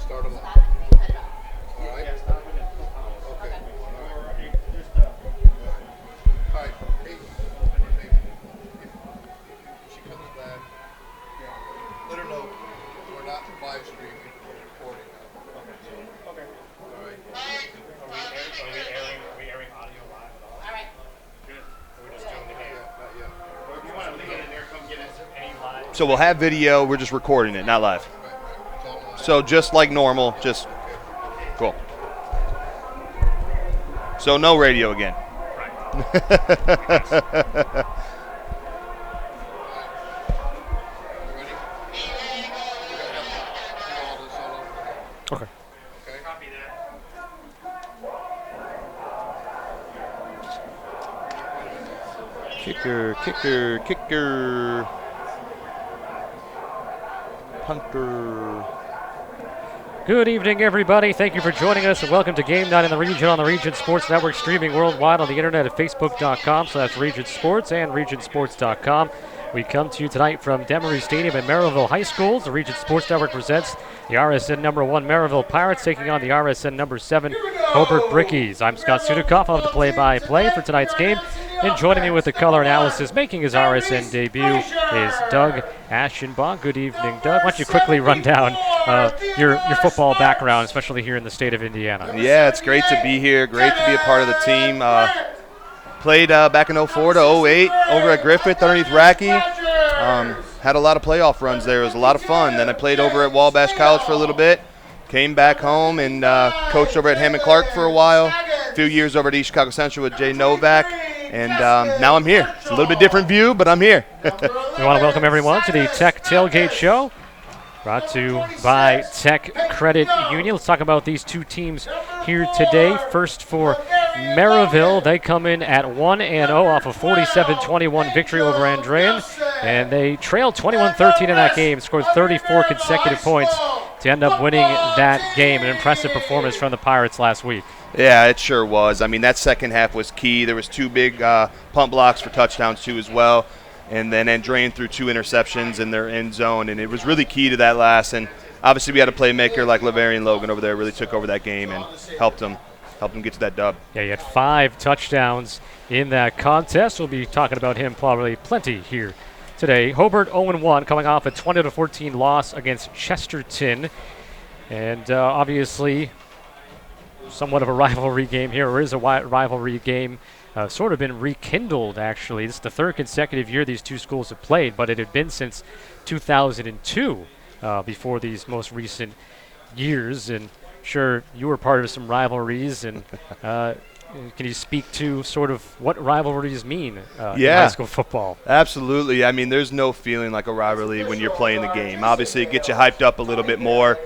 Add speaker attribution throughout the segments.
Speaker 1: Start them off. All right. Okay. All right. Hey, if she comes back, let her know we're not live streaming, we're recording now.
Speaker 2: Okay.
Speaker 1: All right.
Speaker 2: Are we airing audio live at all?
Speaker 3: All right.
Speaker 2: Good. We're just doing the game.
Speaker 1: Not yet.
Speaker 2: Or if you want to leave it in there, come get us any live.
Speaker 4: So we'll have video. We're just recording it, not live. So just like normal, just cool. So no radio again.
Speaker 1: Okay.
Speaker 2: Copy that.
Speaker 4: Kicker. Punter.
Speaker 5: Good evening, everybody. Thank you for joining us, and welcome to Game Night in the Region on the Region Sports Network, streaming worldwide on the internet at facebook.com/Region Sports and regionsports.com. We come to you tonight from Demery Stadium at Merrillville High School. The Region Sports Network presents the RSN number 1 Merrillville Pirates taking on the RSN number 7 Hobart Brickies. I'm Scott Sudikoff. I'll have the play-by-play for tonight's game. And joining me with the color analysis, making his RSN debut, is Doug Aschenbach. Good evening, Doug. Why don't you quickly run down your football background, especially here in the state of Indiana?
Speaker 4: Yeah, it's great to be here. Great to be a part of the team. Played back in 04 to 08 over at Griffith underneath Racky. Had a lot of playoff runs there. It was a lot of fun. Then I played over at Wabash College for a little bit. Came back home and coached over at Hammond Clark for a while. A few years over at East Chicago Central with Jay Novak. And now I'm here. It's a little bit different view, but I'm here.
Speaker 5: We want to welcome everyone to the Tech Tailgate Show, brought to you by Tech Credit Union. Let's talk about these two teams here today. First for Merrillville, they come in at 1-0 off a 47-21 victory over Andrean, and they trailed 21-13 in that game, scored 34 consecutive points to end up winning that game. An impressive performance from the Pirates last week.
Speaker 4: Yeah, it sure was. I mean, that second half was key. There was two big punt blocks for touchdowns, too, as well. And then Andrean threw 2 interceptions in their end zone, and it was really key to that last. And obviously we had a playmaker like Lavarian Logan over there really took over that game and helped them get to that dub.
Speaker 5: Yeah, he had 5 touchdowns in that contest. We'll be talking about him probably plenty here today. Hobart 0-1, coming off a 20-14 loss against Chesterton. And obviously somewhat of a rivalry game here, or is a rivalry game. Sort of been rekindled, actually. This is the 3rd consecutive year these two schools have played, but it had been since 2002 before these most recent years. And sure, you were part of some rivalries, and can you speak to sort of what rivalries mean in high school football?
Speaker 4: Absolutely. I mean, there's no feeling like a rivalry when you're playing the game. Obviously, it gets you hyped up a little bit more.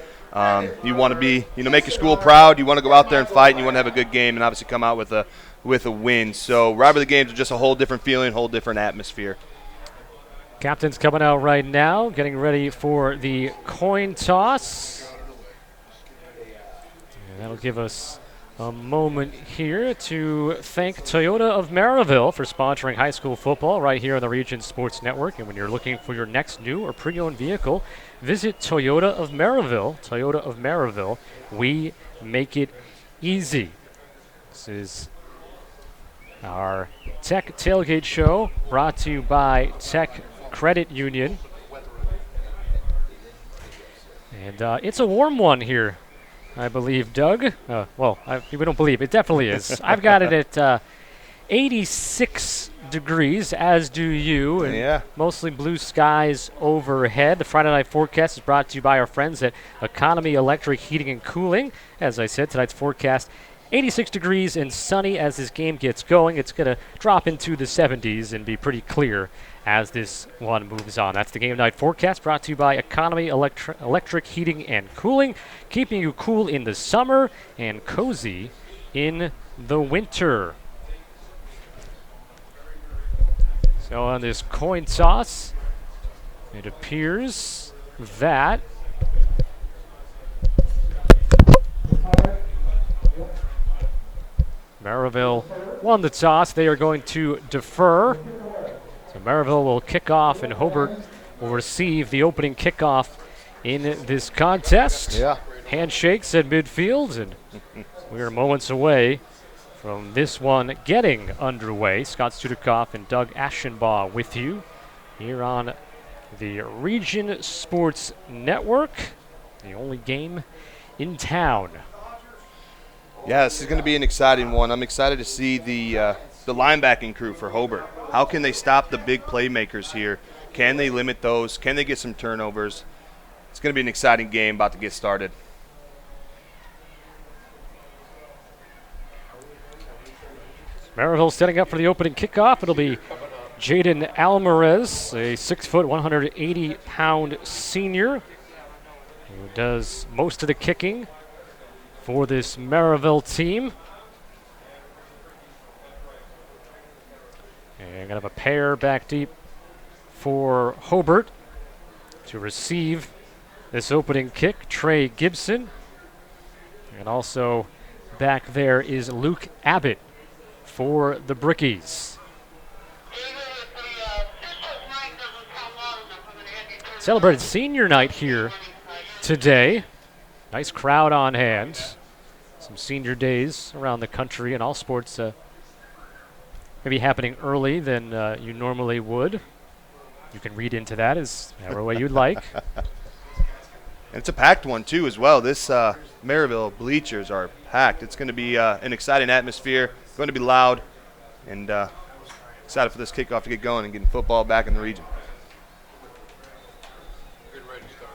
Speaker 4: You want to be, make your school proud. You want to go out there and fight, and you want to have a good game, and obviously come out with a win. So rivalry games are just a whole different feeling, whole different atmosphere.
Speaker 5: Captain's coming out right now, getting ready for the coin toss. And that'll give us a moment here to thank Toyota of Merrillville for sponsoring high school football right here on the Region Sports Network. And when you're looking for your next new or pre-owned vehicle, visit Toyota of Merrillville. Toyota of Merrillville, we make it easy. This is our Tech Tailgate Show, brought to you by Tech Credit Union. And it's a warm one here, I believe, Doug. We don't believe. It definitely is. I've got it at 86 degrees, as do you, and mostly blue skies overhead. The Friday night forecast is brought to you by our friends at Economy Electric Heating and Cooling. As I said, tonight's forecast 86 degrees and sunny as this game gets going. It's going to drop into the 70s and be pretty clear as this one moves on. That's the game night forecast, brought to you by Economy Electric Heating and Cooling, keeping you cool in the summer and cozy in the winter. So on this coin toss, it appears that Merrillville won the toss. They are going to defer. So Merrillville will kick off, and Hobart will receive the opening kickoff in this contest.
Speaker 4: Yeah.
Speaker 5: handshakes at midfield, and we are moments away from this one getting underway. Scott Studikoff and Doug Aschenbaugh with you here on the Region Sports Network, the only game in town.
Speaker 4: Yeah, this is going to be an exciting one. I'm excited to see the linebacking crew for Hobart. How can they stop the big playmakers here? Can they limit those? Can they get some turnovers? It's going to be an exciting game about to get started.
Speaker 5: Merrillville setting up for the opening kickoff. It'll be Jaden Alvarez, a 6', 180-pound senior who does most of the kicking for this Merrillville team. And gonna have a pair back deep for Hobart to receive this opening kick. Trey Gibson. And also back there is Luke Abbott for the Brickies. Celebrated senior night here today. Nice crowd on hand. Some senior days around the country and all sports maybe happening early than you normally would. You can read into that as however way you'd like.
Speaker 4: And it's a packed one, too, as well. This Merrillville bleachers are packed. It's going to be an exciting atmosphere, going to be loud, and excited for this kickoff to get going and getting football back in the region.
Speaker 1: Getting ready to start.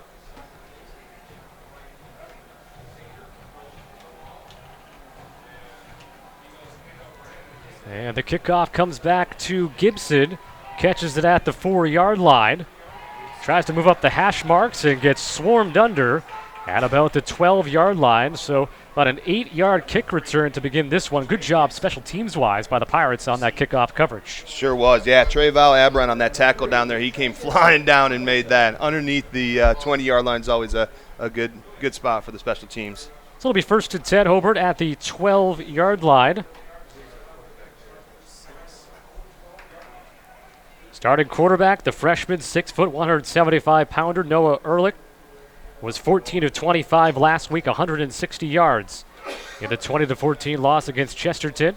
Speaker 5: And the kickoff comes back to Gibson. Catches it at the 4-yard line. Tries to move up the hash marks and gets swarmed under at about the 12-yard line. So about an 8-yard kick return to begin this one. Good job special teams-wise by the Pirates on that kickoff coverage.
Speaker 4: Sure was, yeah. Trey Abron on that tackle down there. He came flying down and made that. Underneath the 20-yard line is always a good spot for the special teams.
Speaker 5: So it'll be 1st and 10, Hobart at the 12-yard line. Starting quarterback, the freshman, 6', 175-pounder, Noah Ehrlich, was 14 of 25 last week, 160 yards in the 20-14 loss against Chesterton.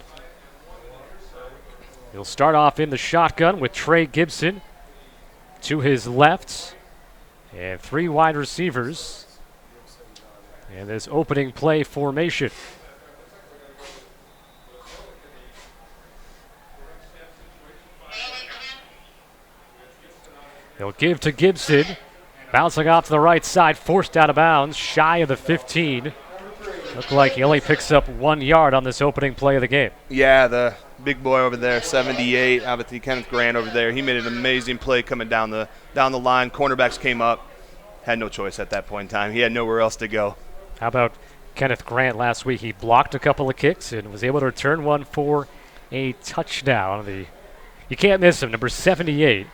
Speaker 5: He'll start off in the shotgun with Trey Gibson to his left and 3 wide receivers in this opening play formation. They'll give to Gibson. Bouncing off to the right side, forced out of bounds, shy of the 15. Looked like he only picks up 1 yard on this opening play of the game.
Speaker 4: Yeah, the big boy over there, 78, obviously Kenneth Grant over there. He made an amazing play coming down the line. Cornerbacks came up. Had no choice at that point in time. He had nowhere else to go.
Speaker 5: How about Kenneth Grant last week? He blocked a couple of kicks and was able to return one for a touchdown. You can't miss him, number 78.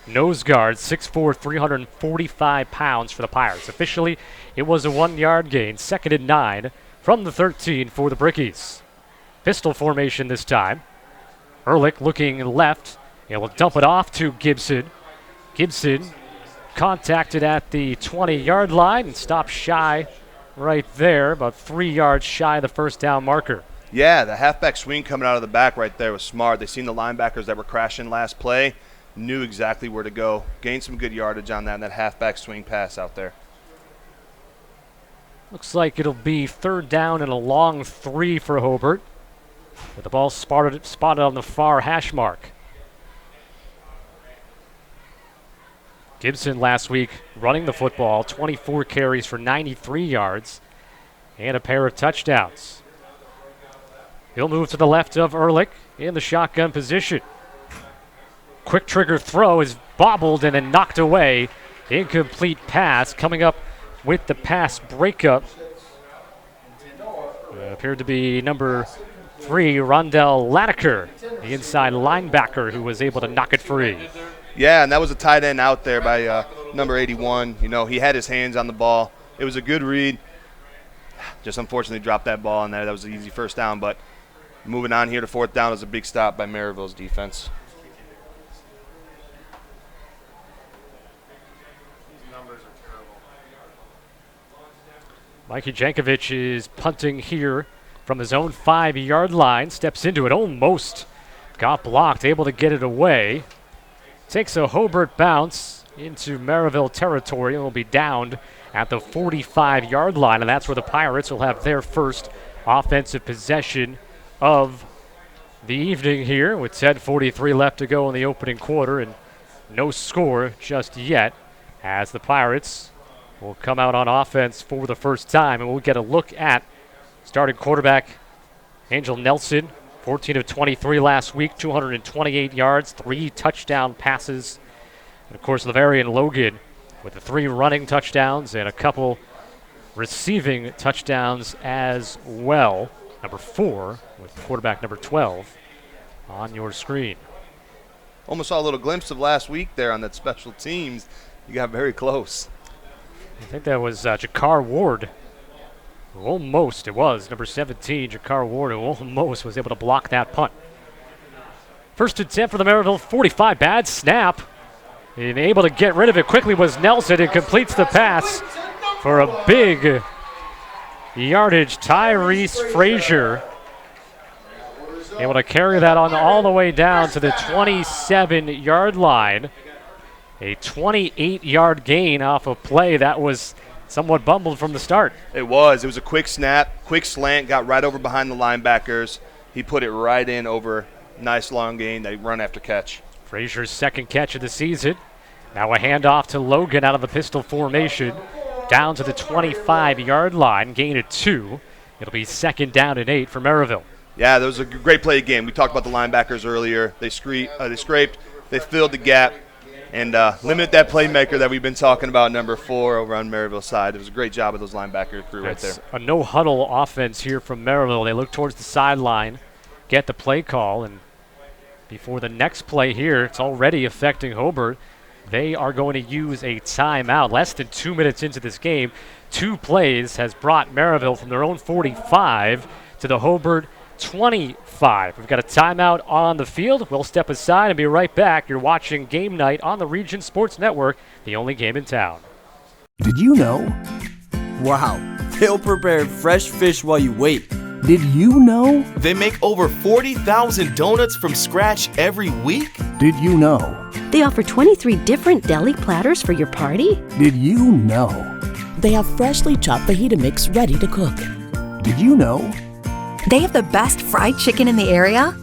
Speaker 5: Nose guard, 6'4", 345 pounds for the Pirates. Officially, it was a 1-yard gain, 2nd and 9 from the 13 for the Brickies. Pistol formation this time. Ehrlich looking left and will dump it off to Gibson. Gibson contacted at the 20-yard line and stopped shy right there, about 3 yards shy of the first down marker.
Speaker 4: Yeah, the halfback swing coming out of the back right there was smart. They seen the linebackers that were crashing last play. Knew exactly where to go. Gained some good yardage on that and that halfback swing pass out there.
Speaker 5: Looks like it'll be 3rd down and a long 3 for Hobart, with the ball spotted on the far hash mark. Gibson last week running the football, 24 carries for 93 yards and a pair of touchdowns. He'll move to the left of Ehrlich in the shotgun position. Quick trigger throw is bobbled and then knocked away. Incomplete pass coming up with the pass breakup. Appeared to be number 3, Rondell Laniker, the inside linebacker who was able to knock it free.
Speaker 4: Yeah, and that was a tight end out there by number 81. You know, he had his hands on the ball. It was a good read. Just unfortunately dropped that ball in there. That was an easy first down, but moving on here to 4th down is a big stop by Merrillville's defense.
Speaker 5: Mikey Jankovic is punting here from his own 5-yard line. Steps into it, almost got blocked, able to get it away. Takes a Hobart bounce into Merrillville territory and will be downed at the 45-yard line, and that's where the Pirates will have their first offensive possession of the evening here with 10:43 left to go in the opening quarter and no score just yet as the Pirates will come out on offense for the first time, and we'll get a look at starting quarterback Angel Nelson, 14 of 23 last week, 228 yards, 3 touchdown passes. And of course, Laverian Logan with the 3 running touchdowns and a couple receiving touchdowns as well. Number 4 with quarterback number 12 on your screen.
Speaker 4: Almost saw a little glimpse of last week there on that special teams. You got very close.
Speaker 5: I think that was Jakar Ward. Almost, it was. Number 17, Jakar Ward, who almost was able to block that punt. First and 10 for the Merrillville 45. Bad snap. And able to get rid of it quickly was Nelson, and completes the pass for a big yardage. Tyrese Frazier able to carry that on all the way down to the 27-yard line. A 28-yard gain off a play that was somewhat bumbled from the start.
Speaker 4: It was a quick snap, quick slant, got right over behind the linebackers. He put it right in over. Nice long gain. They run after catch.
Speaker 5: Frazier's second catch of the season. Now a handoff to Logan out of the pistol formation. Down to the 25-yard line. Gain of 2. It'll be second down and 8 for Merrillville.
Speaker 4: Yeah, that was a great play again. We talked about the linebackers earlier. They scraped, they filled the gap, and limited that playmaker that we've been talking about, number 4 over on Merrillville side. It was a great job of those linebacker crew right there.
Speaker 5: A no-huddle offense here from Merrillville. They look towards the sideline, get the play call, and before the next play here, it's already affecting Hobart. They are going to use a timeout. Less than 2 minutes into this game, 2 plays has brought Merrillville from their own 45 to the Hobart 25. We've got a timeout on the field. We'll step aside and be right back. You're watching Game Night on the Region Sports Network, the only game in town.
Speaker 3: Did you know?
Speaker 6: Wow, they'll prepare fresh fish while you wait.
Speaker 3: Did you know?
Speaker 7: They make over 40,000 donuts from scratch every week?
Speaker 3: Did you know?
Speaker 8: They offer 23 different deli platters for your party?
Speaker 3: Did you know?
Speaker 9: They have freshly chopped fajita mix ready to cook.
Speaker 3: Did you know?
Speaker 10: They have the best fried chicken in the area?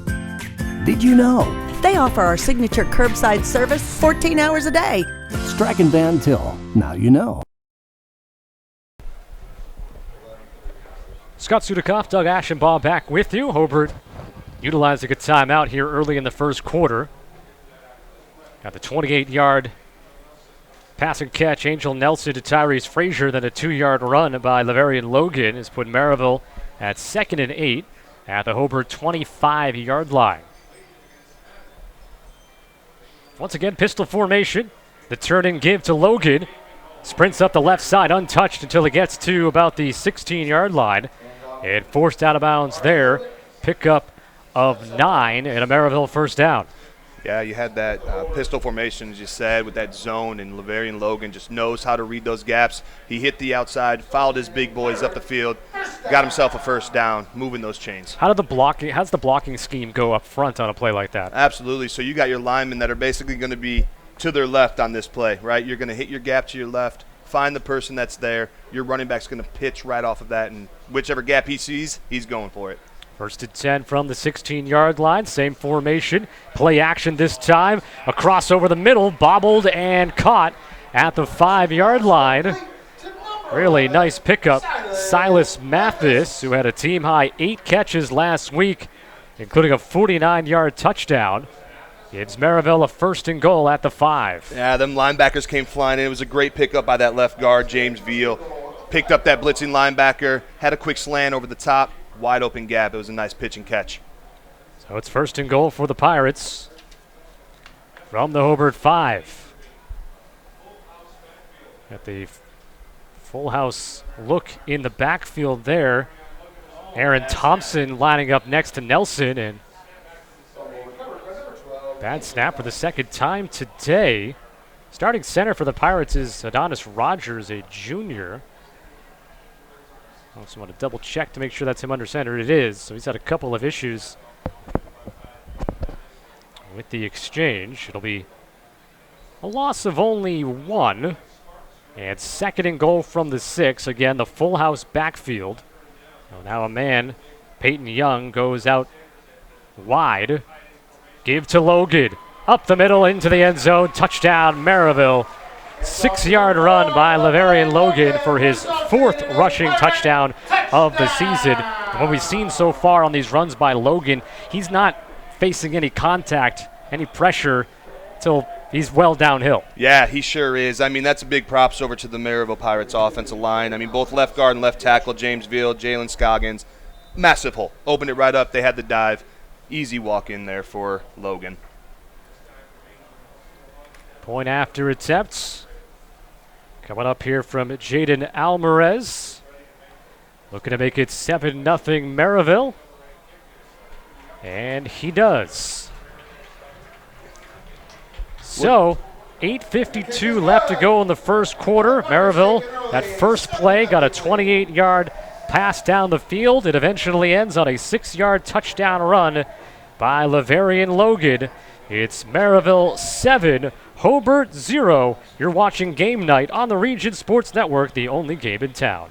Speaker 3: Did you know?
Speaker 9: They offer our signature curbside service 14 hours a day.
Speaker 3: Strachan Van Til. Now you know.
Speaker 5: Scott Sudikoff, Doug Ashenbaugh back with you. Hobart utilizing a timeout here early in the first quarter. Got the 28-yard passing catch, Angel Nelson to Tyrese Frazier, then a 2-yard run by Laverian Logan has put Merrillville at 2nd and 8 at the Hobart 25-yard line. Once again, pistol formation. The turn and give to Logan. Sprints up the left side untouched until he gets to about the 16-yard line. And forced out of bounds there. Pickup of 9 and a Merrillville first down.
Speaker 4: Yeah, you had that pistol formation, as you said, with that zone, and Laverian Logan just knows how to read those gaps. He hit the outside, fouled his big boys up the field, got himself a first down, moving those chains.
Speaker 5: How's the blocking scheme go up front on a play like that?
Speaker 4: Absolutely. So you got your linemen that are basically going to be to their left on this play, right? You're going to hit your gap to your left, find the person that's there. Your running back's going to pitch right off of that, and whichever gap he sees, he's going for it.
Speaker 5: First and 10 from the 16-yard line. Same formation. Play action this time. Across over the middle. Bobbled and caught at the 5-yard line. Really nice pickup. Silas Mathis, who had a team-high 8 catches last week, including a 49-yard touchdown. Gives Merrillville a first and goal at the 5.
Speaker 4: Yeah, them linebackers came flying in. It was a great pickup by that left guard, James Veal. Picked up that blitzing linebacker, had a quick slant over the top. Wide open gap. It was a nice pitch and catch.
Speaker 5: So it's first and goal for the Pirates from the Hobart 5. At the full house look in the backfield there. Aaron Thompson lining up next to Nelson, and bad snap for the second time today. Starting center for the Pirates is Adonis Rogers, a junior. Also want to double check to make sure that's him under center. It is. So he's had a couple of issues with the exchange. It'll be a loss of only 1. And 2nd and goal from the 6. Again, the full house backfield. So now a man, Peyton Young, goes out wide. Give to Logan. Up the middle into the end zone. Touchdown, Merrillville. 6-yard run by Laverian Logan for his 4th rushing touchdown of the season. And what we've seen so far on these runs by Logan, he's not facing any contact, any pressure till he's well downhill.
Speaker 4: Yeah, he sure is. I mean, that's a big props over to the Merrillville Pirates offensive line. I mean, both left guard and left tackle, James Veal, Jalen Scoggins, massive hole. Opened it right up. They had the dive. Easy walk in there for Logan.
Speaker 5: Point after attempts. Coming up here from Jaden Alvarez. Looking to make it 7-0 Merrillville. And he does. So, 8:52 left to go in the first quarter. Merrillville, that first play, got a 28-yard pass down the field. It eventually ends on a 6-yard touchdown run by Laverian Logan. It's Merrillville 7, Hobart 0. You're watching Game Night on the Region Sports Network, the only game in town.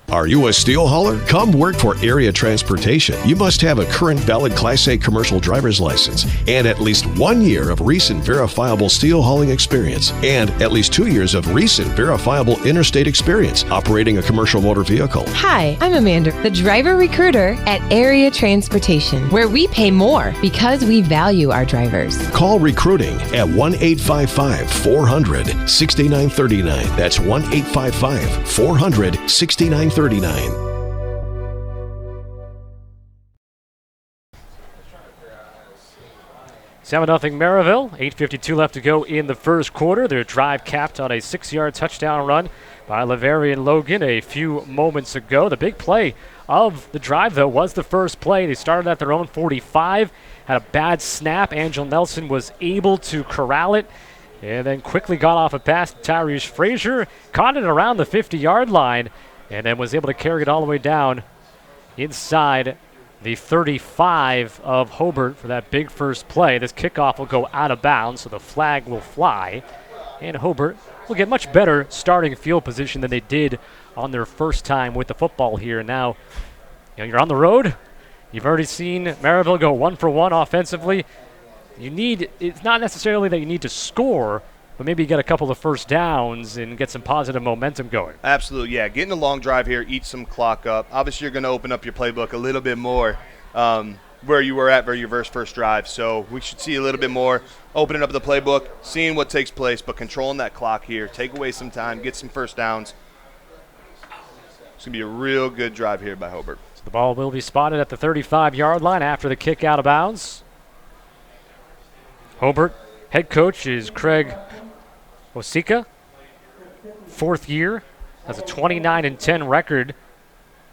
Speaker 11: Are you a steel hauler? Come work for Area Transportation. You must have a current valid Class A commercial driver's license and at least 1 year of recent verifiable steel hauling experience and at least 2 years of recent verifiable interstate experience operating a commercial motor vehicle.
Speaker 12: Hi, I'm Amanda, the driver recruiter at Area Transportation, where we pay more because we value our drivers.
Speaker 11: Call recruiting at 1-855-400-6939. That's 1-855-400-6939. 7-0
Speaker 5: Merrillville. 8:52 left to go in the first quarter. Their drive capped on a 6-yard touchdown run by Laverian Logan a few moments ago. The big play of the drive, though, was the first play. They started at their own 45, had a bad snap. Angel Nelson was able to corral it and then quickly got off a pass to Tyrese Frazier, caught it around the 50-yard line, and then was able to carry it all the way down inside the 35 of Hobart for that big first play. This kickoff will go out of bounds, so the flag will fly. And Hobart will get much better starting field position than they did on their first time with the football here. Now, you're on the road. You've already seen Merrillville go 1 for 1 offensively. It's not necessarily that you need to score, but maybe get a couple of first downs and get some positive momentum going.
Speaker 4: Absolutely, yeah. Getting a long drive here, eat some clock up. Obviously, you're going to open up your playbook a little bit more where you were at for your first drive. So we should see a little bit more opening up the playbook, seeing what takes place, but controlling that clock here. Take away some time, get some first downs. It's going to be a real good drive here by Hobart.
Speaker 5: So the ball will be spotted at the 35-yard line after the kick out of bounds. Hobart head coach is Craig Osika, 4th year, has a 29-10 record.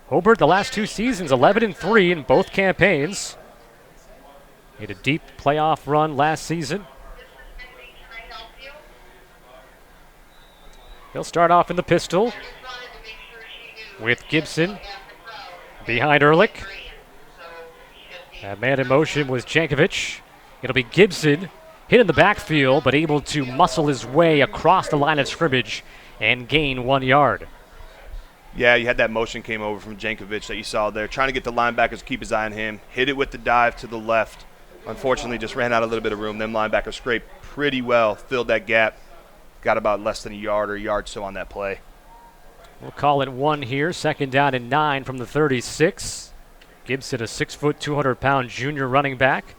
Speaker 5: Hobart, the last 2 seasons, 11-3 in both campaigns. Made a deep playoff run last season. They'll start off in the pistol with Gibson behind Ehrlich. That man in motion was Jankovic. It'll be Gibson, hit in the backfield, but able to muscle his way across the line of scrimmage and gain 1 yard.
Speaker 4: Yeah, you had that motion came over from Jankovic that you saw there, trying to get the linebackers to keep his eye on him. Hit it with the dive to the left. Unfortunately, just ran out a little bit of room. Them linebackers scraped pretty well, filled that gap. Got about less than a yard or a yard so on that play.
Speaker 5: We'll call it 1 here. 2nd down and 9 from the 36. Gibson, a 6-foot, 200-pound junior running back.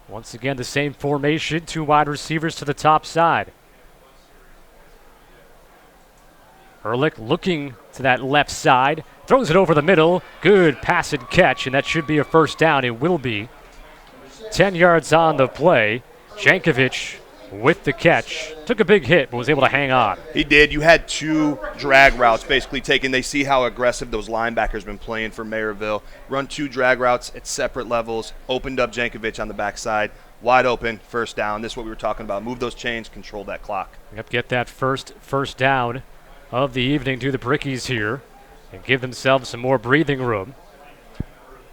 Speaker 5: Once again, the same formation, 2 wide receivers to the top side. Ehrlich looking to that left side, throws it over the middle. Good pass and catch, and that should be a first down. It will be. 10 yards on the play. Jankovic with the catch. Took a big hit, but was able to hang on.
Speaker 4: He did. You had 2 drag routes basically taken. They see how aggressive those linebackers been playing for Merrillville. Run 2 drag routes at separate levels. Opened up Jankovic on the backside. Wide open, first down. This is what we were talking about. Move those chains, control that clock.
Speaker 5: Yep, get that first down of the evening to the Brickies here and give themselves some more breathing room.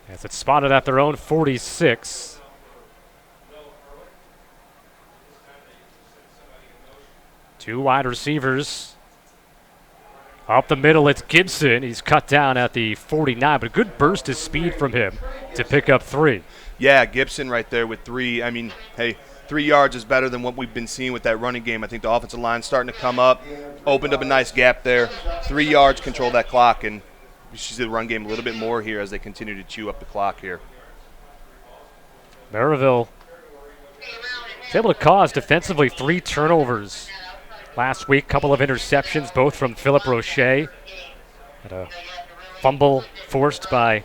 Speaker 5: As it's spotted at their own 46. Two wide receivers. Up the middle, it's Gibson. He's cut down at the 49, but a good burst of speed from him to pick up 3.
Speaker 4: Yeah, Gibson right there with 3. I mean, hey, 3 yards is better than what we've been seeing with that running game. I think the offensive line's starting to come up, opened up a nice gap there. 3 yards, control that clock, and we should see the run game a little bit more here as they continue to chew up the clock here.
Speaker 5: Merrillville is able to cause defensively 3 turnovers last week. Couple of interceptions, both from Philip Roche. Had a fumble forced by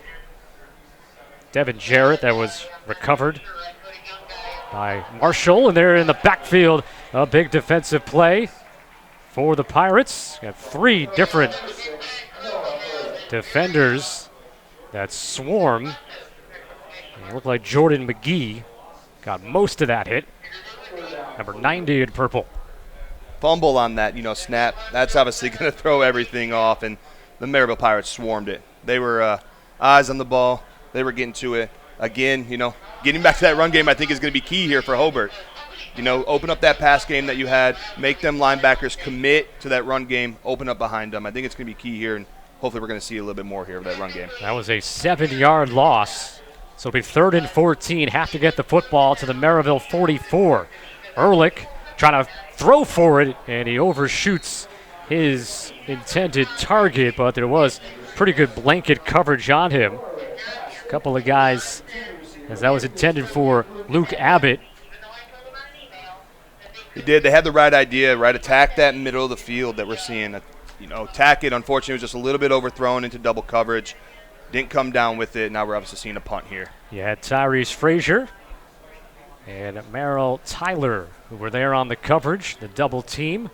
Speaker 5: Devin Jarrett that was recovered by Marshall, and they're in the backfield. A big defensive play for the Pirates. Got 3 different defenders that swarm. It looked like Jordan McGee got most of that hit. Number 90 in purple.
Speaker 4: Fumble on that, snap. That's obviously going to throw everything off, and the Merrillville Pirates swarmed it. They were eyes on the ball. They were getting to it. Again, getting back to that run game I think is going to be key here for Hobart. Open up that pass game that you had. Make them linebackers commit to that run game. Open up behind them. I think it's going to be key here, and hopefully we're going to see a little bit more here of that run game.
Speaker 5: That was a 7-yard loss. So it'll be 3rd and 14. Have to get the football to the Merrillville 44. Ehrlich trying to throw for it, and he overshoots his intended target, but there was pretty good blanket coverage on him. A couple of guys, as that was intended for Luke Abbott.
Speaker 4: He did. They had the right idea, right? Attack that middle of the field that we're seeing. Attack it. Unfortunately, it was just a little bit overthrown into double coverage. Didn't come down with it. Now we're obviously seeing a punt here.
Speaker 5: You had Tyrese Frazier and Merrill Tyler, who were there on the coverage, the double team.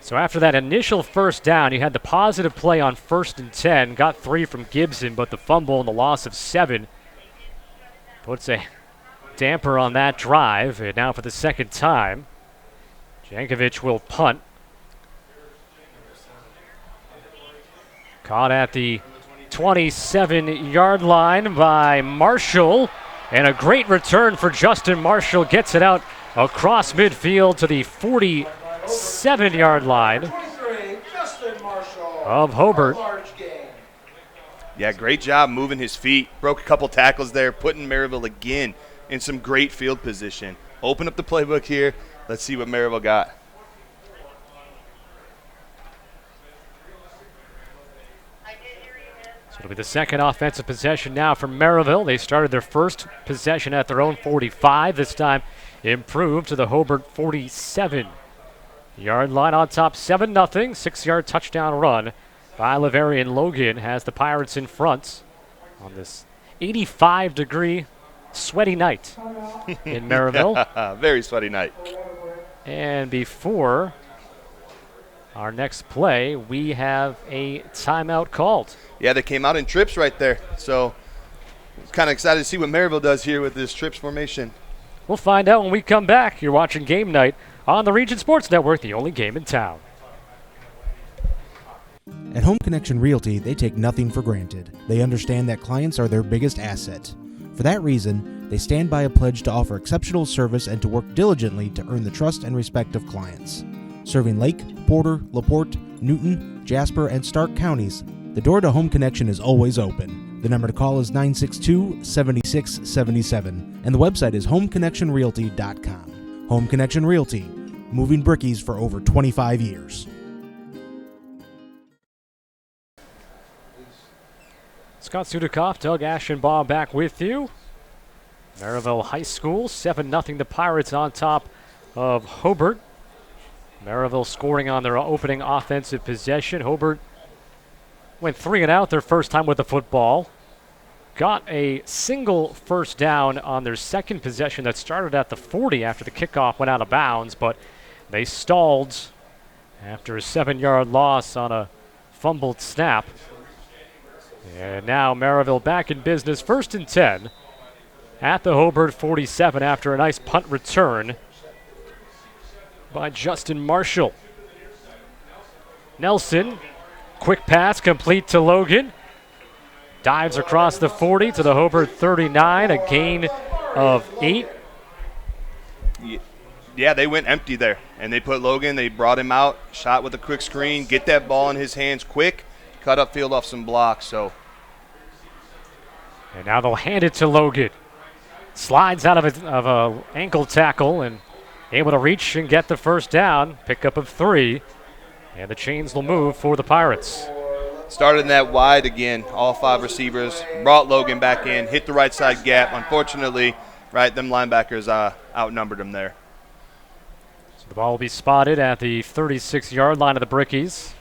Speaker 5: So after that initial first down, you had the positive play on 1st and 10, got 3 from Gibson, but the fumble and the loss of 7 puts a damper on that drive. And now for the second time, Jankovic will punt. Caught at the 27-yard line by Marshall, and a great return for Justin Marshall. Gets it out across midfield to the 47-yard line of Hobart.
Speaker 4: Yeah, great job moving his feet. Broke a couple tackles there, putting Merrillville again in some great field position. Open up the playbook here. Let's see what Merrillville got.
Speaker 5: So it'll be the second offensive possession now for Merrillville. They started their first possession at their own 45. This time improved to the Hobart 47-yard line on top, 7-0. 6-yard touchdown run by Laverian Logan has the Pirates in front on this 85-degree sweaty night in Merrillville.
Speaker 4: Very sweaty night.
Speaker 5: And before our next play, we have a timeout called.
Speaker 4: Yeah, they came out in trips right there. So kind of excited to see what Merrillville does here with this trips formation.
Speaker 5: We'll find out when we come back. You're watching Game Night on the Region Sports Network, the only game in town.
Speaker 13: At Home Connection Realty, they take nothing for granted. They understand that clients are their biggest asset. For that reason, they stand by a pledge to offer exceptional service and to work diligently to earn the trust and respect of clients. Serving Lake, Porter, LaPorte, Newton, Jasper, and Stark counties, the door to Home Connection is always open. The number to call is 962-7677, and the website is homeconnectionrealty.com. Home Connection Realty, moving brickies for over 25 years.
Speaker 5: Scott Sudakoff, Doug Ashenbaugh back with you. Merrillville High School, 7-0 the Pirates on top of Hobart. Merrillville scoring on their opening offensive possession. Hobart went 3 and out their first time with the football. Got a single first down on their second possession that started at the 40 after the kickoff went out of bounds, but they stalled after a 7-yard loss on a fumbled snap. And now Merrillville back in business, 1st and 10 at the Hobart 47 after a nice punt return by Justin Marshall. Nelson, quick pass complete to Logan. Dives across the 40 to the Hobart 39, a gain of 8.
Speaker 4: Yeah, they went empty there, and they put Logan, they brought him out, shot with a quick screen, get that ball in his hands quick, cut up field off some blocks. So,
Speaker 5: and now they'll hand it to Logan. Slides out of a ankle tackle and able to reach and get the first down, pickup of 3, and the chains will move for the Pirates.
Speaker 4: Started in that wide again, all 5 receivers, brought Logan back in, hit the right side gap. Unfortunately, right, them linebackers outnumbered him there.
Speaker 5: So the ball will be spotted at the 36-yard line of the Brickies.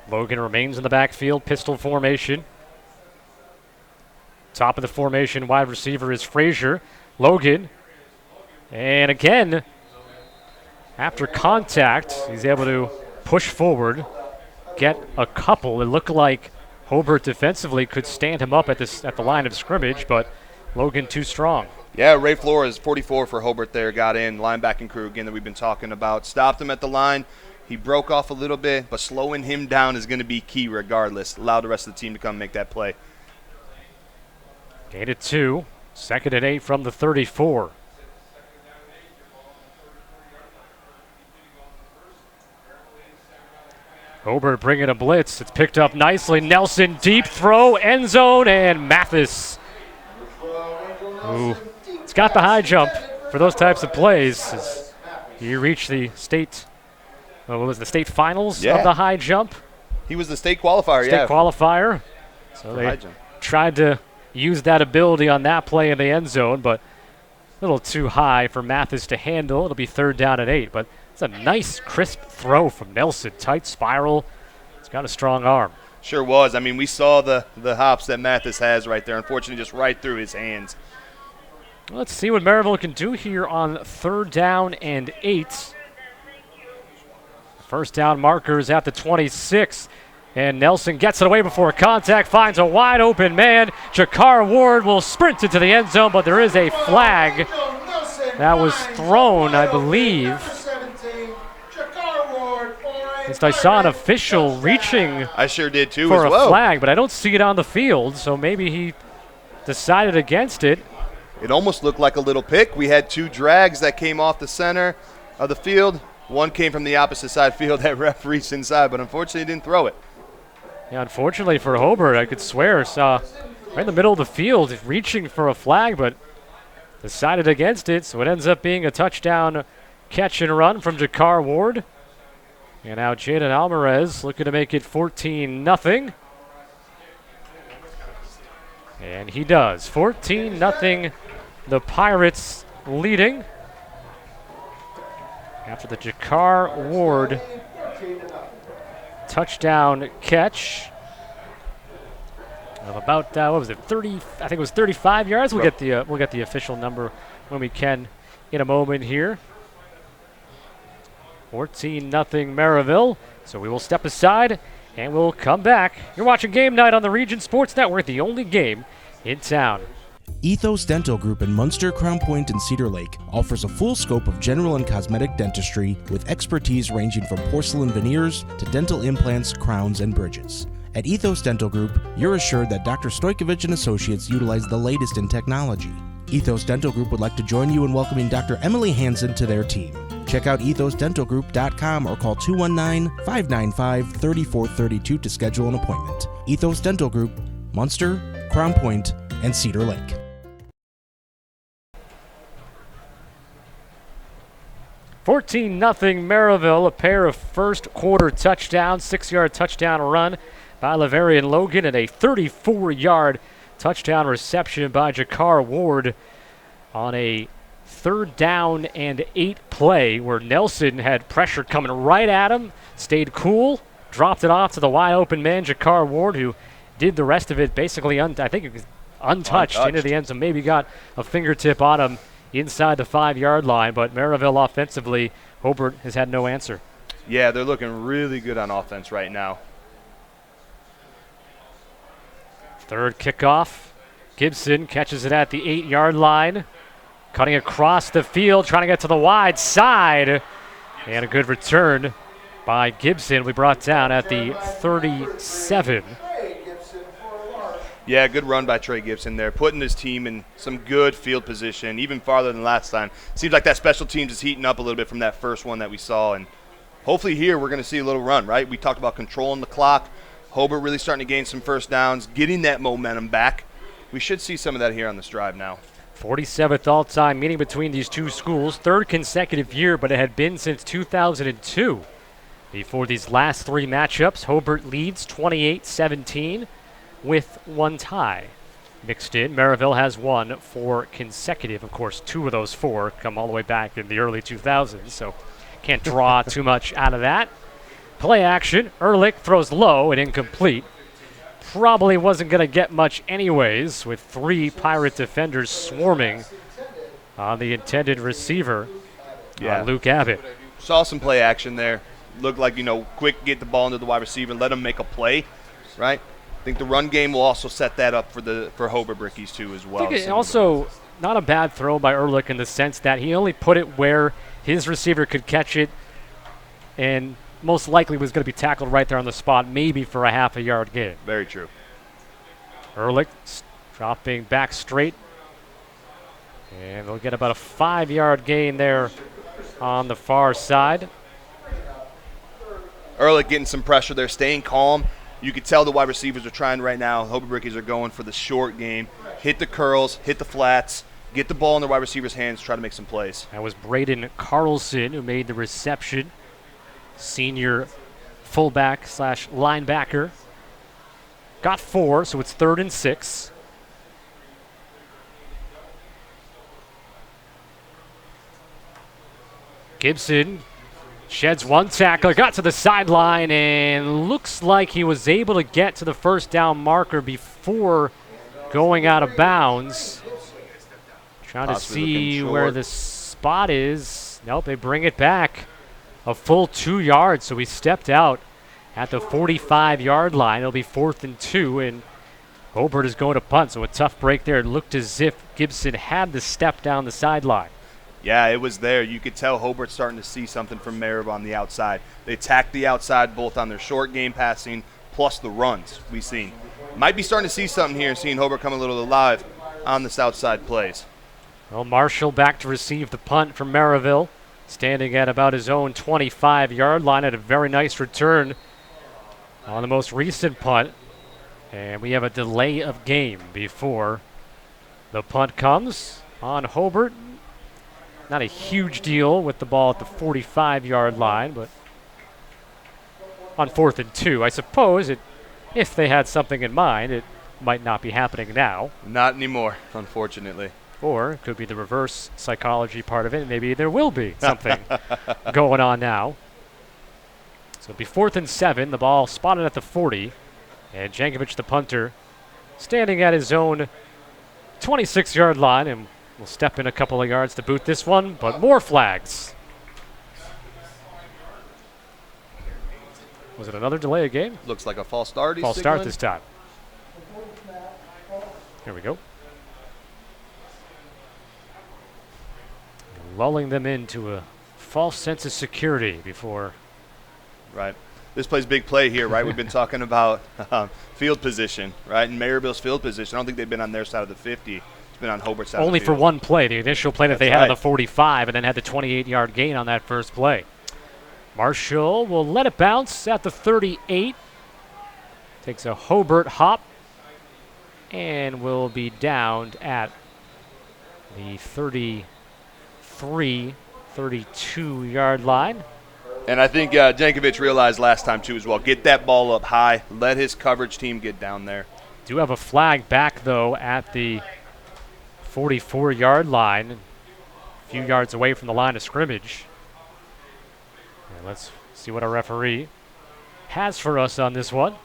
Speaker 5: Logan remains in the backfield, pistol formation. Top of the formation, wide receiver is Frazier. Logan, and again, after contact, he's able to push forward, get a couple. It looked like Hobart defensively could stand him up at the line of scrimmage, but Logan too strong.
Speaker 4: Yeah, Ray Flores, 44 for Hobart there, got in. Linebacking crew again that we've been talking about. Stopped him at the line. He broke off a little bit, but slowing him down is going to be key regardless. Allow the rest of the team to come make that play.
Speaker 5: Gain it 2. 2nd and 8 from the 34. Hobart bringing a blitz. It's picked up nicely. Nelson, deep throw, end zone, and Mathis. Ooh, it's got the high jump for those types of plays. As you reach the state, what was the state finals of the high jump?
Speaker 4: He was the state qualifier,
Speaker 5: State qualifier. So they tried to use that ability on that play in the end zone, but a little too high for Mathis to handle. It'll be 3rd down and 8, but it's a nice, crisp throw from Nelson. Tight spiral. It's got a strong arm.
Speaker 4: Sure was. I mean, we saw the hops that Mathis has right there. Unfortunately, just right through his hands.
Speaker 5: Let's see what Merrillville can do here on 3rd down and 8. First down markers at the 26. And Nelson gets it away before contact, finds a wide open man. Jakar Ward will sprint into the end zone, but there is a flag that was thrown, I believe. At least I saw an official reaching
Speaker 4: I sure did too
Speaker 5: for
Speaker 4: as well.
Speaker 5: A flag, but I don't see it on the field, so maybe he decided against it.
Speaker 4: It almost looked like a little pick. We had 2 drags that came off the center of the field. One came from the opposite side field that ref reached inside, but unfortunately he didn't throw it.
Speaker 5: Yeah, unfortunately for Hobart, I could swear, saw right in the middle of the field reaching for a flag, but decided against it, so it ends up being a touchdown catch and run from Jakar Ward. And now Jaden Alvarez looking to make it 14-0. And he does. 14-0, the Pirates leading after the Jakar Ward touchdown catch of about what was it, 30? I think it was 35 yards. We'll get the official number when we can in a moment here. 14-0 Merrillville. So we will step aside and we'll come back. You're watching Game Night on the Region Sports Network, the only game in town.
Speaker 13: Ethos Dental Group in Munster, Crown Point, and Cedar Lake offers a full scope of general and cosmetic dentistry with expertise ranging from porcelain veneers to dental implants, crowns, and bridges. At Ethos Dental Group, you're assured that Dr. Stojkovic and Associates utilize the latest in technology. Ethos Dental Group would like to join you in welcoming Dr. Emily Hansen to their team. Check out ethosdentalgroup.com or call 219-595-3432 to schedule an appointment. Ethos Dental Group, Munster, Crown Point, and Cedar Lake.
Speaker 5: $14-0 Merrillville, a pair of first quarter touchdowns, 6-yard touchdown run by Laverian Logan and a 34-yard touchdown reception by Jakar Ward on a 3rd down and 8 play where Nelson had pressure coming right at him, stayed cool, dropped it off to the wide open man, Jakar Ward, who did the rest of it basically, I think it was untouched into the end zone, maybe got a fingertip on him inside the 5-yard line, but Merrillville offensively, Hobart has had no answer.
Speaker 4: Yeah, they're looking really good on offense right now.
Speaker 5: 3rd kickoff. Gibson catches it at the 8-yard line. Cutting across the field, trying to get to the wide side. And a good return by Gibson. We brought down at the 37.
Speaker 4: Yeah, good run by Trey Gibson there, putting his team in some good field position, even farther than last time. Seems like that special teams is heating up a little bit from that first one that we saw, and hopefully here we're going to see a little run, right? We talked about controlling the clock. Hobart really starting to gain some first downs, getting that momentum back. We should see some of that here on this drive now.
Speaker 5: 47th all-time meeting between these two schools, third consecutive year, but it had been since 2002. Before these last three matchups, Hobart leads 28-17 with one tie. Mixed in, Merrillville has won 4 consecutive. Of course, 2 of those 4 come all the way back in the early 2000s, so can't draw too much out of that. Play action, Ehrlich throws low and incomplete. Probably wasn't going to get much anyways, with 3 Pirate defenders swarming on the intended receiver, Luke Abbott.
Speaker 4: Saw some play action there. Looked like, quick get the ball into the wide receiver, let him make a play, right? I think the run game will also set that up for Hobart Brickies too as well.
Speaker 5: I think also not a bad throw by Ehrlich in the sense that he only put it where his receiver could catch it and most likely was going to be tackled right there on the spot, maybe for a half-a-yard gain.
Speaker 4: Very true.
Speaker 5: Ehrlich dropping back straight. And they'll get about a 5-yard gain there on the far side.
Speaker 4: Ehrlich getting some pressure there, staying calm. You could tell the wide receivers are trying right now. Hobart Brickies are going for the short game. Hit the curls, hit the flats, get the ball in the wide receiver's hands, try to make some plays.
Speaker 5: That was Braden Carlson who made the reception. Senior fullback / linebacker. Got 4, so it's 3rd and 6. Gibson sheds one tackler, got to the sideline, and looks like he was able to get to the first down marker before going out of bounds. Trying to see where the spot is. Nope, they bring it back a full 2 yards, so he stepped out at the 45-yard line. It'll be 4th and 2, and Hobart is going to punt, so a tough break there. It looked as if Gibson had the step down the sideline.
Speaker 4: Yeah, it was there. You could tell Hobart's starting to see something from Merrillville on the outside. They attacked the outside both on their short game passing plus the runs we've seen. Might be starting to see something here, seeing Hobart come a little alive on this outside plays.
Speaker 5: Well, Marshall back to receive the punt from Merrillville, standing at about his own 25-yard line at a very nice return on the most recent punt. And we have a delay of game before the punt comes on Hobart. Not a huge deal with the ball at the 45-yard line, but on 4th and 2, I suppose if they had something in mind, it might not be happening now.
Speaker 4: Not anymore, unfortunately.
Speaker 5: Or it could be the reverse psychology part of it. Maybe there will be something going on now. So it'll be 4th and 7. The ball spotted at the 40. And Jankovic, the punter, standing at his own 26-yard line. And we'll step in a couple of yards to boot this one. But more flags. Was it another delay of game?
Speaker 4: Looks like a false start.
Speaker 5: False start this time. Here we go. Lulling them into a false sense of security before.
Speaker 4: Right. This plays big play here, right? We've been talking about field position, right? And Merrillville's field position. I don't think they've been on their side of the 50. It's been on Hobart's side
Speaker 5: only
Speaker 4: of the field.
Speaker 5: For one play. The initial play that they had on the 45 and then had the 28-yard gain on that first play. Marshall will let it bounce at the 38. Takes a Hobart hop and will be downed at the 32-yard line.
Speaker 4: And I think Jankovic realized last time, too, as well. Get that ball up high. Let his coverage team get down there.
Speaker 5: Do have a flag back, though, at the 44-yard line. A few yards away from the line of scrimmage. And let's see what our referee has for us on this one.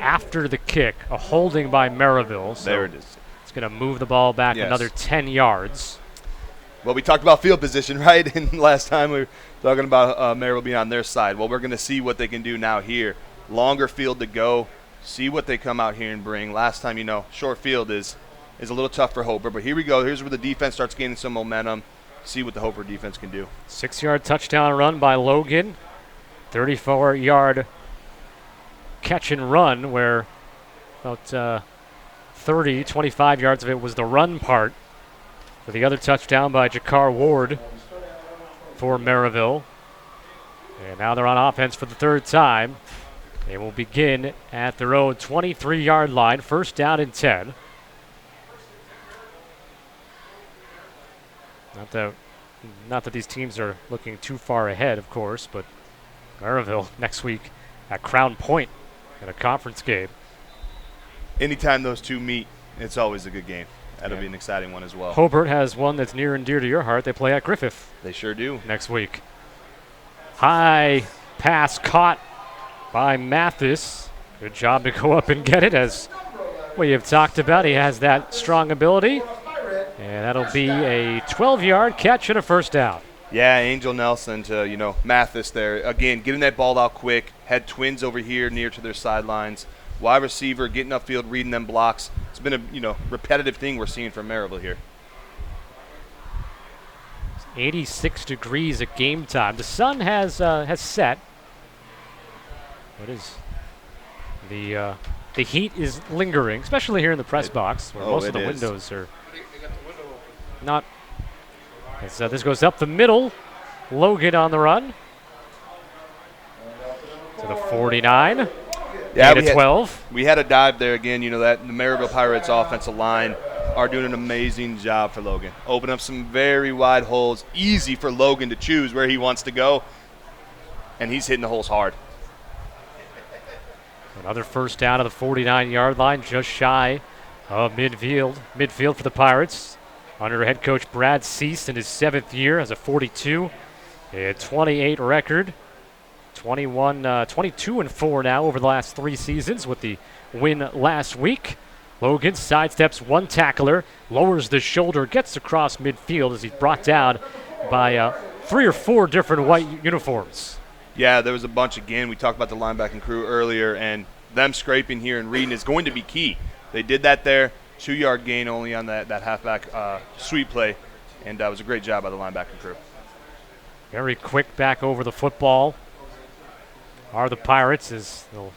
Speaker 5: After the kick, a holding by Merrillville. So
Speaker 4: there it is.
Speaker 5: It's going to move the ball back another 10 yards.
Speaker 4: Well, we talked about field position, right? And last time we were talking about Merrillville being on their side. Well, we're going to see what they can do now here. Longer field to go. See what they come out here and bring. Last time, short field is a little tough for Hobart. But here we go. Here's where the defense starts gaining some momentum. See what the Hobart defense can do.
Speaker 5: 6-yard touchdown run by Logan. 34-yard catch and run where about 25 yards of it was the run part. For the other touchdown by Jakar Ward for Merrillville. And now they're on offense for the third time. They will begin at their own 23-yard line, first down and 10. Not that these teams are looking too far ahead, of course, but Merrillville next week at Crown Point in a conference game.
Speaker 4: Anytime those two meet, it's always a good game. That'll be an exciting one as well.
Speaker 5: Hobart has one that's near and dear to your heart. They play at Griffith.
Speaker 4: They sure do.
Speaker 5: Next week. High pass caught by Mathis. Good job to go up and get it, as we have talked about. He has that strong ability. And that'll be a 12-yard catch and a first down.
Speaker 4: Yeah, Angel Nelson to, Mathis there. Again, getting that ball out quick. Had twins over here near to their sidelines. Wide receiver getting upfield, reading them blocks. It's been a repetitive thing we're seeing from Merrillville here.
Speaker 5: It's 86 degrees at game time. The sun has set. What is the heat is lingering, especially here in the press box, where most of the windows are not. As this goes up the middle, Logan on the run to the 49.
Speaker 4: Yeah,
Speaker 5: 12.
Speaker 4: We had a dive there again. That the Merrillville Pirates offensive line are doing an amazing job for Logan. Open up some very wide holes, easy for Logan to choose where he wants to go, and he's hitting the holes hard.
Speaker 5: Another first down of the 49-yard line, just shy of midfield. Midfield for the Pirates. Under head coach Brad Cease in his 7th year as a 42 and 28 record. 22-4 now over the last 3 seasons with the win last week. Logan sidesteps one tackler, lowers the shoulder, gets across midfield as he's brought down by 3 or 4 different white uniforms.
Speaker 4: Yeah, there was a bunch again. We talked about the linebacking crew earlier, and them scraping here and reading is going to be key. They did that there. 2-yard gain only on that halfback sweep play, and that was a great job by the linebacking crew.
Speaker 5: Very quick back over the football are the Pirates, as they'll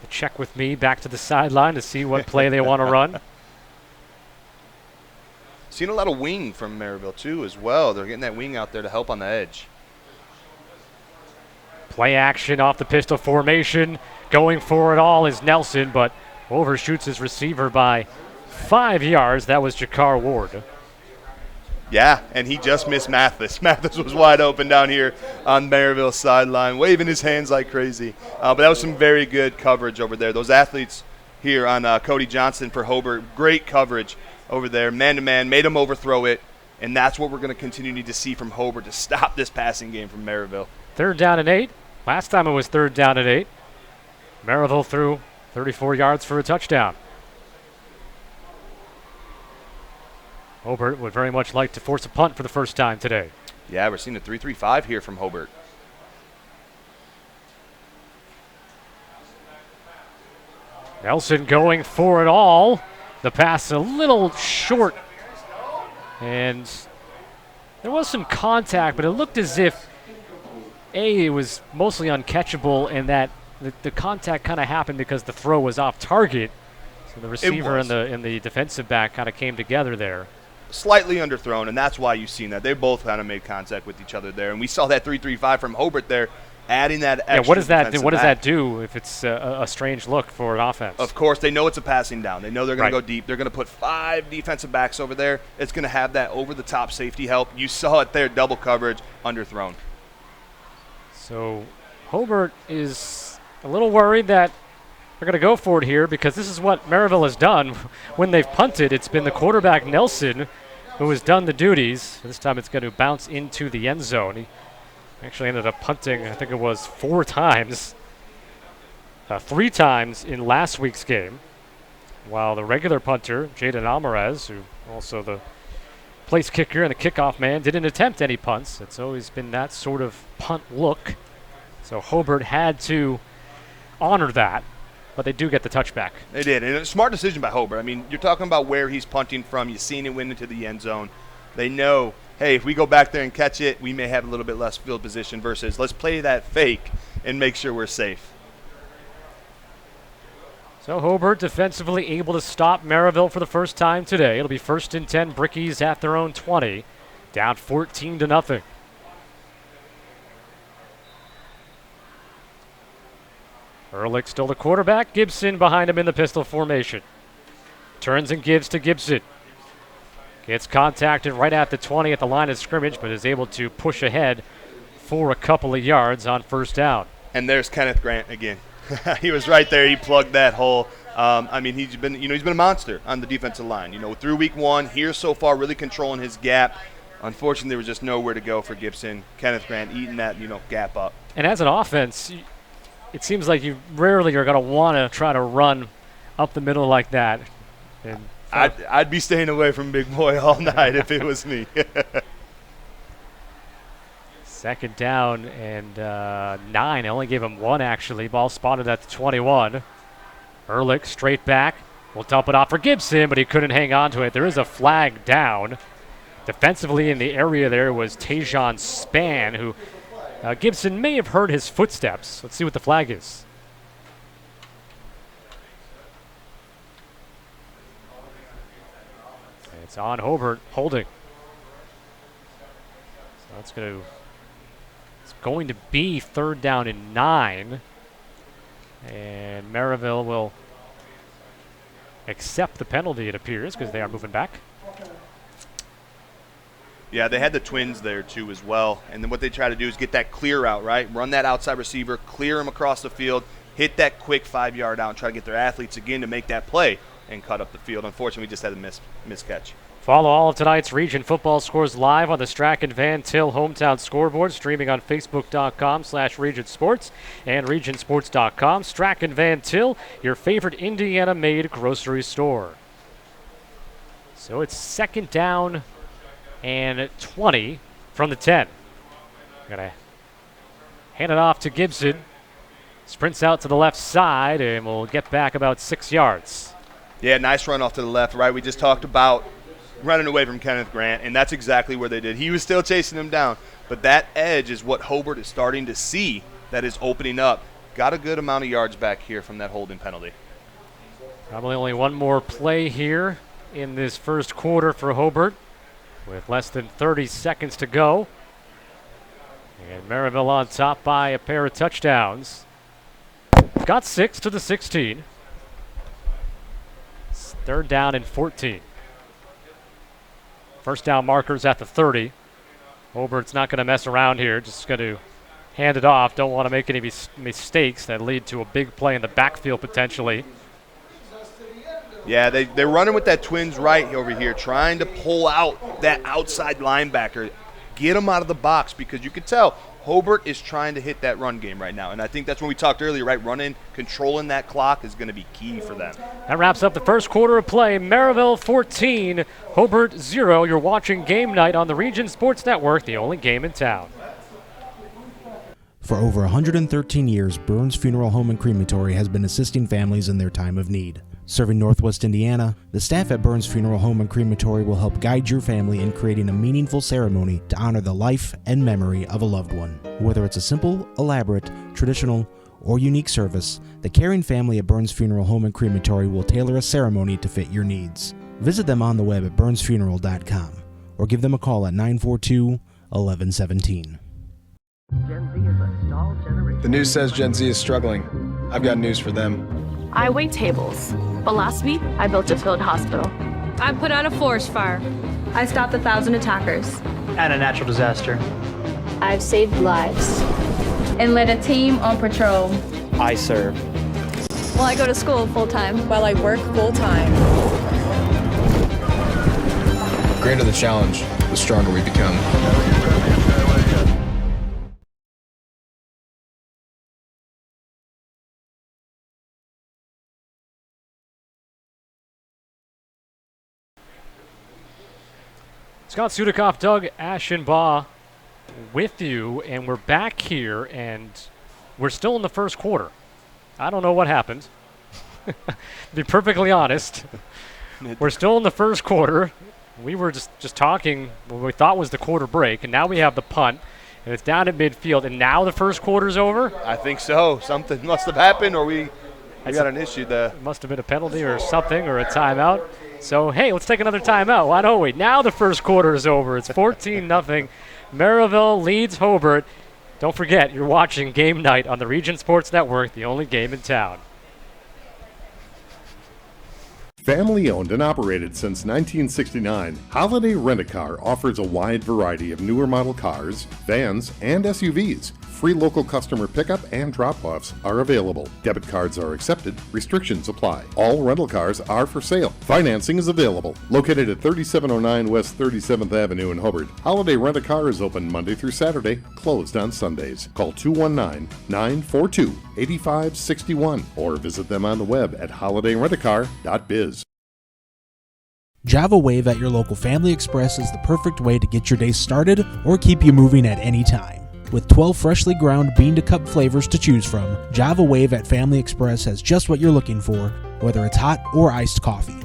Speaker 5: check with me back to the sideline to see what play they want to run.
Speaker 4: Seen a lot of wing from Merrillville, too, as well. They're getting that wing out there to help on the edge.
Speaker 5: Play action off the pistol formation. Going for it all is Nelson, but overshoots his receiver by 5 yards. That was Jakar Ward.
Speaker 4: Yeah, and he just missed Mathis. Mathis was wide open down here on Merrillville's sideline, waving his hands like crazy. But that was some very good coverage over there. Those athletes here on Cody Johnson for Hobart, great coverage over there. Man-to-man, made him overthrow it, and that's what we're going to continue to need to see from Hobart to stop this passing game from Merrillville. 3rd down and 8. Last time it was 3rd down and 8. Merrillville threw 34 yards for a touchdown. Hobart would very much like to force a punt for the first time today. Yeah, we're seeing a 3-3-5 here from Hobart. Nelson going for it all. The pass a little short. And there was some contact, but it looked as if, it was mostly uncatchable, and that the contact kind of happened because the throw was off target. So the receiver and the defensive back kind of came together there. Slightly underthrown, and that's why you've seen that. They both kind of made contact with each other there, and we saw that 3-3-5 from Hobart there, adding that extra. Yeah, what does that do? What does that do if it's a strange look for an offense? Of course, they know it's a passing down. They know they're going to go deep. They're going to put 5 defensive backs over there. It's going to have that over-the-top safety help. You saw it there, double coverage, underthrown. So Hobart is a little worried that they're going to go for it here, because this is what Merrillville has done. When they've punted, it's been the quarterback, Nelson, who has done the duties. This time it's going to bounce into the end zone. He actually ended up punting, I think it was 4 times. 3 times in last week's game, while the regular punter, Jaden Alvarez, who also the
Speaker 5: place kicker and the kickoff man didn't attempt any punts. It's always been that sort of punt look. So Hobart had to honor that, but they do get the touchback.
Speaker 4: They did, and a smart decision by Hobart. I mean, you're talking about where he's punting from. You've seen it win into the end zone. They know, hey, if we go back there and catch it, we may have a little bit less field position versus let's play that fake and make sure we're safe.
Speaker 5: So Hobart defensively able to stop Merrillville for the first time today. It'll be 1st and 10, Brickies at their own 20, down 14-0. Ehrlich still the quarterback. Gibson behind him in the pistol formation. Turns and gives to Gibson. Gets contacted right at the 20 at the line of scrimmage, but is able to push ahead for a couple of yards on first down.
Speaker 4: And there's Kenneth Grant again. He was right there. He plugged that hole. I mean, he's been a monster on the defensive line. Through week one, here so far, really controlling his gap. Unfortunately, there was just nowhere to go for Gibson. Kenneth Grant eating that, gap up.
Speaker 5: And as an offense, it seems like you rarely are going to want to try to run up the middle like that. And
Speaker 4: I'd be staying away from Big Boy all night if it was me.
Speaker 5: Second down and 9. I only gave him 1, actually. Ball spotted at the 21. Ehrlich straight back. Will dump it off for Gibson, but he couldn't hang on to it. There is a flag down. Defensively in the area there was Tajon Spann, who Gibson may have heard his footsteps. Let's see what the flag is. It's on Hobart, holding. So it's going to be 3rd down and 9. And Merrillville will accept the penalty, it appears, because they are moving back.
Speaker 4: Yeah, they had the twins there, too, as well. And then what they try to do is get that clear out, right? Run that outside receiver, clear him across the field, hit that quick 5-yard out, and try to get their athletes again to make that play and cut up the field. Unfortunately, we just had a miscatch.
Speaker 5: Follow all of tonight's Region Football scores live on the Strachan Van Til Hometown Scoreboard, streaming on Facebook.com/Region Sports and RegionSports.com. Strachan Van Til, your favorite Indiana-made grocery store. So it's 2nd down and 20 from the 10. Gonna hand it off to Gibson. Sprints out to the left side and will get back about 6 yards.
Speaker 4: Yeah, nice run off to the left, right? We just talked about running away from Kenneth Grant, and that's exactly where they did. He was still chasing him down, but that edge is what Hobart is starting to see that is opening up. Got a good amount of yards back here from that holding penalty.
Speaker 5: Probably only one more play here in this first quarter for Hobart with less than 30 seconds to go. And Merrillville on top by a pair of touchdowns. Got 6 to the 16. 3rd down and 14. First down markers at the 30. Hobart's not going to mess around here. Just going to hand it off. Don't want to make any mistakes that lead to a big play in the backfield potentially.
Speaker 4: Yeah, they're running with that twins right over here, trying to pull out that outside linebacker, get him out of the box, because you can tell Hobart is trying to hit that run game right now. And I think that's when we talked earlier, right? Running, controlling that clock is going to be key for them.
Speaker 5: That wraps up the first quarter of play. Merrillville 14, Hobart 0. You're watching Game Night on the Region Sports Network, the only game in town.
Speaker 13: For over 113 years, Burns Funeral Home and Crematory has been assisting families in their time of need. Serving Northwest Indiana, the staff at Burns Funeral Home and Crematory will help guide your family in creating a meaningful ceremony to honor the life and memory of a loved one. Whether it's a simple, elaborate, traditional, or unique service, the caring family at Burns Funeral Home and Crematory will tailor a ceremony to fit your needs. Visit them on the web at burnsfuneral.com or give them a call at 942-1117.
Speaker 14: Gen Z is a stall generation. The news says Gen Z is struggling. I've got news for them.
Speaker 15: I wait tables, but last week I built a field hospital.
Speaker 16: I put out a forest fire.
Speaker 15: I stopped 1,000 attackers.
Speaker 17: And a natural disaster.
Speaker 15: I've saved lives. And led a team on patrol.
Speaker 17: I serve.
Speaker 16: Well, I go to school full-time.
Speaker 18: While I work full-time.
Speaker 14: The greater the challenge, the stronger we become.
Speaker 5: It's Scott Sudakoff, Doug Ashenbaugh with you, and we're back here, and we're still in the first quarter. I don't know what happened. To be perfectly honest, we're still in the first quarter. We were just talking what we thought was the quarter break, and now we have the punt, and it's down at midfield, and now the first quarter's over?
Speaker 4: I think so. Something must have happened, or we got an issue there.
Speaker 5: Must have been a penalty or something, or a timeout. So, hey, let's take another timeout. Why don't we? Now the first quarter is over. It's 14-0. Merrillville leads Hobart. Don't forget, you're watching Game Night on the Region Sports Network, the only game in town.
Speaker 18: Family owned and operated since 1969, Holiday Rent-A-Car offers a wide variety of newer model cars, vans, and SUVs. Free local customer pickup and drop-offs are available. Debit cards are accepted. Restrictions apply. All rental cars are for sale. Financing is available. Located at 3709 West 37th Avenue in Hobart, Holiday Rent-A-Car is open Monday through Saturday, closed on Sundays. Call 219-942-8561 or visit them on the web at holidayrentacar.biz.
Speaker 13: Java Wave at your local Family Express is the perfect way to get your day started or keep you moving at any time. With 12 freshly ground bean-to-cup flavors to choose from, Java Wave at Family Express has just what you're looking for, whether it's hot or iced coffee.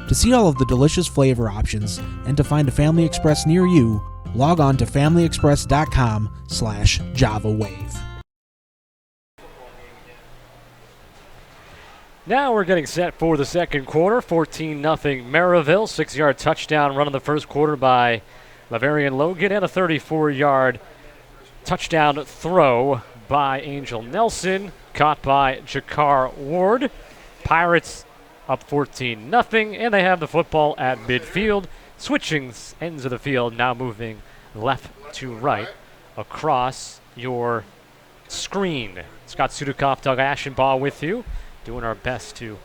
Speaker 13: To see all of the delicious flavor options and to find a Family Express near you, log on to familyexpress.com/Java Wave.
Speaker 5: Now we're getting set for the second quarter. 14-0 Merrillville. 6-yard touchdown run in the first quarter by Laverian Logan and a 34-yard touchdown throw by Angel Nelson, caught by Jakar Ward. Pirates up 14-0, and they have the football at midfield. Switching ends of the field, now moving left to right across your screen. Scott Sudakoff, Doug Ashenbaugh with you, doing our best to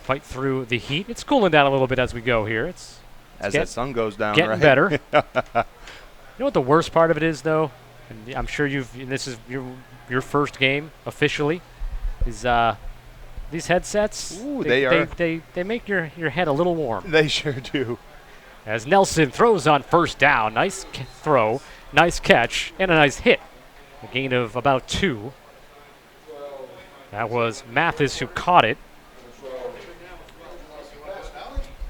Speaker 5: fight through the heat. It's cooling down a little bit as we go here. It's
Speaker 4: as that sun goes down,
Speaker 5: getting
Speaker 4: right?
Speaker 5: better. You know what the worst part of it is, though? And I'm sure this is your first game officially. Is these headsets?
Speaker 4: Ooh,
Speaker 5: they make your head a little warm.
Speaker 4: They sure do.
Speaker 5: As Nelson throws on first down, nice throw, nice catch, and a nice hit. A gain of about 2. That was Mathis who caught it.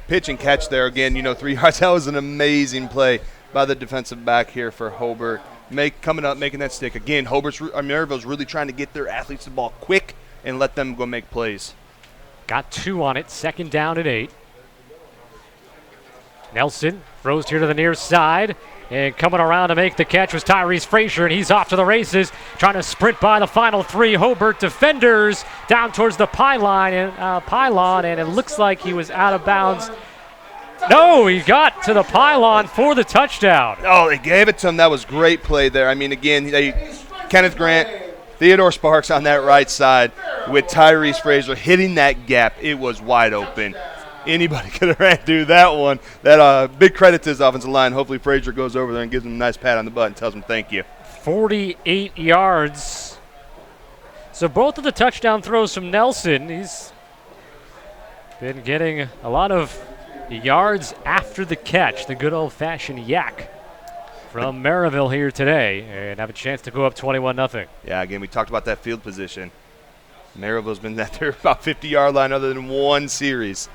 Speaker 4: Pitch and catch there again. 3 yards. That was an amazing play by the defensive back here for Hobart. Coming up, making that stick. Again, Merrillville's really trying to get their athletes the ball quick and let them go make plays.
Speaker 5: Got 2 on it, second down at 8. Nelson throws here to the near side, and coming around to make the catch was Tyrese Frazier, and he's off to the races, trying to sprint by the final 3 Hobart defenders down towards the pylon, and it looks like he was out of bounds. No, he got to the pylon for the touchdown.
Speaker 4: Oh, they gave it to him. That was great play there. I mean, again, Kenneth Grant, Theodore Sparks on that right side with Tyrese Frazier hitting that gap. It was wide open. Anybody could have ran through that one. That big credit to his offensive line. Hopefully Frazier goes over there and gives him a nice pat on the butt and tells him thank you.
Speaker 5: 48 yards. So both of the touchdown throws from Nelson. He's been getting a lot of yards after the catch, the good old-fashioned yak from Merrillville here today, and have a chance to go up 21-0.
Speaker 4: Yeah, again, we talked about that field position. Merrillville's been at their about 50-yard line other than one series.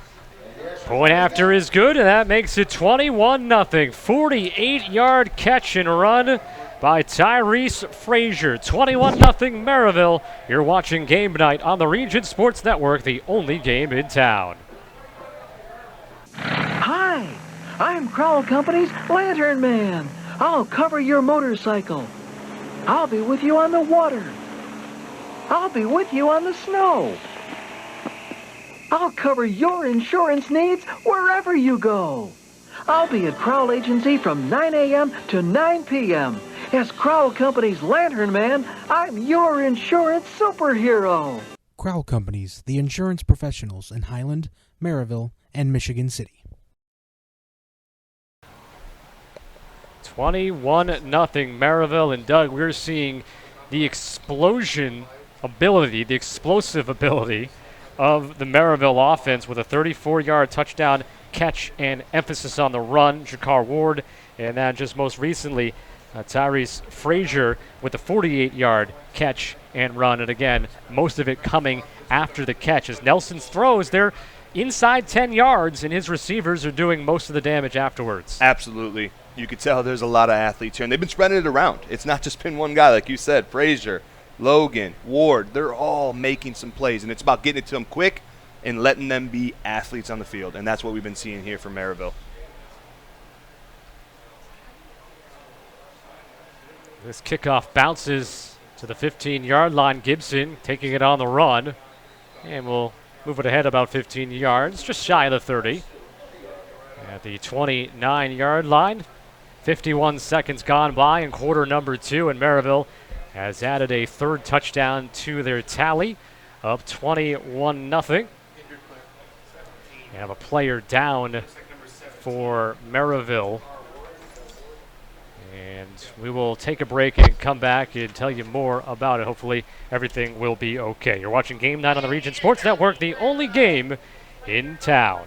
Speaker 5: Point after is good, and that makes it 21-0. 48-yard catch and run by Tyrese Frazier. 21-0 Merrillville. You're watching Game Night on the Region Sports Network, the only game in town.
Speaker 19: Hi, I'm Crowell Company's Lantern Man. I'll cover your motorcycle. I'll be with you on the water. I'll be with you on the snow. I'll cover your insurance needs wherever you go. I'll be at Crowell Agency from 9 a.m. to 9 p.m. As Crowell Company's Lantern Man, I'm your insurance superhero.
Speaker 13: Crowell Companies, the insurance professionals in Highland, Merrillville, and Michigan City.
Speaker 5: 21-0 Merrillville, and Doug, we're seeing the explosive ability of the Merrillville offense with a 34-yard touchdown catch and emphasis on the run, Jakar Ward. And then just most recently, Tyrese Frazier with the 48-yard catch and run. And again, most of it coming after the catch. As Nelson's throws, they're inside 10 yards, and his receivers are doing most of the damage afterwards.
Speaker 4: Absolutely. You could tell there's a lot of athletes here, and they've been spreading it around. It's not just been one guy, like you said, Frazier, Logan, Ward. They're all making some plays, and it's about getting it to them quick and letting them be athletes on the field, and that's what we've been seeing here from Merrillville.
Speaker 5: This kickoff bounces to the 15-yard line. Gibson taking it on the run, and we'll move it ahead about 15 yards, just shy of the 30. At the 29-yard line, 51 seconds gone by in quarter number 2, and Merrillville has added a third touchdown to their tally, up 21-0. We have a player down for Merrillville. And we will take a break and come back and tell you more about it. Hopefully everything will be okay. You're watching Game Night on the Region Sports Network, the only game in town.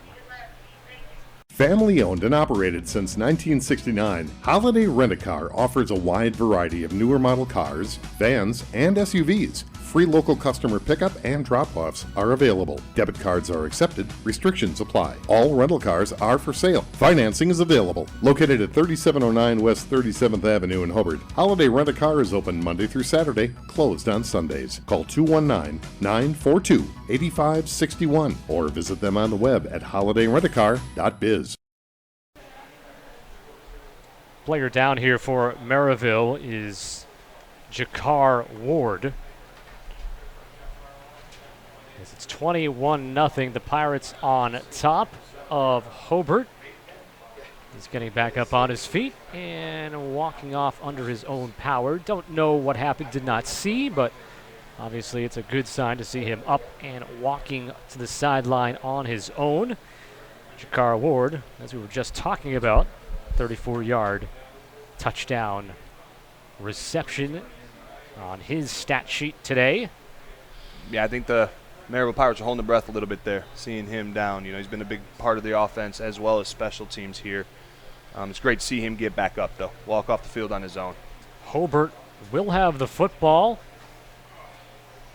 Speaker 18: Family owned and operated since 1969, Holiday Rent-A-Car offers a wide variety of newer model cars, vans, and SUVs. Free local customer pickup and drop-offs are available. Debit cards are accepted. Restrictions apply. All rental cars are for sale. Financing is available. Located at 3709 West 37th Avenue in Hobart, Holiday Rent-A-Car is open Monday through Saturday, closed on Sundays. Call 219-942-8561 or visit them on the web at holidayrentacar.biz.
Speaker 5: Player down here for Merrillville is Jakar Ward. It's 21-0. The Pirates on top of Hobart. He's getting back up on his feet and walking off under his own power. Don't know what happened, did not see, but obviously it's a good sign to see him up and walking to the sideline on his own. Jakar Ward, as we were just talking about, 34-yard touchdown reception on his stat sheet today.
Speaker 4: Yeah, I think the Merrillville Pirates are holding their breath a little bit there, seeing him down. You know, he's been a big part of the offense as well as special teams here. It's great to see him get back up, though, walk off the field on his own.
Speaker 5: Hobart will have the football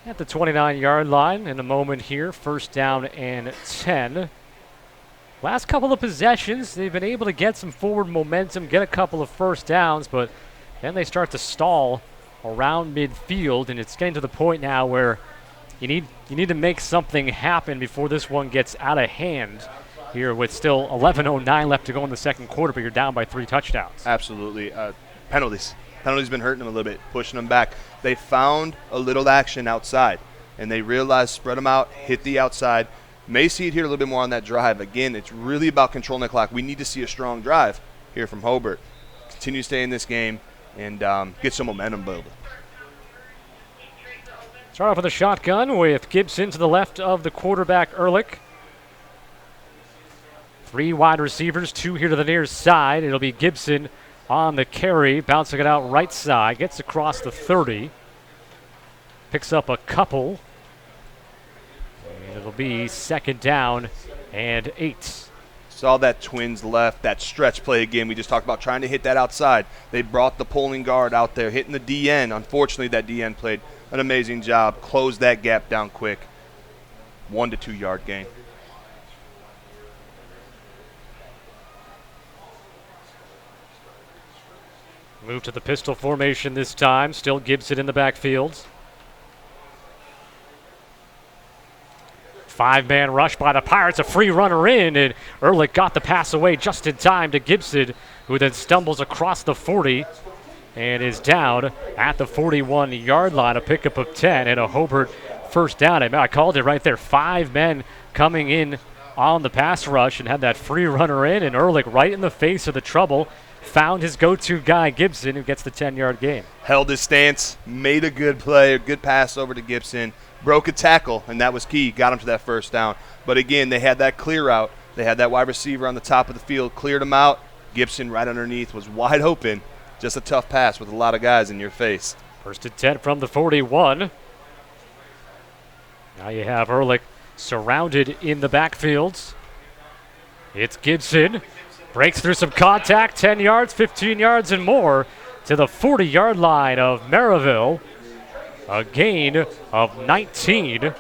Speaker 5: at the 29-yard line in a moment here. First down and 10. Last couple of possessions, they've been able to get some forward momentum, get a couple of first downs, but then they start to stall around midfield, and it's getting to the point now where you need to make something happen before this one gets out of hand here with still 11:09 left to go in the second quarter, but you're down by 3 touchdowns.
Speaker 4: Absolutely. Penalties. Penalties been hurting them a little bit, pushing them back. They found a little action outside, and they realized spread them out, hit the outside. May see it here a little bit more on that drive. Again, it's really about controlling the clock. We need to see a strong drive here from Hobart. Continue to stay in this game and get some momentum building.
Speaker 5: Start off with a shotgun with Gibson to the left of the quarterback, Ehrlich. 3 wide receivers, 2 here to the near side. It'll be Gibson on the carry, bouncing it out right side. Gets across the 30. Picks up a couple. And it'll be second down and 8.
Speaker 4: Saw that Twins left, that stretch play again. We just talked about trying to hit that outside. They brought the pulling guard out there, hitting the DN. Unfortunately, that DN played an amazing job. Closed that gap down quick. 1 to 2 yard gain.
Speaker 5: Move to the pistol formation this time. Still Gibson in the backfield. 5-man rush by the Pirates. A free runner in, and Ehrlich got the pass away just in time to Gibson, who then stumbles across the 40 and is down at the 41-yard line. A pickup of 10 and a Hobart first down. I called it right there. 5 men coming in on the pass rush and had that free runner in, and Ehrlich right in the face of the trouble found his go-to guy, Gibson, who gets the 10-yard gain.
Speaker 4: Held his stance, made a good play, a good pass over to Gibson, broke a tackle, and that was key. Got him to that first down. But again, they had that clear out. They had that wide receiver on the top of the field, cleared him out. Gibson right underneath was wide open. Just a tough pass with a lot of guys in your face.
Speaker 5: First and 10 from the 41. Now you have Ehrlich surrounded in the backfield. It's Gibson. Breaks through some contact, 10 yards, 15 yards, and more to the 40-yard line of Merrillville. A gain of 19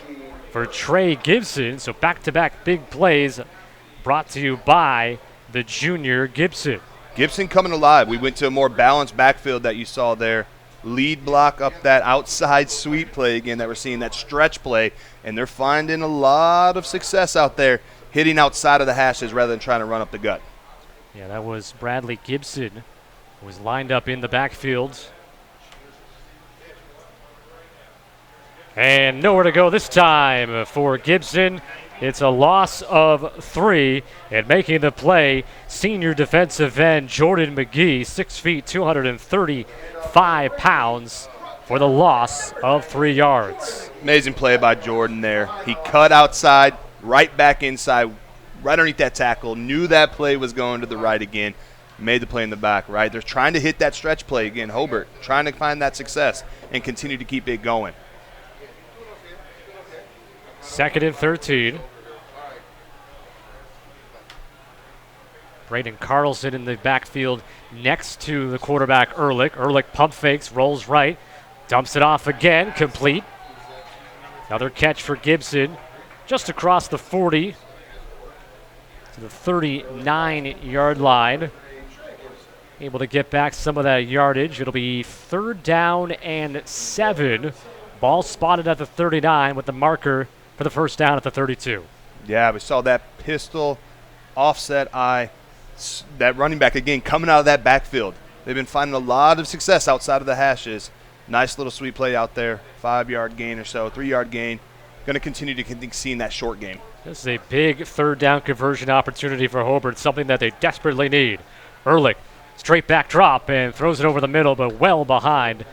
Speaker 5: for Trey Gibson. So back-to-back big plays brought to you by the junior Gibson.
Speaker 4: Gibson coming alive. We went to a more balanced backfield that you saw there. Lead block up that outside sweep play again that we're seeing, that stretch play. And they're finding a lot of success out there, hitting outside of the hashes rather than trying to run up the gut.
Speaker 5: Yeah, that was Bradley Gibson, who was lined up in the backfield. And nowhere to go this time for Gibson. It's a loss of 3, and making the play, senior defensive end Jordan McGee, 6 feet, 235 pounds, for the loss of 3 yards.
Speaker 4: Amazing play by Jordan there. He cut outside, right back inside, right underneath that tackle, knew that play was going to the right again, made the play in the back, right? They're trying to hit that stretch play again, Hobart, trying to find that success and continue to keep it going.
Speaker 5: 2nd and 13. Braden Carlson in the backfield next to the quarterback Ehrlich. Ehrlich pump fakes, rolls right, dumps it off again, complete. Another catch for Gibson, just across the 40 to the 39-yard line. Able to get back some of that yardage. It'll be 3rd down and 7. Ball spotted at the 39 with the marker for the first down at the 32.
Speaker 4: Yeah, we saw that pistol, offset eye, that running back again coming out of that backfield. They've been finding a lot of success outside of the hashes. Nice little sweep play out there, 5-yard gain or so, 3-yard gain. Going to continue to see in that short game.
Speaker 5: This is a big 3rd down conversion opportunity for Hobart, something that they desperately need. Ehrlich, straight back drop and throws it over the middle, but well behind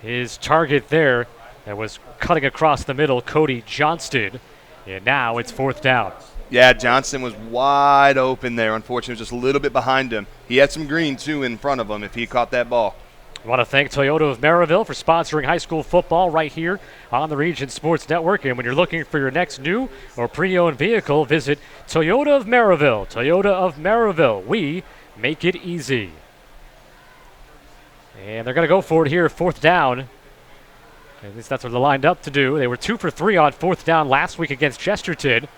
Speaker 5: his target there. That was cutting across the middle, Cody Johnston. And now it's 4th down.
Speaker 4: Yeah, Johnston was wide open there. Unfortunately, it was just a little bit behind him. He had some green, too, in front of him if he caught that ball.
Speaker 5: I want to thank Toyota of Merrillville for sponsoring high school football right here on the Region Sports Network. And when you're looking for your next new or pre-owned vehicle, visit Toyota of Merrillville. Toyota of Merrillville. We make it easy. And they're going to go for it here, 4th down. At least that's what they're lined up to do. They were 2 for 3 on 4th down last week against Chesterton.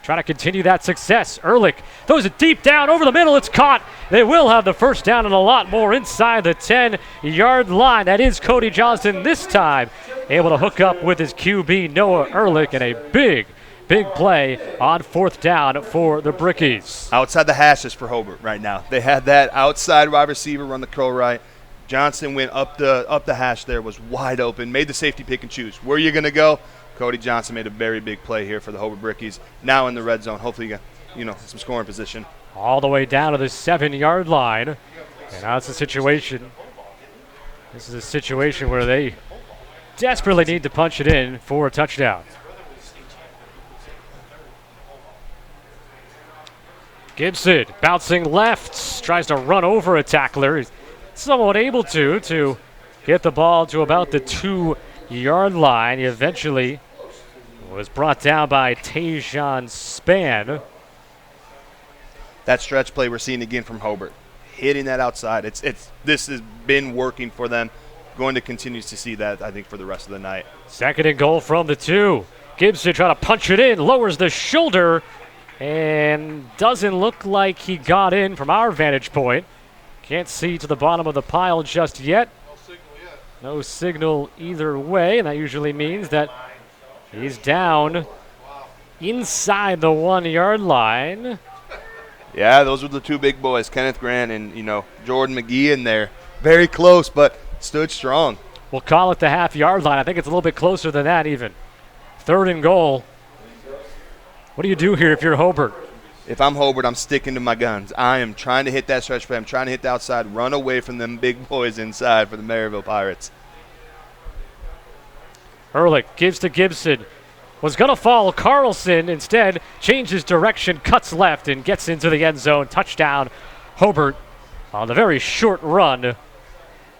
Speaker 5: Trying to continue that success. Ehrlich throws it deep down over the middle. It's caught. They will have the first down and a lot more inside the 10-yard line. That is Cody Johnston this time able to hook up with his QB Noah Ehrlich, and a big play on 4th down for the Brickies.
Speaker 4: Outside the hashes for Hobart right now. They had that outside wide receiver run the curl right. Johnston went up the hash there, was wide open, made the safety pick and choose. Where are you going to go? Cody Johnston made a very big play here for the Hobart Brickies. Now in the red zone, hopefully you got some scoring position.
Speaker 5: All the way down to the 7-yard line. And now it's a situation. This is a situation where they desperately need to punch it in for a touchdown. Gibson bouncing left, tries to run over a tackler. He's somewhat able to get the ball to about the 2-yard line. He eventually was brought down by Tajon Spann.
Speaker 4: That stretch play we're seeing again from Hobart, hitting that outside. This has been working for them. Going to continue to see that, I think, for the rest of the night.
Speaker 5: 2nd and goal from the 2. Gibson trying to punch it in, lowers the shoulder, and doesn't look like he got in from our vantage point. Can't see to the bottom of the pile just yet. No signal either way, and that usually means that he's down inside the 1-yard line.
Speaker 4: Yeah, those were the 2 big boys, Kenneth Grant and, Jordan McGee in there. Very close, but stood strong.
Speaker 5: We'll call it the half-yard line. I think it's a little bit closer than that even. 3rd and goal. What do you do here if you're Hobart?
Speaker 4: If I'm Hobart, I'm sticking to my guns. I am trying to hit that stretch play. I'm trying to hit the outside, run away from them big boys inside for the Merrillville Pirates.
Speaker 5: Ehrlich gives to Gibson. Was going to follow Carlson. Instead, changes direction, cuts left, and gets into the end zone. Touchdown, Hobart, on the very short run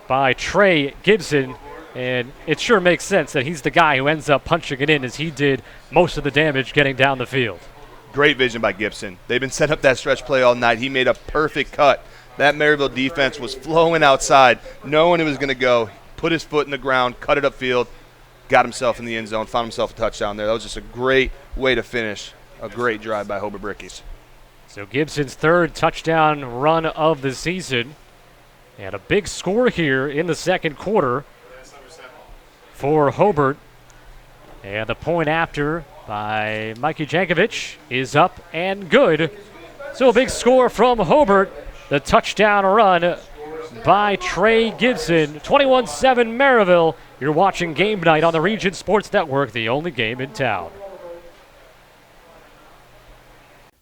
Speaker 5: by Trey Gibson. And it sure makes sense that he's the guy who ends up punching it in, as he did most of the damage getting down the field.
Speaker 4: Great vision by Gibson. They've been setting up that stretch play all night. He made a perfect cut. That Merrillville defense was flowing outside, knowing it was going to go. Put his foot in the ground, cut it upfield, got himself in the end zone, found himself a touchdown there. That was just a great way to finish a great drive by Hobart Brickies.
Speaker 5: So Gibson's third touchdown run of the season. And a big score here in the second quarter for Hobart. And the point after by Mikey Jankovic is up and good. So a big score from Hobart. The touchdown run by Trey Gibson. 21-7 Merrillville. You're watching Game Night on the Region Sports Network, the only game in town.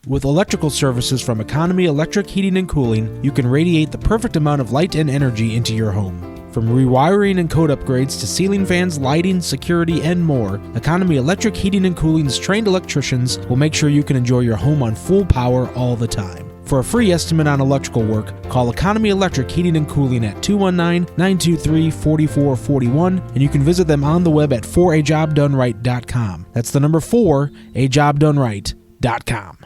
Speaker 13: With electrical services from Economy Electric Heating and Cooling, you can radiate the perfect amount of light and energy into your home. From rewiring and code upgrades to ceiling fans, lighting, security, and more, Economy Electric Heating and Cooling's trained electricians will make sure you can enjoy your home on full power all the time. For a free estimate on electrical work, call Economy Electric Heating and Cooling at 219-923-4441, and you can visit them on the web at 4ajobdoneright.com. That's the number 4ajobdoneright.com.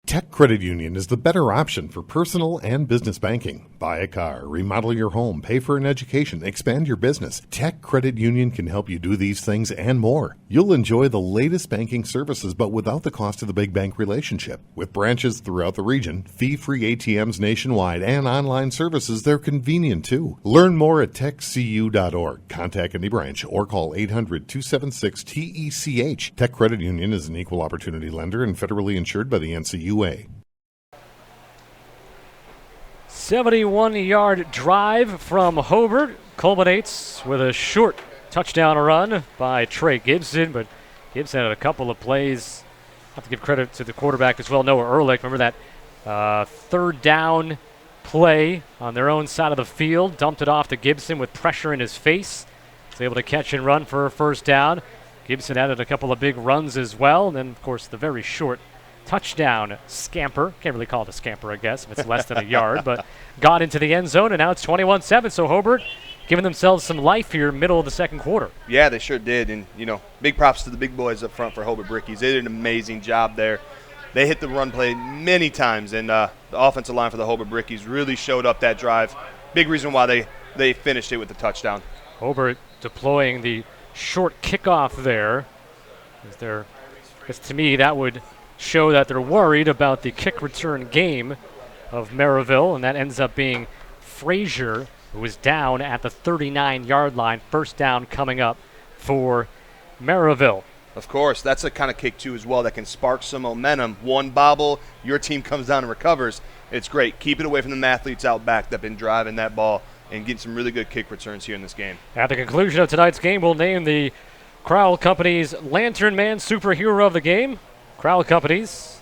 Speaker 18: Tech Credit Union is the better option for personal and business banking. Buy a car, remodel your home, pay for an education, expand your business. Tech Credit Union can help you do these things and more. You'll enjoy the latest banking services, but without the cost of the big bank relationship. With branches throughout the region, fee-free ATMs nationwide, and online services, they're convenient too. Learn more at techcu.org. Contact any branch or call 800-276-TECH. Tech Credit Union is an equal opportunity lender and federally insured by the NCUA.
Speaker 5: 71-yard drive from Hobart culminates with a short touchdown run by Trey Gibson, but Gibson had a couple of plays. I have to give credit to the quarterback as well, Noah Ehrlich. Remember that third down play on their own side of the field, dumped it off to Gibson with pressure in his face. Was able to catch and run for a first down. Gibson added a couple of big runs as well, and then, of course, the very short touchdown scamper. Can't really call it a scamper, I guess, if it's less than a yard, but got into the end zone, and now it's 21-7. So Hobart giving themselves some life here, middle of the second quarter.
Speaker 4: Yeah, they sure did. And, big props to the big boys up front for Hobart Brickies. They did an amazing job there. They hit the run play many times, and the offensive line for the Hobart Brickies really showed up that drive. Big reason why they finished it with the touchdown.
Speaker 5: Hobart deploying the short kickoff there. Because to me, that would show that they're worried about the kick return game of Merrillville, and that ends up being Frazier, who is down at the 39-yard line. First down coming up for Merrillville.
Speaker 4: Of course, that's a kind of kick, too, as well, that can spark some momentum. One bobble, your team comes down and recovers. It's great. Keep it away from the athletes out back that have been driving that ball and getting some really good kick returns here in this game.
Speaker 5: At the conclusion of tonight's game, we'll name the Crowell Company's Lantern Man Superhero of the game. Crowell Companies,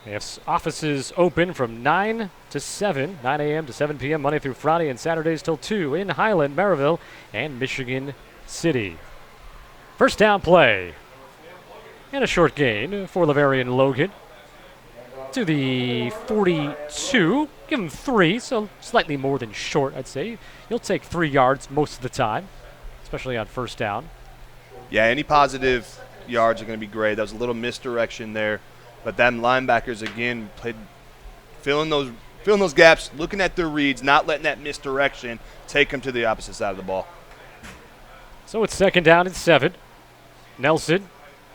Speaker 5: they have offices open from 9 to 7, 9 a.m. to 7 p.m. Monday through Friday, and Saturdays till 2 in Highland, Merrillville, and Michigan City. First down play. And a short gain for Laverian Logan to the 42. Give him 3, so slightly more than short, I'd say. You'll take 3 yards most of the time, especially on first down.
Speaker 4: Yeah, any positive yards are going to be great. That was a little misdirection there, but them linebackers again played filling those gaps, looking at their reads, not letting that misdirection take them to the opposite side of the ball.
Speaker 5: So it's second down and 7. Nelson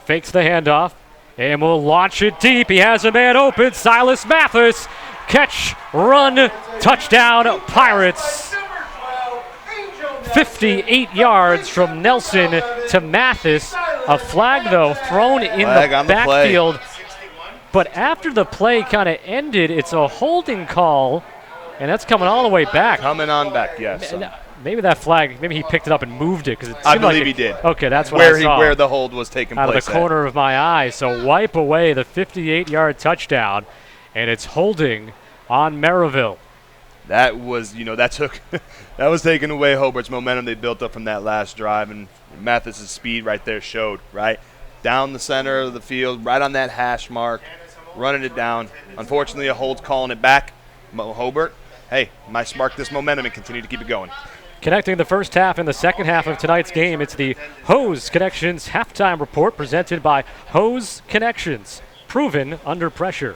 Speaker 5: fakes the handoff and will launch it deep. He has a man open. Silas Mathis, catch, run, touchdown, Pirates. 58 yards from Nelson to Mathis. A flag, though, thrown in the backfield. But after the play kind of ended, it's a holding call, and that's coming all the way back.
Speaker 4: Coming on back, yes.
Speaker 5: Maybe that flag, maybe he picked it up and moved it.
Speaker 4: I believe he did.
Speaker 5: Okay, that's what I saw.
Speaker 4: Where the hold was taking place.
Speaker 5: Out of the corner of my eye. So wipe away the 58-yard touchdown, and it's holding on Merrillville.
Speaker 4: That was, that was taking away Hobart's momentum they built up from that last drive, and Mathis's speed right there showed, right? Down the center of the field, right on that hash mark, running it down. Unfortunately, a hold's calling it back. Hobart, hey, might spark this momentum and continue to keep it going.
Speaker 5: Connecting the first half and the second half of tonight's game, it's the Hose Connections halftime report presented by Hose Connections. proven under pressure.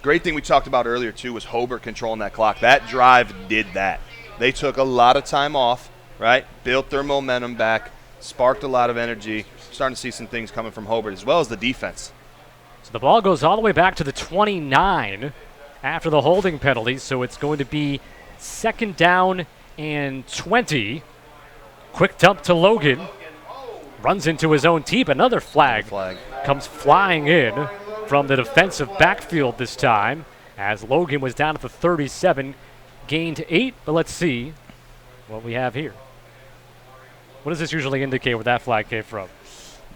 Speaker 4: Great thing we talked about earlier, too, was Hobart controlling that clock. That drive did that. They took a lot of time off, right? Built their momentum back, sparked a lot of energy. Starting to see some things coming from Hobart as well as the defense.
Speaker 5: So the ball goes all the way back to the 29 after the holding penalty, so it's going to be 2nd down and 20. Quick dump to Logan. Runs into his own tee. Another flag comes flying in from the defensive backfield this time, as Logan was down at the 37, gained 8, but let's see what we have here. What does this usually indicate where that flag came from?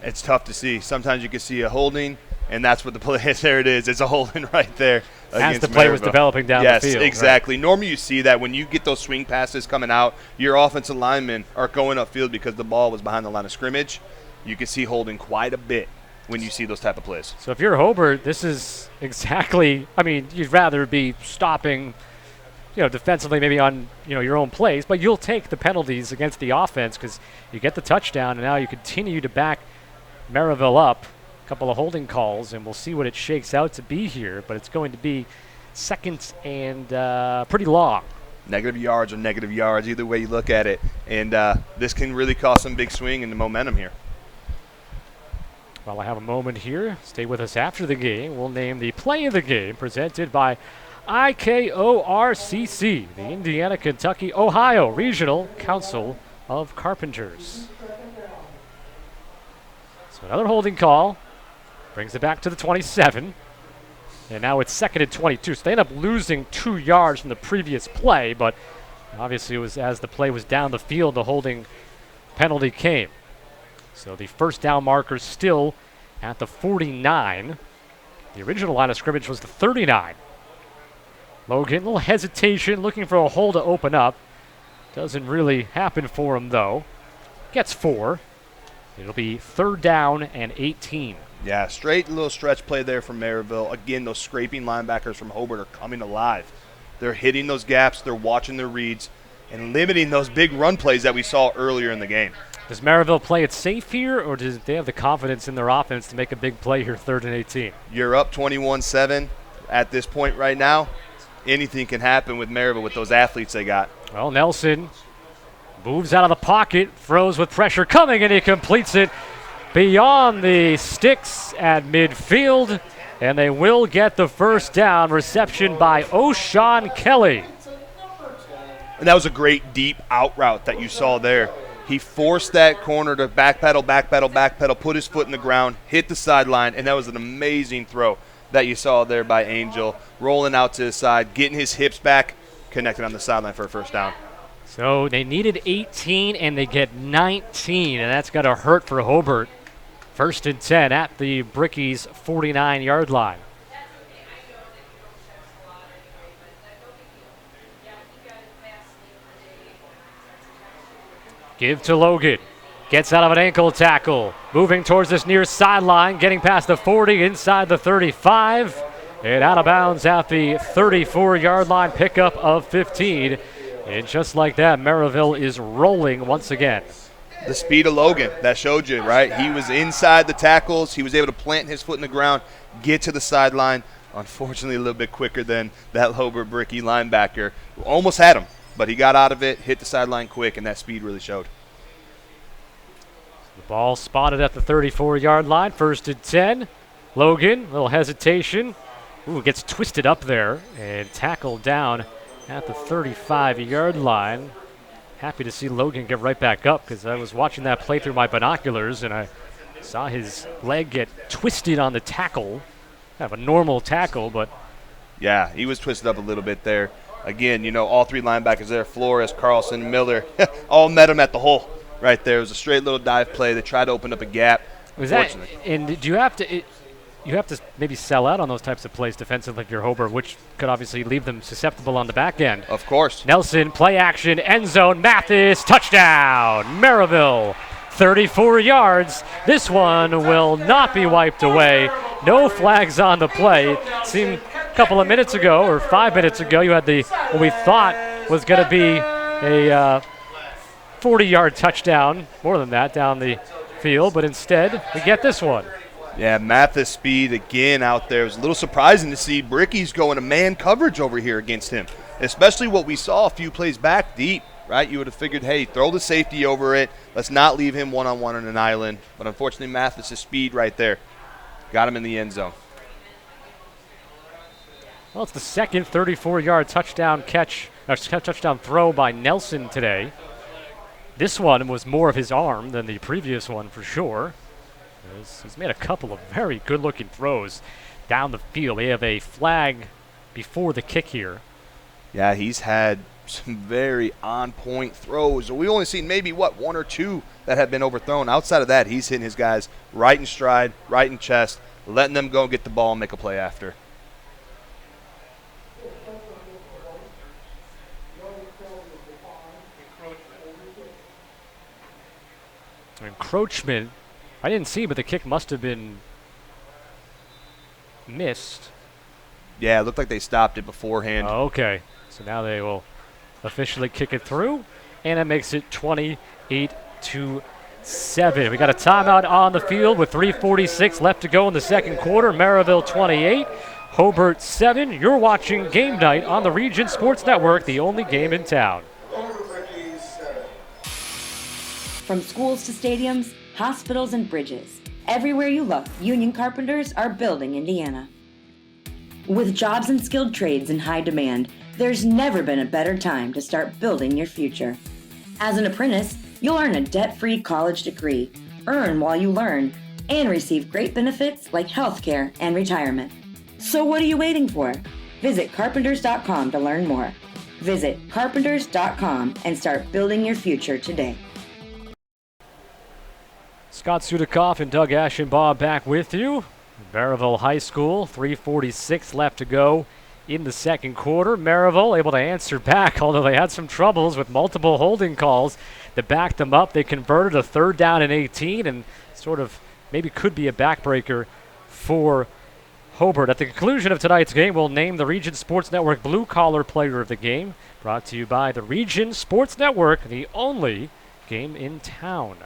Speaker 4: It's tough to see. Sometimes you can see a holding, and that's what the play is. There it is. It's a holding right there.
Speaker 5: As the play was developing down the field.
Speaker 4: Yes, exactly. Right. Normally you see that when you get those swing passes coming out, your offensive linemen are going upfield because the ball was behind the line of scrimmage. You can see holding quite a bit when you see those type of plays.
Speaker 5: So if you're Hobart, this is exactly, I mean, you'd rather be stopping, defensively maybe on, your own plays, but you'll take the penalties against the offense because you get the touchdown, and now you continue to back Merrillville up. A couple of holding calls, and we'll see what it shakes out to be here, but it's going to be 2nd and pretty long.
Speaker 4: Negative yards or negative yards, either way you look at it, and this can really cause some big swing in the momentum here.
Speaker 5: While I have a moment here, stay with us after the game. We'll name the play of the game presented by IKORCC, the Indiana, Kentucky, Ohio Regional Council of Carpenters. So another holding call brings it back to the 27, and now it's 2nd and 22. So they end up losing 2 yards from the previous play, but obviously it was as the play was down the field, the holding penalty came. So the 1st down marker still at the 49. The original line of scrimmage was the 39. Logan, a little hesitation, looking for a hole to open up. Doesn't really happen for him, though. Gets 4. It'll be 3rd down and 18.
Speaker 4: Yeah, straight little stretch play there from Merrillville. Again, those scraping linebackers from Hobart are coming alive. They're hitting those gaps, they're watching their reads, and limiting those big run plays that we saw earlier in the game.
Speaker 5: Does Merrillville play it safe here, or do they have the confidence in their offense to make a big play here, 3rd and 18?
Speaker 4: You're up 21-7 at this point right now. Anything can happen with Merrillville with those athletes they got.
Speaker 5: Well, Nelson moves out of the pocket, throws with pressure coming, and he completes it beyond the sticks at midfield, and they will get the 1st down. Reception by O'Shawn Kelly.
Speaker 4: And that was a great deep out route that you saw there. He forced that corner to backpedal, put his foot in the ground, hit the sideline, and that was an amazing throw that you saw there by Angel, rolling out to the side, getting his hips back, connected on the sideline for a 1st down.
Speaker 5: So they needed 18, and they get 19, and that's got to hurt for Hobart. 1st and 10 at the Brickies 49-yard line. Give to Logan. Gets out of an ankle tackle. Moving towards this near sideline. Getting past the 40, inside the 35. And out of bounds at the 34-yard line. Pickup of 15. And just like that, Merrillville is rolling once again.
Speaker 4: The speed of Logan, that showed you, right? He was inside the tackles. He was able to plant his foot in the ground, get to the sideline. Unfortunately, a little bit quicker than that Hobart Brickie linebacker. Almost had him, but he got out of it, hit the sideline quick, and that speed really showed.
Speaker 5: The ball spotted at the 34-yard line, 1st and 10. Logan, a little hesitation. Ooh, gets twisted up there and tackled down at the 35-yard line. Happy to see Logan get right back up because I was watching that play through my binoculars and I saw his leg get twisted on the tackle. Kind of a normal tackle, but...
Speaker 4: Yeah, he was twisted up a little bit there. Again, all 3 linebackers there, Flores, Carlson, Miller, all met him at the hole right there. It was a straight little dive play. They tried to open up a gap.
Speaker 5: Was that, and do you have to... You have to maybe sell out on those types of plays defensively if you're Hobart, which could obviously leave them susceptible on the back end.
Speaker 4: Of course.
Speaker 5: Nelson, play action, end zone, Mathis, touchdown. Merrillville, 34 yards. This one will not be wiped away. No flags on the play. It seemed a couple of minutes ago, or 5 minutes ago, you had what we thought was going to be a 40-yard touchdown, more than that, down the field, but instead we get this one.
Speaker 4: Yeah, Mathis speed again out there. It was a little surprising to see Brickies go into man coverage over here against him, especially what we saw a few plays back deep, right? You would have figured, hey, throw the safety over it. Let's not leave him one-on-one on an island. But unfortunately, Mathis' speed right there got him in the end zone.
Speaker 5: Well, it's the second 34-yard touchdown touchdown throw by Nelson today. This one was more of his arm than the previous one for sure. He's made a couple of very good-looking throws down the field. They have a flag before the kick here.
Speaker 4: Yeah, he's had some very on-point throws. We've only seen maybe, one or two that have been overthrown. Outside of that, he's hitting his guys right in stride, right in chest, letting them go get the ball and make a play after.
Speaker 5: Encroachment. I didn't see, but the kick must have been missed.
Speaker 4: Yeah, it looked like they stopped it beforehand.
Speaker 5: Oh, okay. So now they will officially kick it through, and it makes it 28-7. We got a timeout on the field with 3:46 left to go in the second quarter. Merrillville 28, Hobart 7. You're watching Game Night on the Region Sports Network, the only game in town.
Speaker 20: From schools to stadiums, hospitals and bridges, everywhere you look, union carpenters are building Indiana. With jobs and skilled trades in high demand, there's never been a better time to start building your future. As an apprentice, you'll earn a debt-free college degree, earn while you learn, and receive great benefits like healthcare and retirement. So what are you waiting for? Visit carpenters.com to learn more. Visit carpenters.com and start building your future today.
Speaker 5: Scott Sudikoff and Doug Ashenbaugh back with you. Merrillville High School, 3:46 left to go in the second quarter. Merrillville able to answer back, although they had some troubles with multiple holding calls that backed them up. They converted a 3rd down and 18 and sort of maybe could be a backbreaker for Hobart. At the conclusion of tonight's game, we'll name the Region Sports Network Blue Collar Player of the Game, brought to you by the Region Sports Network, the only game in town.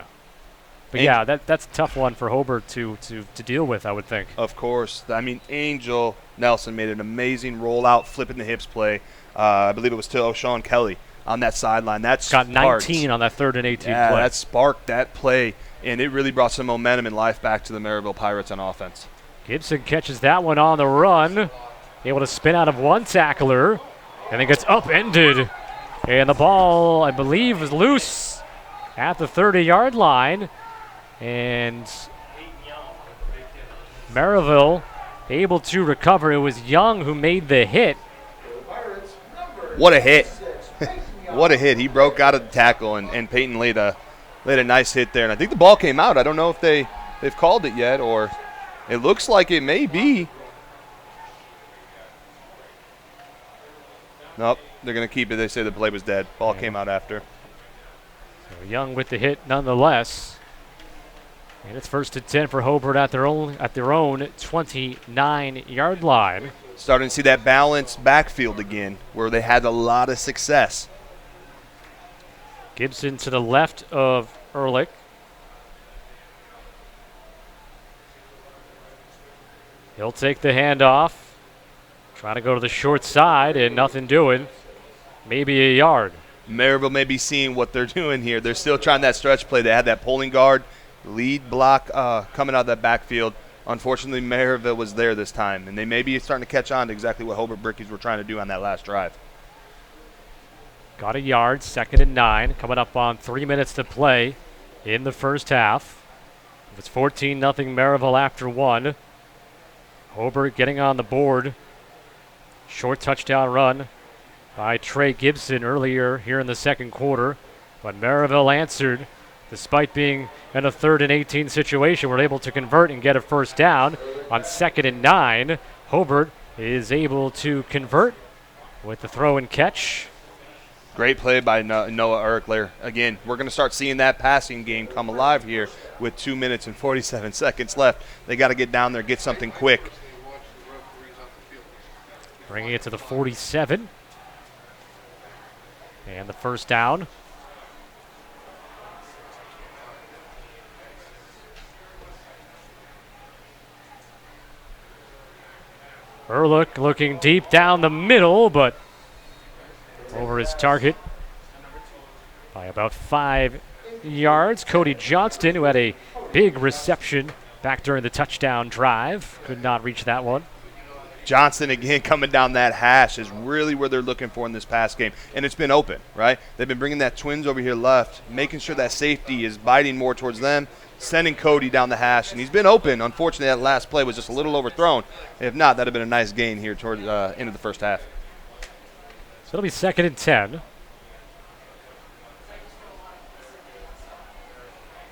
Speaker 5: But yeah, that's a tough one for Hobart to deal with, I would think.
Speaker 4: Of course. I mean, Angel Nelson made an amazing rollout, flipping the hips play. I believe it was to O'Shawn Kelly on that sideline. That
Speaker 5: got 19 on that 3rd and 18 play.
Speaker 4: That sparked that play, and it really brought some momentum and life back to the Merrillville Pirates on offense.
Speaker 5: Gibson catches that one on the run, able to spin out of one tackler, and then gets upended. And the ball, I believe, is loose at the 30-yard line. And Merrillville able to recover. It was Young who made the hit.
Speaker 4: What a hit. What a hit. He broke out of the tackle, and Peyton laid a nice hit there. And I think the ball came out. I don't know if they've called it yet, or it looks like it may be. Nope, they're going to keep it. They say the play was dead. Ball came out after.
Speaker 5: So Young with the hit nonetheless. And it's 1st and 10 for Hobart at their own 29-yard line.
Speaker 4: Starting to see that balanced backfield again, where they had a lot of success.
Speaker 5: Gibson to the left of Ehrlich. He'll take the handoff. Trying to go to the short side and nothing doing. Maybe a yard.
Speaker 4: Merrillville may be seeing what they're doing here. They're still trying that stretch play. They had that pulling guard. Lead block coming out of that backfield. Unfortunately, Merrillville was there this time, and they may be starting to catch on to exactly what Hobart Brickies were trying to do on that last drive.
Speaker 5: Got a yard, 2nd and 9, coming up on 3 minutes to play in the first half. It's 14-0 Merrillville after 1. Hobart getting on the board. Short touchdown run by Trey Gibson earlier here in the second quarter, but Merrillville answered. Despite being in a 3rd and 18 situation, we're able to convert and get a 1st down. On 2nd and 9, Hobart is able to convert with the throw and catch.
Speaker 4: Great play by Noah Erkler. Again, we're going to start seeing that passing game come alive here with 2 minutes and 47 seconds left. They got to get down there, get something quick.
Speaker 5: Bringing it to the 47. And the 1st down. Ehrlich looking deep down the middle, but over his target by about 5 yards. Cody Johnston, who had a big reception back during the touchdown drive, could not reach that one.
Speaker 4: Johnston, again, coming down that hash is really where they're looking for in this pass game. And it's been open, right? They've been bringing that twins over here left, making sure that safety is biting more towards them, sending Cody down the hash. And he's been open. Unfortunately, that last play was just a little overthrown. If not, that would have been a nice gain here toward the end of the first half.
Speaker 5: So it'll be 2nd and 10.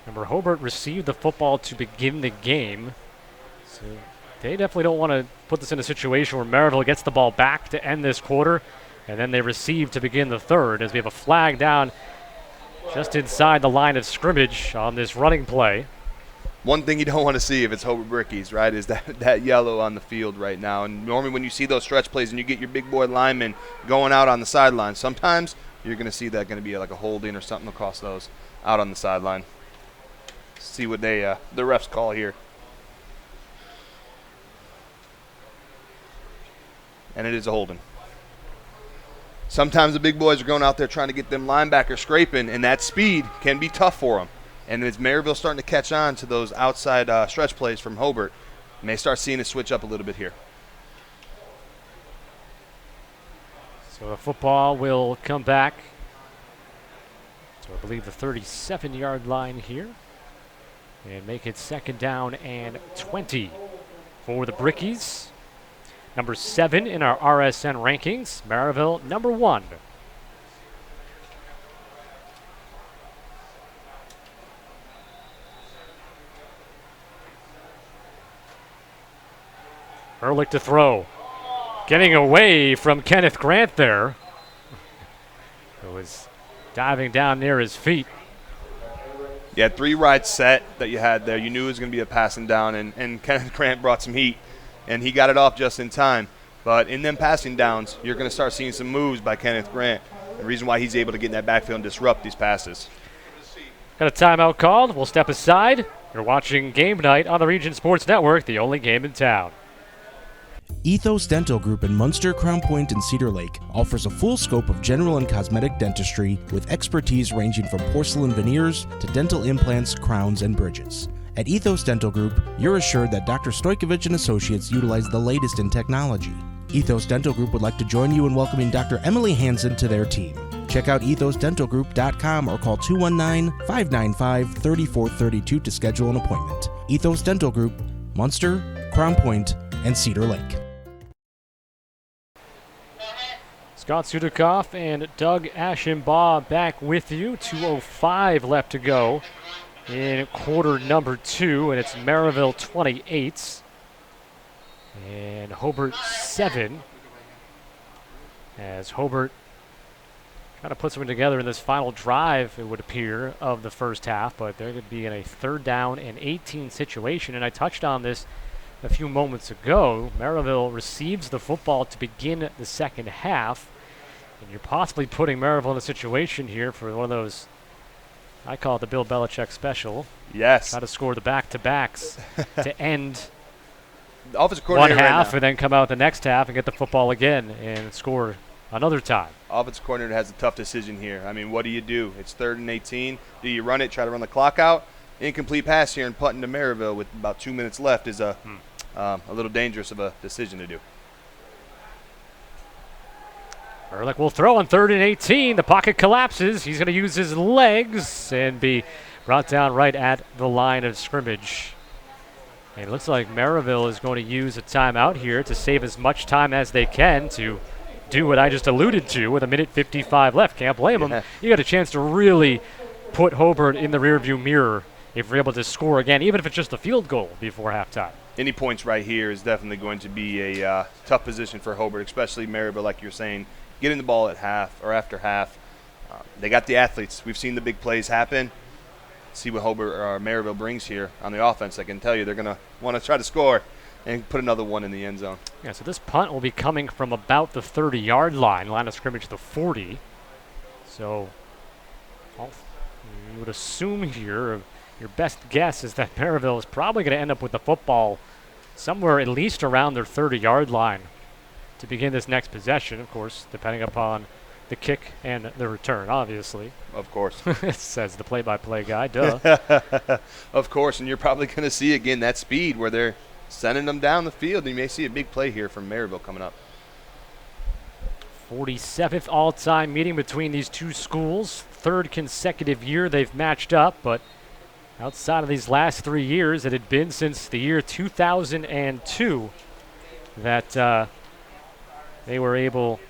Speaker 5: Remember, Hobart received the football to begin the game. So they definitely don't want to put this in a situation where Merrillville gets the ball back to end this quarter, and then they receive to begin the third, as we have a flag down just inside the line of scrimmage on this running play.
Speaker 4: One thing you don't want to see if it's Hobart Brickies, right, is that yellow on the field right now. And normally when you see those stretch plays and you get your big boy linemen going out on the sideline, sometimes you're going to see that going to be like a holding or something across those out on the sideline. See what the refs call here. And it is a holding. Sometimes the big boys are going out there trying to get them linebackers scraping, and that speed can be tough for them. And as Merrillville starting to catch on to those outside stretch plays from Hobart, you may start seeing it switch up a little bit here.
Speaker 5: So the football will come back to, I believe, the 37-yard line here and make it 2nd down and 20 for the Brickies. Number 7 in our RSN rankings. Merrillville, number 1. Ehrlich to throw. Getting away from Kenneth Grant there. Who was diving down near his feet.
Speaker 4: You had 3 rides set that you had there. You knew it was going to be a passing down, and Kenneth Grant brought some heat. And he got it off just in time. But in them passing downs, you're going to start seeing some moves by Kenneth Grant. The reason why he's able to get in that backfield and disrupt these passes.
Speaker 5: Got a timeout called. We'll step aside. You're watching Game Night on the Region Sports Network, the only game in town.
Speaker 13: Ethos Dental Group in Munster, Crown Point, and Cedar Lake offers a full scope of general and cosmetic dentistry with expertise ranging from porcelain veneers to dental implants, crowns, and bridges. At Ethos Dental Group, you're assured that Dr. Stojkovic and Associates utilize the latest in technology. Ethos Dental Group would like to join you in welcoming Dr. Emily Hansen to their team. Check out ethosdentalgroup.com or call 219-595-3432 to schedule an appointment. Ethos Dental Group, Munster, Crown Point, and Cedar Lake.
Speaker 5: Scott Sudakoff and Doug Ashenbaugh back with you. 2:05 left to go in quarter number 2, and it's Merrillville 28 and Hobart 7. As Hobart kind of put something together in this final drive, it would appear, of the first half, but they're going to be in a 3rd down and 18 situation, and I touched on this a few moments ago. Merrillville receives the football to begin the second half, and you're possibly putting Merrillville in a situation here for one of those, I call it the Bill Belichick special.
Speaker 4: Yes.
Speaker 5: Try to score the back-to-backs to end
Speaker 4: the offensive
Speaker 5: one
Speaker 4: coordinator
Speaker 5: half
Speaker 4: right
Speaker 5: and then come out the next half and get the football again and score another time.
Speaker 4: Offensive coordinator has a tough decision here. I mean, what do? It's 3rd and 18. Do you run it, try to run the clock out? Incomplete pass here and punting to Merrillville with about 2 minutes left is a little dangerous of a decision to do.
Speaker 5: Ehrlich will throw on 3rd and 18. The pocket collapses. He's going to use his legs and be brought down right at the line of scrimmage. And it looks like Merrillville is going to use a timeout here to save as much time as they can to do what I just alluded to with 1:55 left. Can't blame them. You got a chance to really put Hobart in the rearview mirror if you're able to score again, even if it's just a field goal before halftime.
Speaker 4: Any points right here is definitely going to be a tough position for Hobart, especially Merrillville, like you're saying, getting the ball at half or after half. They got the athletes. We've seen the big plays happen. See what Hobart or Merrillville brings here on the offense. I can tell you they're going to want to try to score and put another one in the end zone.
Speaker 5: Yeah, so this punt will be coming from about the 30-yard line of scrimmage the 40. So you would assume here, your best guess is that Merrillville is probably going to end up with the football somewhere at least around their 30-yard line to begin this next possession, of course, depending upon the kick and the return, obviously.
Speaker 4: Of course.
Speaker 5: Says the play-by-play guy, duh.
Speaker 4: Of course, and you're probably going to see, again, that speed where they're sending them down the field. You may see a big play here from Merrillville coming up.
Speaker 5: 47th all-time meeting between these two schools. Third consecutive year they've matched up, but outside of these last 3 years, it had been since the year 2002 that they were able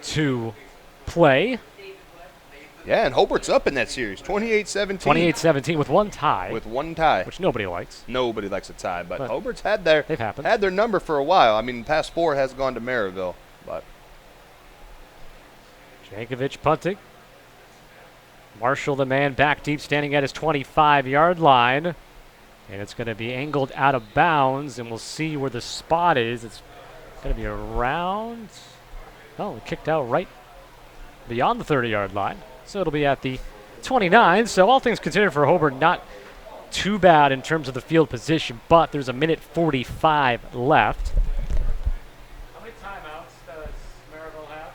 Speaker 5: to play.
Speaker 4: Yeah, and Hobart's up in that series, 28-17.
Speaker 5: 28-17 with one tie.
Speaker 4: With one tie.
Speaker 5: Which nobody likes.
Speaker 4: Nobody likes a tie, but Hobart's had
Speaker 5: they've happened.
Speaker 4: Had their number for a while. I mean, the past 4 has gone to Merrillville, but.
Speaker 5: Jankovic punting. Marshall, the man back deep, standing at his 25-yard line. And it's going to be angled out of bounds, and we'll see where the spot is. It's going to be around. Oh, it kicked out right beyond the 30-yard line. So it'll be at the 29. So all things considered for Hobart, not too bad in terms of the field position, but there's a minute 45 left. How many timeouts does Merrillville have?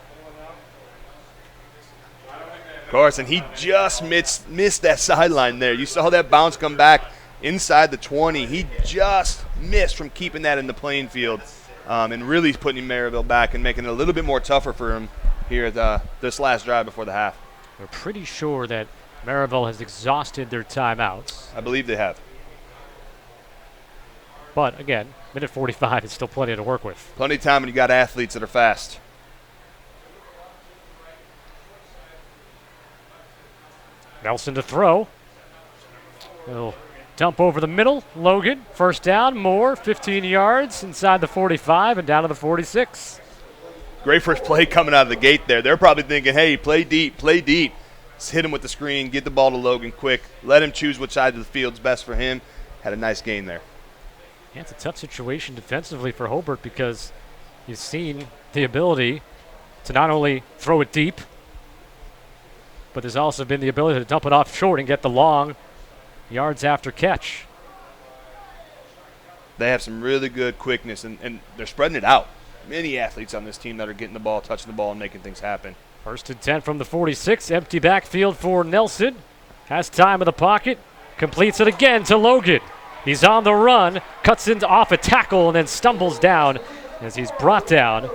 Speaker 4: Of course, and he just missed that sideline there. You saw that bounce come back inside the 20. He just missed from keeping that in the playing field and really putting Merrillville back and making it a little bit more tougher for him here at this last drive before the half.
Speaker 5: We're pretty sure that Merrillville has exhausted their timeouts.
Speaker 4: I believe they have.
Speaker 5: But, again, minute 45 is still plenty to work with.
Speaker 4: Plenty of time when you got athletes that are fast.
Speaker 5: Nelson to throw. He'll dump over the middle. Logan, first down, more, 15 yards inside the 45 and down to the 46.
Speaker 4: Great first play coming out of the gate there. They're probably thinking, hey, play deep, play deep. Just hit him with the screen, get the ball to Logan quick, let him choose which side of the field's best for him. Had a nice gain there.
Speaker 5: Yeah, it's a tough situation defensively for Hobart because you've seen the ability to not only throw it deep, but there's also been the ability to dump it off short and get the long yards after catch.
Speaker 4: They have some really good quickness, and they're spreading it out. Many athletes on this team that are getting the ball, touching the ball, and making things happen.
Speaker 5: First and 10 from the 46. Empty backfield for Nelson. Has time in the pocket. Completes it again to Logan. He's on the run. Cuts into off a tackle and then stumbles down as he's brought down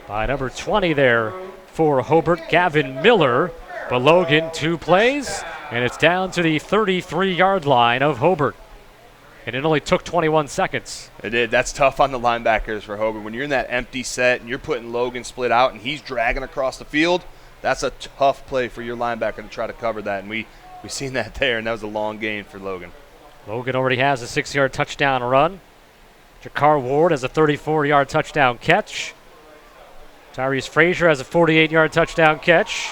Speaker 5: by number 20 there for Hobart, Gavin Miller. But Logan, 2 plays, and it's down to the 33-yard line of Hobart. And it only took 21 seconds.
Speaker 4: It did. That's tough on the linebackers for Hobart. When you're in that empty set and you're putting Logan split out and he's dragging across the field, that's a tough play for your linebacker to try to cover that. And we've seen that there, and that was a long gain for Logan.
Speaker 5: Logan already has a 6-yard touchdown run. Jakar Ward has a 34-yard touchdown catch. Tyrese Frazier has a 48-yard touchdown catch.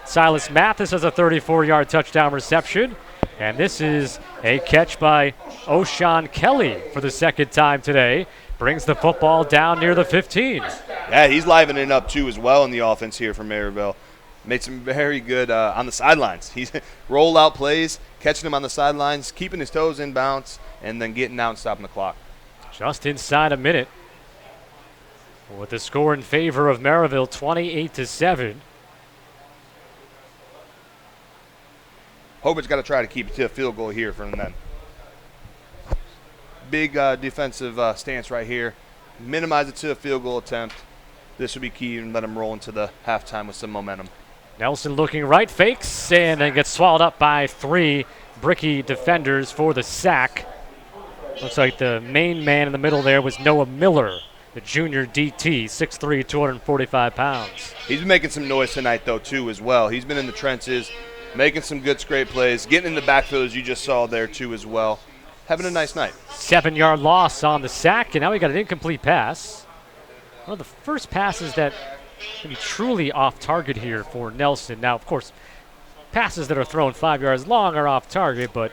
Speaker 5: Silas Mathis has a 34-yard touchdown reception. And this is a catch by O'Shawn Kelly for the second time today. Brings the football down near the 15.
Speaker 4: Yeah, he's livening it up too as well in the offense here for Merrillville. Made some very good on the sidelines. He's roll-out plays, catching him on the sidelines, keeping his toes in bounds, and then getting out and stopping the clock.
Speaker 5: Just inside a minute. With the score in favor of Merrillville, 28-7.
Speaker 4: Hobart's got to try to keep it to a field goal here from them. Big defensive stance right here. Minimize it to a field goal attempt. This would be key and let them roll into the halftime with some momentum.
Speaker 5: Nelson looking right, fakes, and then gets swallowed up by 3 Bricky defenders for the sack. Looks like the main man in the middle there was Noah Miller, the junior DT, 6'3", 245 pounds.
Speaker 4: He's been making some noise tonight, though, too, as well. He's been in the trenches, making some good scrape plays, getting in the backfield, as you just saw there, too, as well. Having a nice night.
Speaker 5: 7-yard loss on the sack, and now we got an incomplete pass. One of the first passes that can be truly off target here for Nelson. Now, of course, passes that are thrown 5 yards long are off target, but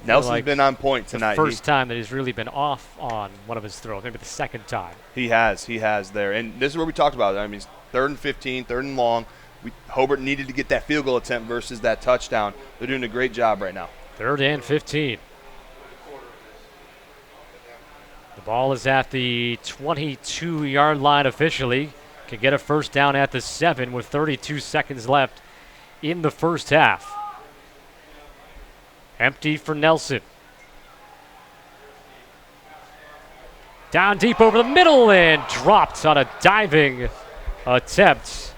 Speaker 4: Nelson's been on point tonight.
Speaker 5: The first time that he's really been off on one of his throws, maybe the second time.
Speaker 4: He has there. And this is where we talked about it. I mean, 3rd and 15, 3rd and long. Hobart needed to get that field goal attempt versus that touchdown. They're doing a great job right now.
Speaker 5: 3rd and 15. Ball is at the 22-yard line officially. Can get a first down at the 7 with 32 seconds left in the first half. Empty for Nelson. Down deep over the middle and dropped on a diving attempt.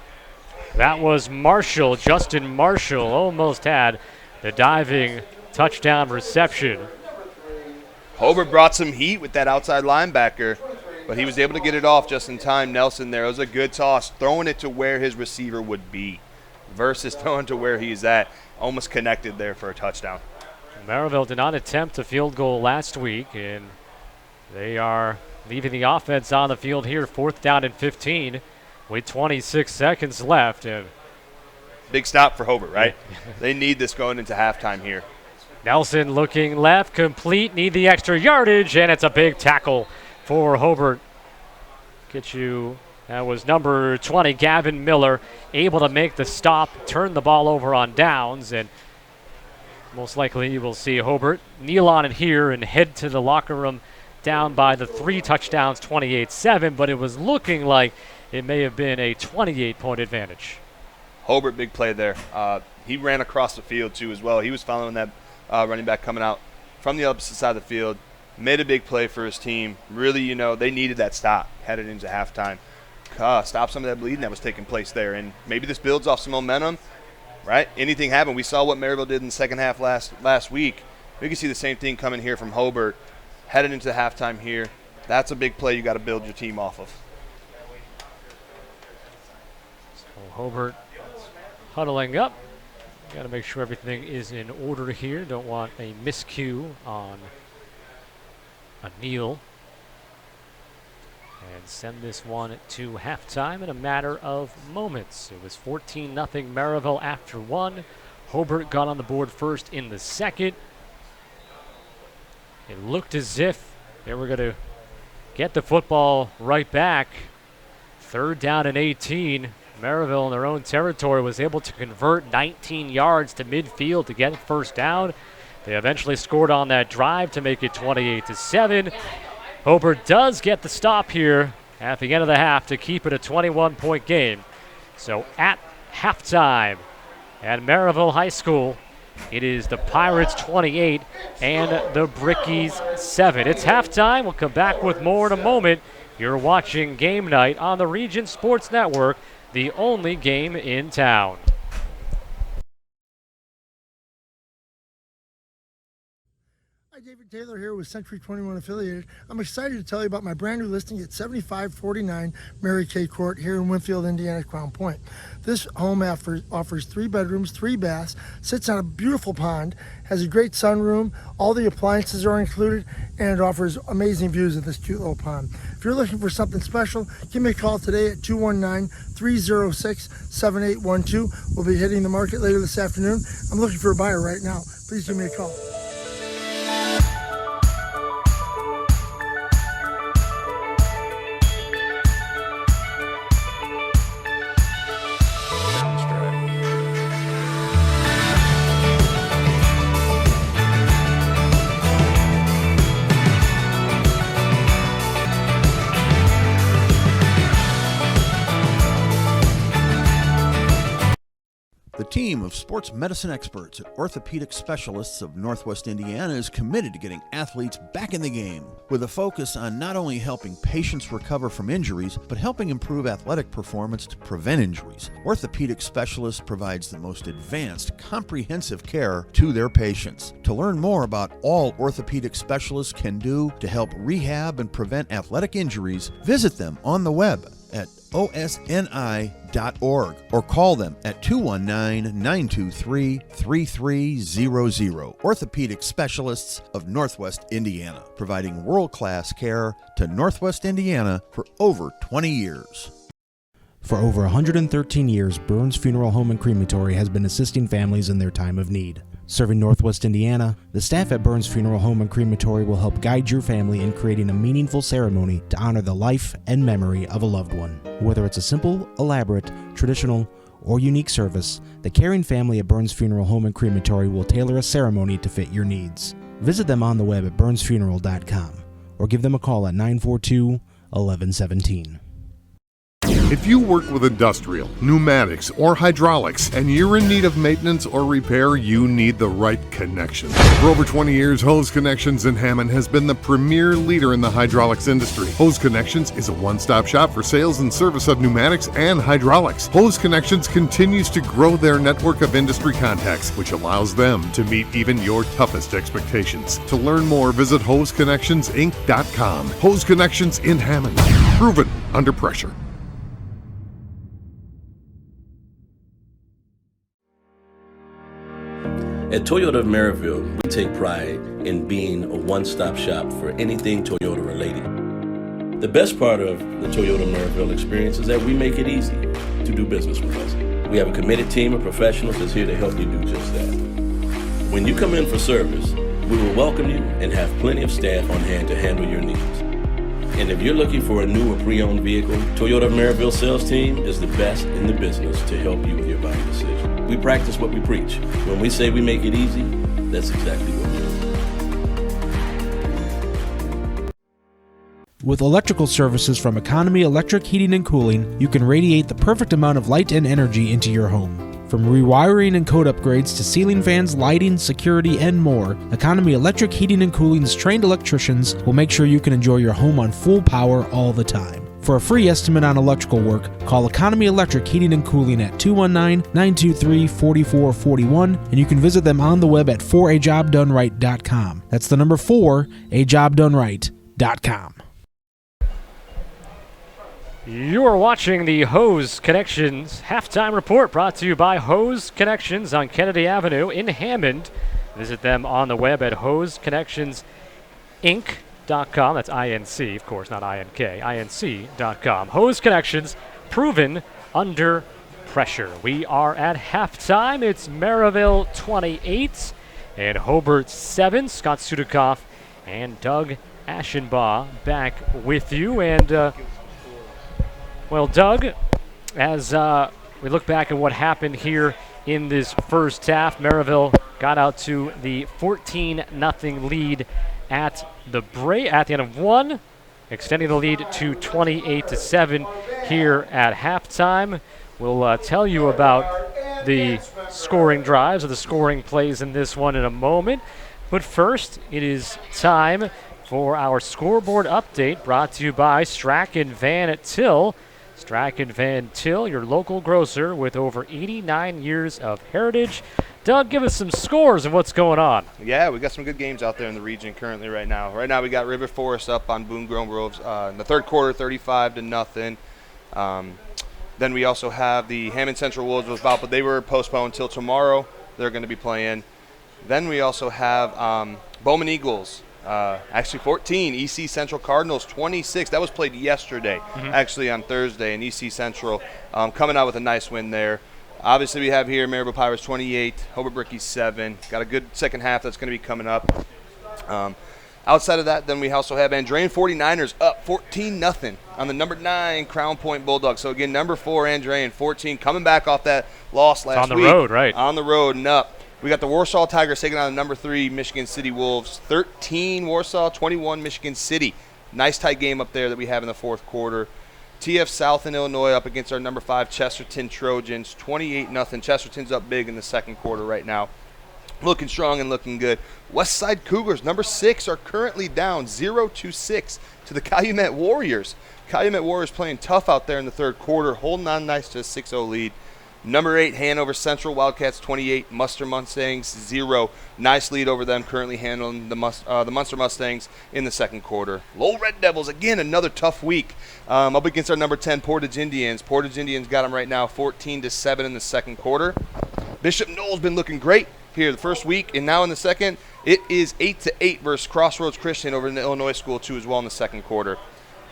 Speaker 5: That was Marshall. Justin Marshall almost had the diving touchdown reception.
Speaker 4: Hobart brought some heat with that outside linebacker, but he was able to get it off just in time. Nelson there. It was a good toss, throwing it to where his receiver would be versus throwing to where he's at. Almost connected there for a touchdown.
Speaker 5: Merrillville did not attempt a field goal last week, and they are leaving the offense on the field here, 4th down and 15 with 26 seconds left. And
Speaker 4: big stop for Hobart, right? They need this going into halftime here.
Speaker 5: Nelson looking left, complete, need the extra yardage, and it's a big tackle for Hobart. That was number 20, Gavin Miller, able to make the stop, turn the ball over on downs, and most likely you will see Hobart kneel on it here and head to the locker room down by the 3 touchdowns, 28-7, but it was looking like it may have been a 28-point advantage.
Speaker 4: Hobart, big play there. He ran across the field, too, as well. He was following that running back coming out from the opposite side of the field. Made a big play for his team. Really, they needed that stop headed into halftime. Stop some of that bleeding that was taking place there. And maybe this builds off some momentum, right? Anything happen. We saw what Merrillville did in the second half last week. We can see the same thing coming here from Hobart. Headed into halftime here. That's a big play you got to build your team off of.
Speaker 5: So Hobart huddling up. Got to make sure everything is in order here. Don't want a miscue on a kneel. And send this one to halftime in a matter of moments. It was 14-0 Merrillville after 1. Hobart got on the board first in the second. It looked as if they were going to get the football right back. 3rd down and 18. Merrillville in their own territory was able to convert 19 yards to midfield to get first down. They eventually scored on that drive to make it 28-7. Hobart does get the stop here at the end of the half to keep it a 21-point game. So at halftime at Merrillville High School, it is the Pirates 28 and the Brickies 7. It's halftime. We'll come back with more in a moment. You're watching Game Night on the Region Sports Network, the only game in town.
Speaker 21: Hi, David Taylor here with Century 21 Affiliated. I'm excited to tell you about my brand new listing at 7549 Mary Kay Court here in Winfield, Indiana, Crown Point. This home offers 3 bedrooms, 3 baths, sits on a beautiful pond, has a great sunroom, all the appliances are included, and it offers amazing views of this cute little pond. If you're looking for something special, give me a call today at 219-306-7812. We'll be hitting the market later this afternoon. I'm looking for a buyer right now. Please give me a call.
Speaker 22: The team of sports medicine experts at Orthopedic Specialists of Northwest Indiana is committed to getting athletes back in the game, with a focus on not only helping patients recover from injuries, but helping improve athletic performance to prevent injuries. Orthopedic Specialists provides the most advanced, comprehensive care to their patients. To learn more about all Orthopedic Specialists can do to help rehab and prevent athletic injuries, visit them on the web at osni.org or call them at 219-923-3300. Orthopedic Specialists of Northwest Indiana, providing world-class care to Northwest Indiana for over 20 years.
Speaker 13: For over 113 years, Burns Funeral Home and Crematory has been assisting families in their time of need. Serving Northwest Indiana, the staff at Burns Funeral Home and Crematory will help guide your family in creating a meaningful ceremony to honor the life and memory of a loved one. Whether it's a simple, elaborate, traditional, or unique service, the caring family at Burns Funeral Home and Crematory will tailor a ceremony to fit your needs. Visit them on the web at burnsfuneral.com or give them a call at 942-1117.
Speaker 18: If you work with industrial, pneumatics, or hydraulics, and you're in need of maintenance or repair, you need the right connection. For over 20 years, Hose Connections in Hammond has been the premier leader in the hydraulics industry. Hose Connections is a one-stop shop for sales and service of pneumatics and hydraulics. Hose Connections continues to grow their network of industry contacts, which allows them to meet even your toughest expectations. To learn more, visit HoseConnectionsInc.com. Hose Connections in Hammond. Proven under pressure.
Speaker 1: At Toyota of Merrillville, we take pride in being a one-stop shop for anything Toyota related. The best part of the Toyota Merrillville experience is that we make it easy to do business with us. We have a committed team of professionals that's here to help you do just that. When you come in for service, we will welcome you and have plenty of staff on hand to handle your needs. And if you're looking for a new or pre-owned vehicle, Toyota of Merrillville sales team is the best in the business to help you with your buying decision. We practice what we preach. When we say we make it easy, that's exactly what we do.
Speaker 13: With electrical services from Economy Electric Heating and Cooling, you can radiate the perfect amount of light and energy into your home. From rewiring and code upgrades to ceiling fans, lighting, security, and more, Economy Electric Heating and Cooling's trained electricians will make sure you can enjoy your home on full power all the time. For a free estimate on electrical work, call Economy Electric Heating and Cooling at 219-923-4441, and you can visit them on the web at 4ajobdoneright.com. That's the number 4ajobdoneright.com.
Speaker 5: You are watching the Hose Connections Halftime Report, brought to you by Hose Connections on Kennedy Avenue in Hammond. Visit them on the web at hoseconnectionsinc.com. That's INC, of course, not INK, INC.com. Hose Connections, proven under pressure. We are at halftime. It's Merrillville 28 and Hobart 7. Scott Sudakoff and Doug Aschenbaugh back with you. And, well, Doug, as we look back at what happened here in this first half, Merrillville got out to the 14-0 lead at the end of one, extending the lead to 28-7 here at halftime. We'll tell you about the scoring drives or the scoring plays in this one in a moment. But first, it is time for our scoreboard update, brought to you by Strachan Van Til. Strachan Van Til, your local grocer with over 89 years of heritage. Doug, give us some scores and what's going on.
Speaker 4: Yeah, we got some good games out there in the region currently right now. Right now we got River Forest up on Boone Groves in the third quarter, 35-0. Then we also have the Hammond Central Wolves was about, but they were postponed until tomorrow. They're going to be playing. Then we also have Bowman Eagles, actually 14. EC Central Cardinals 26. That was played yesterday, actually on Thursday, and EC Central coming out with a nice win there. Obviously, we have here Merrillville Pirates 28, Hobart Brickies 7. Got a good second half that's going to be coming up. Outside of that, then we also have Andrean 49ers up 14-0 on the number 9 Crown Point Bulldogs. So, again, number 4 Andrean 14 coming back off that loss last week.
Speaker 5: On the road, right.
Speaker 4: On the road and up. We got the Warsaw Tigers taking on the number 3 Michigan City Wolves. 13 Warsaw, 21 Michigan City. Nice tight game up there that we have in the fourth quarter. TF South in Illinois up against our number 5 Chesterton Trojans, 28-0. Chesterton's up big in the second quarter right now. Looking strong and looking good. Westside Cougars, number 6, are currently down 0-6 to the Calumet Warriors. Calumet Warriors playing tough out there in the third quarter, holding on nice to a 6-0 lead. Number 8, Hanover Central Wildcats 28, Munster Mustangs 0. Nice lead over them, currently handling the Munster Mustangs in the second quarter. Lowell Red Devils, again, another tough week up against our number 10 Portage Indians. Portage Indians got them right now 14-7 in the second quarter. Bishop Knoll's been looking great here the first week, and now in the second, it is 8-8 versus Crossroads Christian over in the Illinois school too as well in the second quarter.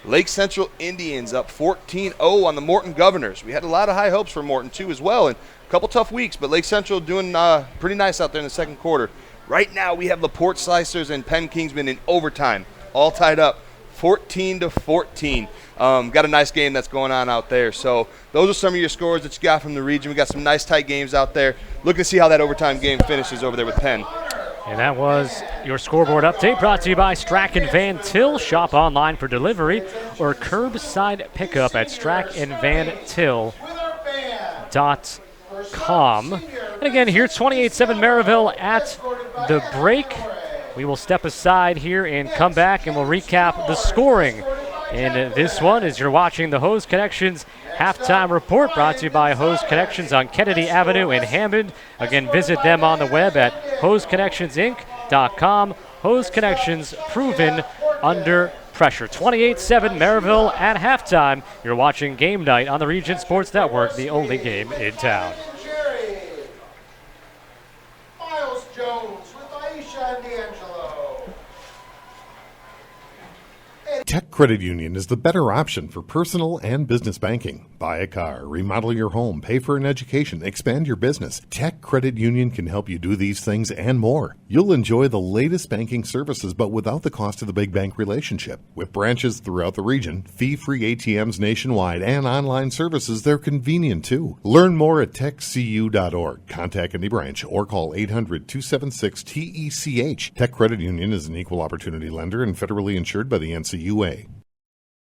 Speaker 4: Lake Central Indians up 14-0 on the Morton Governors. We had a lot of high hopes for Morton, too, as well, and a couple tough weeks, but Lake Central doing pretty nice out there in the second quarter. Right now, we have LaPorte Slicers and Penn Kingsman in overtime, all tied up 14-14. Got a nice game that's going on out there. So those are some of your scores that you got from the region. We got some nice tight games out there. Looking to see how that overtime game finishes over there with Penn.
Speaker 5: And that was your scoreboard update brought to you by Strachan Van Til. Shop online for delivery or curbside pickup at strachanvantil.com. And again, here 28-7 Merrillville at the break. We will step aside here and come back and we'll recap the scoring. And this one is you're watching the Hose Connections halftime report brought to you by Hose Connections on Kennedy Avenue in Hammond. Again, visit them on the web at hoseconnectionsinc.com. Hose Connections, proven under pressure. 28-7 Merrillville at halftime. You're watching Game Night on the Region Sports Network, the only game in town.
Speaker 2: Miles Jones with Aisha and D'Angelo.
Speaker 18: Tech Credit Union is the better option for personal and business banking. Buy a car, remodel your home, pay for an education, expand your business. Tech Credit Union can help you do these things and more. You'll enjoy the latest banking services, but without the cost of the big bank relationship. With branches throughout the region, fee-free ATMs nationwide, and online services, they're convenient too. Learn more at techcu.org. Contact any branch or call 800-276-TECH. Tech Credit Union is an equal opportunity lender and federally insured by the NCUA.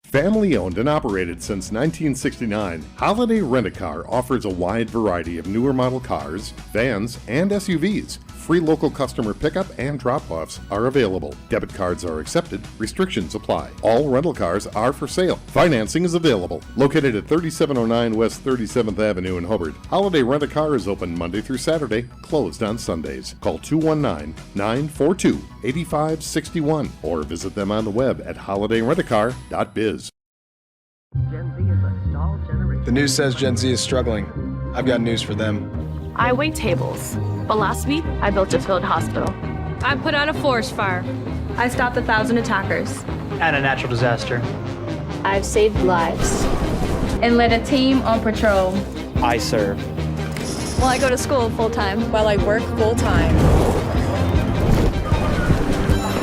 Speaker 18: Family owned and operated since 1969, Holiday Rent-A-Car offers a wide variety of newer model cars, vans, and SUVs. Free local customer pickup and drop-offs are available. Debit cards are accepted. Restrictions apply. All rental cars are for sale. Financing is available. Located at 3709 West 37th Avenue in Hobart, Holiday Rent-A-Car is open Monday through Saturday, closed on Sundays. Call 219-942-8561 or visit them on the web at holidayrentacar.biz.
Speaker 14: The news says Gen Z is struggling. I've got news for them.
Speaker 15: I wait tables, but last week I built a field hospital.
Speaker 16: I put out a forest fire.
Speaker 15: I stopped 1,000 attackers.
Speaker 17: And a natural disaster.
Speaker 15: I've saved lives and led a team on patrol.
Speaker 17: I serve.
Speaker 16: Well, I go to school full-time.
Speaker 9: While I work full-time.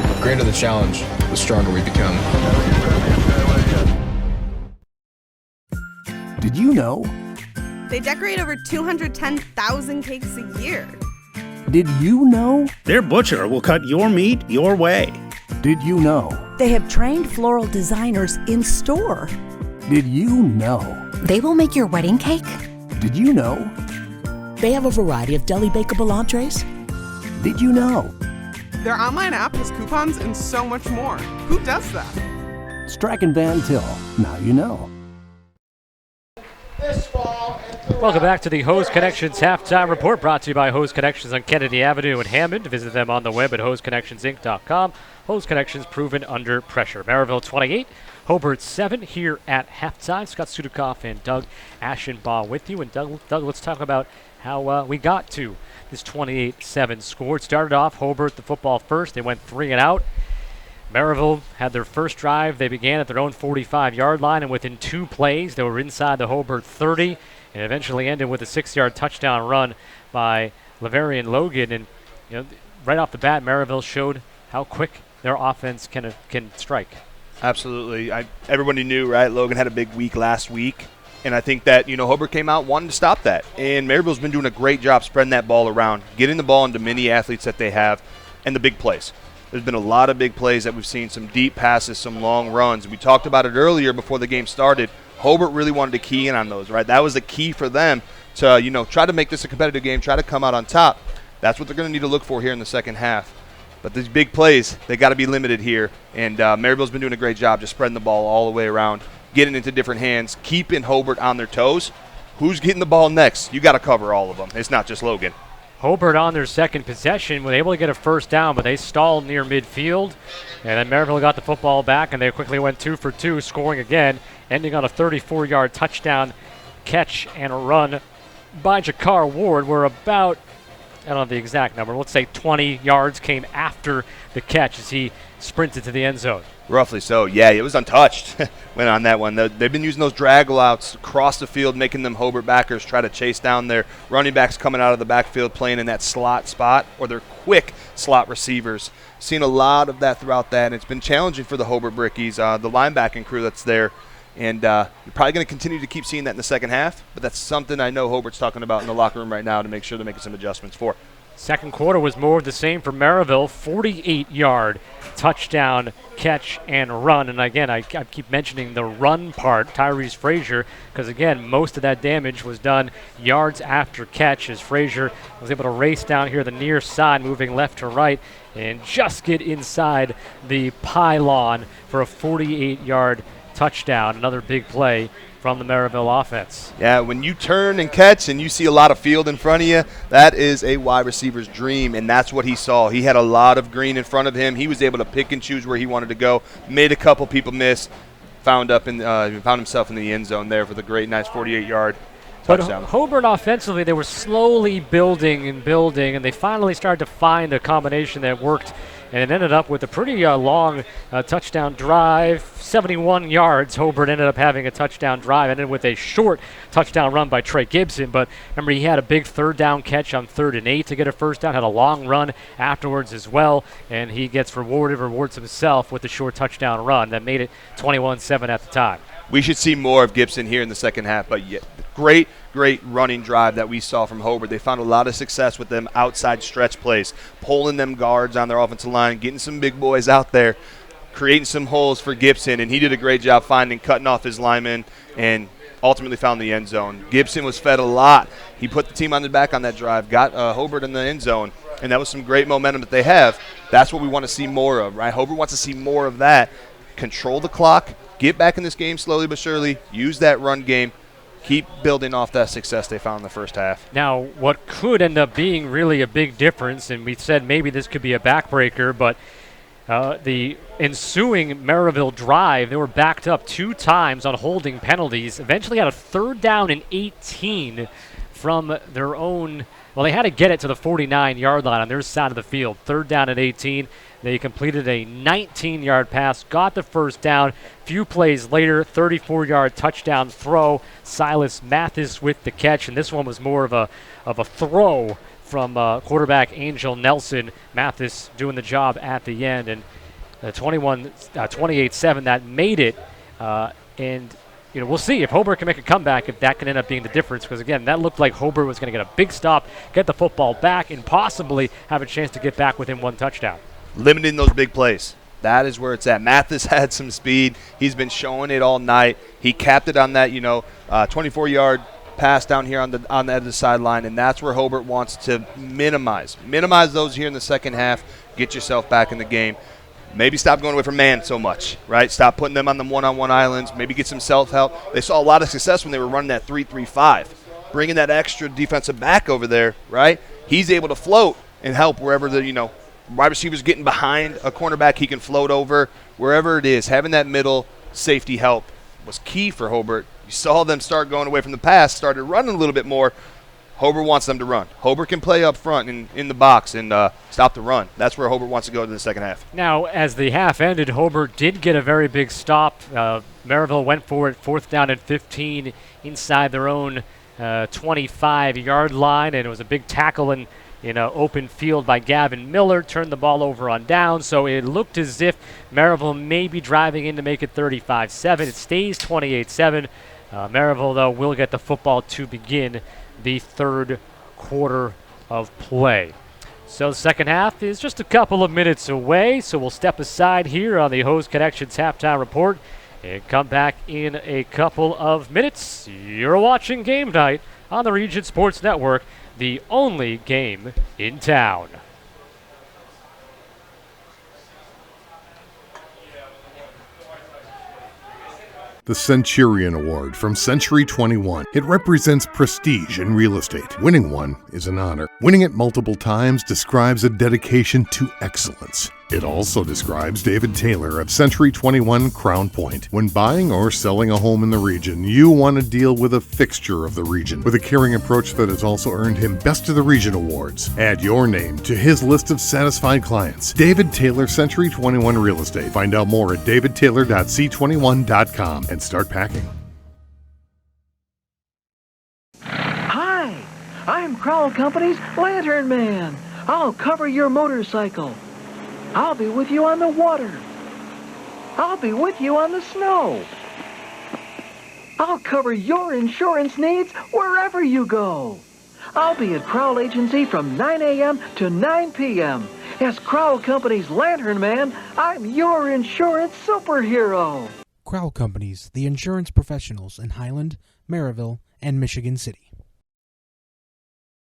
Speaker 14: The greater the challenge, the stronger we become.
Speaker 3: Did you know?
Speaker 9: They decorate over 210,000 cakes a year.
Speaker 3: Did you know?
Speaker 6: Their butcher will cut your meat your way.
Speaker 3: Did you know?
Speaker 9: They have trained floral designers in store.
Speaker 3: Did you know?
Speaker 10: They will make your wedding cake.
Speaker 3: Did you know?
Speaker 9: They have a variety of deli bakeable entrees.
Speaker 3: Did you know?
Speaker 23: Their online app has coupons and so much more. Who does that?
Speaker 3: Strachan Van Til. Now you know.
Speaker 5: Welcome back to the Hose Connections halftime report brought to you by Hose Connections on Kennedy Avenue in Hammond. Visit them on the web at hoseconnectionsinc.com. Hose Connections, proven under pressure. Merrillville 28, Hobart 7 here at halftime. Scott Sudakoff and Doug Ashenbaugh with you. And Doug, let's talk about how we got to this 28-7 score. It started off Hobart, the football first. They went 3 and out. Merrillville had their first drive. They began at their own 45-yard line, and within 2 plays, they were inside the Hobart 30. And eventually ended with a 6-yard touchdown run by Laverian Logan. And right off the bat, Merrillville showed how quick their offense can strike.
Speaker 4: Absolutely. Everybody knew, right? Logan had a big week last week. And I think that, Hobart came out wanting to stop that. And Merrillville's been doing a great job spreading that ball around, getting the ball into many athletes that they have, and the big plays. There's been a lot of big plays that we've seen, some deep passes, some long runs. We talked about it earlier before the game started. Hobart really wanted to key in on those, right? That was the key for them to, try to make this a competitive game, try to come out on top. That's what they're going to need to look for here in the second half. But these big plays, they got to be limited here. And Merrillville's been doing a great job just spreading the ball all the way around, getting into different hands, keeping Hobart on their toes. Who's getting the ball next? You got to cover all of them. It's not just Logan.
Speaker 5: Hobart on their second possession was able to get a first down, but they stalled near midfield. And then Merrillville got the football back, and they quickly went 2 for 2, scoring again, ending on a 34-yard touchdown catch and a run by Jakar Ward, where about, I don't know the exact number, let's say 20 yards came after the catch as he sprinted to the end zone.
Speaker 4: Roughly so. Yeah, it was untouched. Went on that one. They've been using those drag routes across the field, making them Hobart backers try to chase down their running backs coming out of the backfield, playing in that slot spot, or their quick slot receivers. Seen a lot of that throughout that, and it's been challenging for the Hobart Brickies, the linebacking crew that's there. And you're probably going to continue to keep seeing that in the second half, but that's something I know Hobart's talking about in the locker room right now to make sure they're making some adjustments for.
Speaker 5: Second quarter was more of the same for Merrillville, 48-yard touchdown catch and run. And again, I keep mentioning the run part, Tyrese Frazier, because again, most of that damage was done yards after catch as Frazier was able to race down here the near side, moving left to right, and just get inside the pylon for a 48-yard touchdown. Another big play from the Merrillville offense.
Speaker 4: Yeah, when you turn and catch and you see a lot of field in front of you, that is a wide receiver's dream, and that's what he saw. He had a lot of green in front of him. He was able to pick and choose where he wanted to go, made a couple people miss, found himself in the end zone there for the great, nice 48-yard touchdown.
Speaker 5: But Hobart offensively, they were slowly building, and they finally started to find a combination that worked, and it ended up with a pretty long touchdown drive, 71 yards. Hobart ended up having a touchdown drive, ended with a short touchdown run by Trey Gibson, but remember he had a big third down catch on 3rd and 8 to get a first down, had a long run afterwards as well, and he gets rewards himself with the short touchdown run that made it 21-7 at the time.
Speaker 4: We should see more of Gibson here in the second half, but great running drive that we saw from Hobart. They found a lot of success with them outside stretch plays, pulling them guards on their offensive line, getting some big boys out there, creating some holes for Gibson, and he did a great job cutting off his linemen, and ultimately found the end zone. Gibson was fed a lot. He put the team on the back on that drive, got Hobart in the end zone, and that was some great momentum that they have. That's what we want to see more of, right? Hobart wants to see more of that. Control the clock, get back in this game slowly but surely, use that run game, keep building off that success they found in the first half.
Speaker 5: Now, what could end up being really a big difference, and we said maybe this could be a backbreaker, but the ensuing Merrillville drive, they were backed up 2 times on holding penalties, eventually had a 3rd down and 18 from their own. Well, they had to get it to the 49-yard line on their side of the field. 3rd down and 18. They completed a 19-yard pass, got the first down. Few plays later, 34-yard touchdown throw. Silas Mathis with the catch, and this one was more of a throw from quarterback Angel Nelson. Mathis doing the job at the end, and 28-7, that made it. And we'll see if Hobart can make a comeback, if that can end up being the difference, because again, that looked like Hobart was going to get a big stop, get the football back, and possibly have a chance to get back within 1 touchdown.
Speaker 4: Limiting those big plays. That is where it's at. Mathis had some speed. He's been showing it all night. He capped it on that, 24-yard pass down here on the edge of the sideline, and that's where Hobart wants to minimize those here in the second half. Get yourself back in the game. Maybe stop going away from man so much, right? Stop putting them on the one-on-one islands. Maybe get some self-help. They saw a lot of success when they were running that 3-3-5, bringing that extra defensive back over there, right? He's able to float and help wherever the wide receiver's getting behind a cornerback. He can float over wherever it is. Having that middle safety help was key for Hobart. You saw them start going away from the pass, started running a little bit more. Hobart wants them to run. Hobart can play up front in the box and stop the run. That's where Hobart wants to go to the second half.
Speaker 5: Now, as the half ended, Hobart did get a very big stop. Merrillville went for it, 4th down and 15 inside their own 25-yard line, and it was a big tackle in open field by Gavin Miller, turned the ball over on down, so it looked as if Merrillville may be driving in to make it 35-7. It stays 28-7. Merrillville, though, will get the football to begin the 3rd quarter of play. So the second half is just a couple of minutes away, so we'll step aside here on the Hose Connections Halftime Report and come back in a couple of minutes. You're watching Game Night on the Region Sports Network, the only game in town.
Speaker 18: The Centurion Award from Century 21. It represents prestige in real estate. Winning one is an honor. Winning it multiple times describes a dedication to excellence. It also describes David Taylor of Century 21 Crown Point. When buying or selling a home in the region, you want to deal with a fixture of the region with a caring approach that has also earned him Best of the Region awards. Add your name to his list of satisfied clients. David Taylor, Century 21 Real Estate. Find out more at davidtaylor.c21.com and start packing.
Speaker 19: Hi, I'm Crowell Company's Lantern Man. I'll cover your motorcycle. I'll be with you on the water. I'll be with you on the snow. I'll cover your insurance needs wherever you go. I'll be at Crowell Agency from 9 a.m. to 9 p.m. As Crowell Company's Lantern Man, I'm your insurance superhero.
Speaker 13: Crowell Companies, the insurance professionals in Highland, Merrillville, and Michigan City.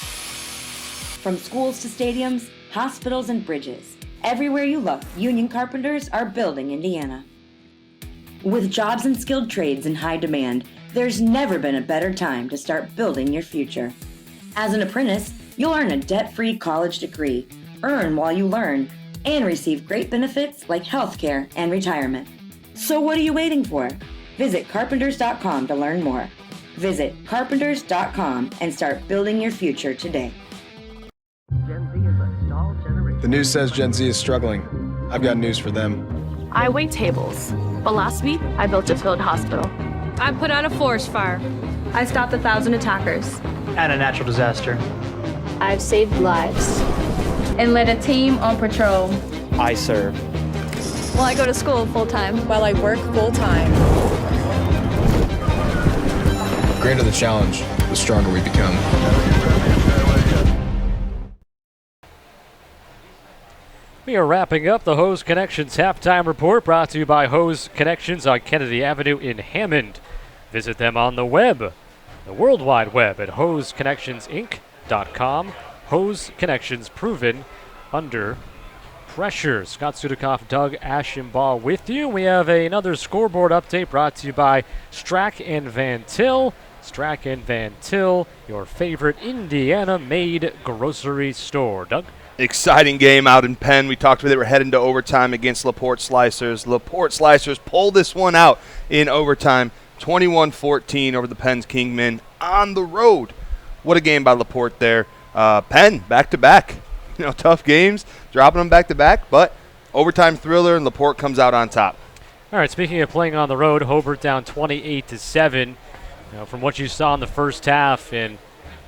Speaker 20: From schools to stadiums, hospitals, and bridges, everywhere you look, union carpenters are building Indiana. With jobs and skilled trades in high demand, there's never been a better time to start building your future. As an apprentice, you'll earn a debt-free college degree, earn while you learn, and receive great benefits like health care and retirement. So what are you waiting for? Visit carpenters.com to learn more. Visit carpenters.com and start building your future today.
Speaker 2: Gen Z is a stall generation.
Speaker 14: The news says Gen Z is struggling. I've got news for them.
Speaker 16: I wait tables, but last week I built a field hospital. I put out a forest fire. I stopped 1,000 attackers.
Speaker 17: And a natural disaster.
Speaker 15: I've saved lives and led a team on patrol.
Speaker 17: I serve.
Speaker 16: Well, I go to school full-time.
Speaker 9: While I work full-time.
Speaker 14: The greater the challenge, the stronger we become.
Speaker 5: We are wrapping up the Hose Connections halftime report, brought to you by Hose Connections on Kennedy Avenue in Hammond. Visit them on the web, the World Wide Web, at hoseconnectionsinc.com. Hose Connections, proven under pressure. Scott Sudikoff, Doug Ashenbaugh with you. We have another scoreboard update brought to you by Strack and Van Til. Strack and Van Til, your favorite Indiana-made grocery store. Doug?
Speaker 4: Exciting game out in Penn. We talked about they were heading to overtime against LaPorte Slicers. LaPorte Slicers pulled this one out in overtime, 21-14 over the Penn's Kingmen on the road. What a game by LaPorte there. Penn, back-to-back. Tough games, dropping them back-to-back, but overtime thriller, and LaPorte comes out on top.
Speaker 5: All right, speaking of playing on the road, Hobart down 28-7. From what you saw in the first half, and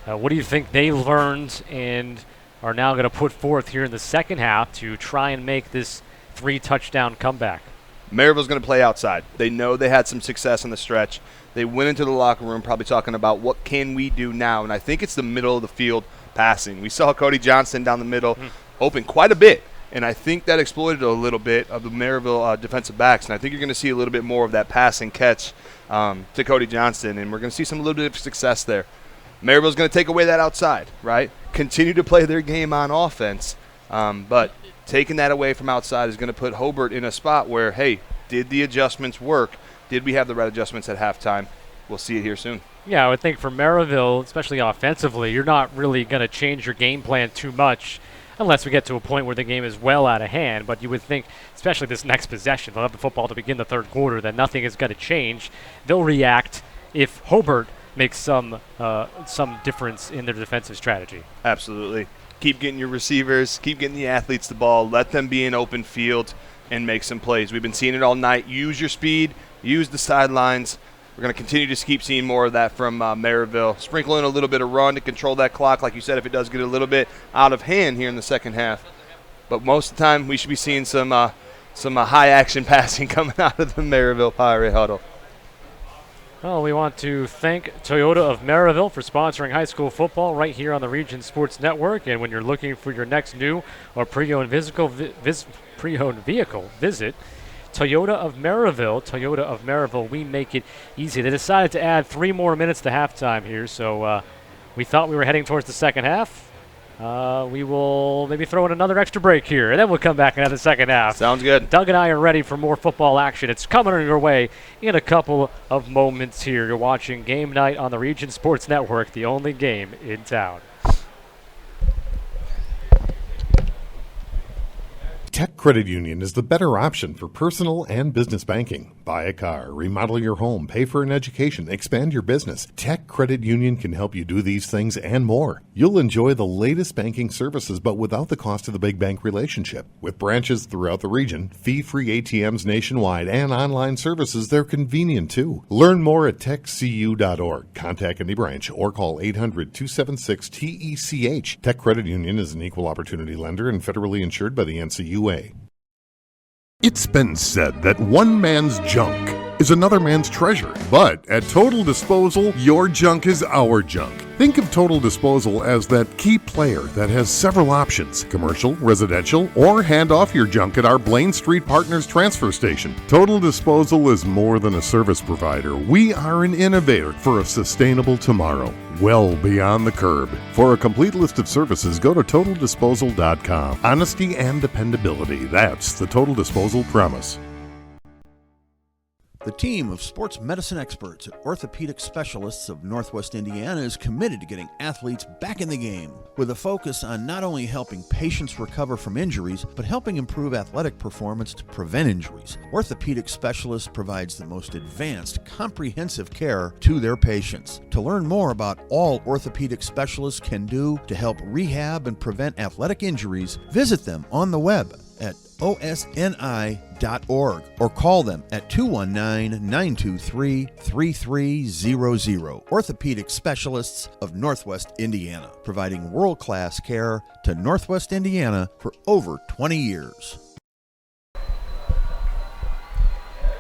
Speaker 5: what do you think they learned and are now going to put forth here in the second half to try and make this 3-touchdown comeback?
Speaker 4: Merrillville's going to play outside. They know they had some success in the stretch. They went into the locker room probably talking about what can we do now, and I think it's the middle of the field passing. We saw Cody Johnson down the middle open quite a bit, and I think that exploited a little bit of the Merrillville defensive backs, and I think you're going to see a little bit more of that passing catch to Cody Johnson, and we're going to see a little bit of success there. Merrillville's going to take away that outside, right? Continue to play their game on offense, but taking that away from outside is going to put Hobart in a spot where, hey, did the adjustments work? Did we have the right adjustments at halftime? We'll see it here soon.
Speaker 5: Yeah, I would think for Merrillville, especially offensively, you're not really going to change your game plan too much unless we get to a point where the game is well out of hand. But you would think, especially this next possession, they'll have the football to begin the third quarter, that nothing is going to change. They'll react if Hobart makes some difference in their defensive strategy.
Speaker 4: Absolutely. Keep getting your receivers, keep getting the athletes the ball, let them be in open field and make some plays. We've been seeing it all night. Use your speed, use the sidelines. We're going to continue to keep seeing more of that from Merrillville. Sprinkle in a little bit of run to control that clock, like you said, if it does get a little bit out of hand here in the second half. But most of the time, we should be seeing some high-action passing coming out of the Merrillville Pirate huddle.
Speaker 5: Well, we want to thank Toyota of Merrillville for sponsoring high school football right here on the Region Sports Network. And when you're looking for your next new or pre-owned vehicle, visit Toyota of Merrillville. Toyota of Merrillville, we make it easy. They decided to add 3 more minutes to halftime here, so we thought we were heading towards the second half. We will maybe throw in another extra break here, and then we'll come back and have the second half.
Speaker 4: Sounds good.
Speaker 5: Doug and I are ready for more football action. It's coming your way in a couple of moments here. You're watching Game Night on the Region Sports Network, the only game in town.
Speaker 18: Tech Credit Union is the better option for personal and business banking. Buy a car, remodel your home, pay for an education, expand your business. Tech Credit Union can help you do these things and more. You'll enjoy the latest banking services, but without the cost of the big bank relationship. With branches throughout the region, fee-free ATMs nationwide, and online services, they're convenient too. Learn more at techcu.org. Contact any branch or call 800-276-TECH. Tech Credit Union is an equal opportunity lender and federally insured by the NCUA.
Speaker 7: It's been said that one man's junk
Speaker 18: is another man's treasure. But at Total Disposal, your junk is our junk. Think of Total Disposal as that key player that has several options: commercial, residential, or hand off your junk at our Blaine Street Partners transfer station. Total Disposal is more than a service provider. We are an innovator for a sustainable tomorrow, well beyond the curb. For a complete list of services, go to TotalDisposal.com. Honesty and dependability, that's the Total Disposal promise.
Speaker 22: The team of sports medicine experts at Orthopedic Specialists of Northwest Indiana is committed to getting athletes back in the game, with a focus on not only helping patients recover from injuries, but helping improve athletic performance to prevent injuries. Orthopedic Specialists provides the most advanced, comprehensive care to their patients. To learn more about all orthopedic specialists can do to help rehab and prevent athletic injuries, visit them on the web at osni.org or call them at 219-923-3300. Orthopedic Specialists of Northwest Indiana, providing world-class care to Northwest Indiana for over 20 years.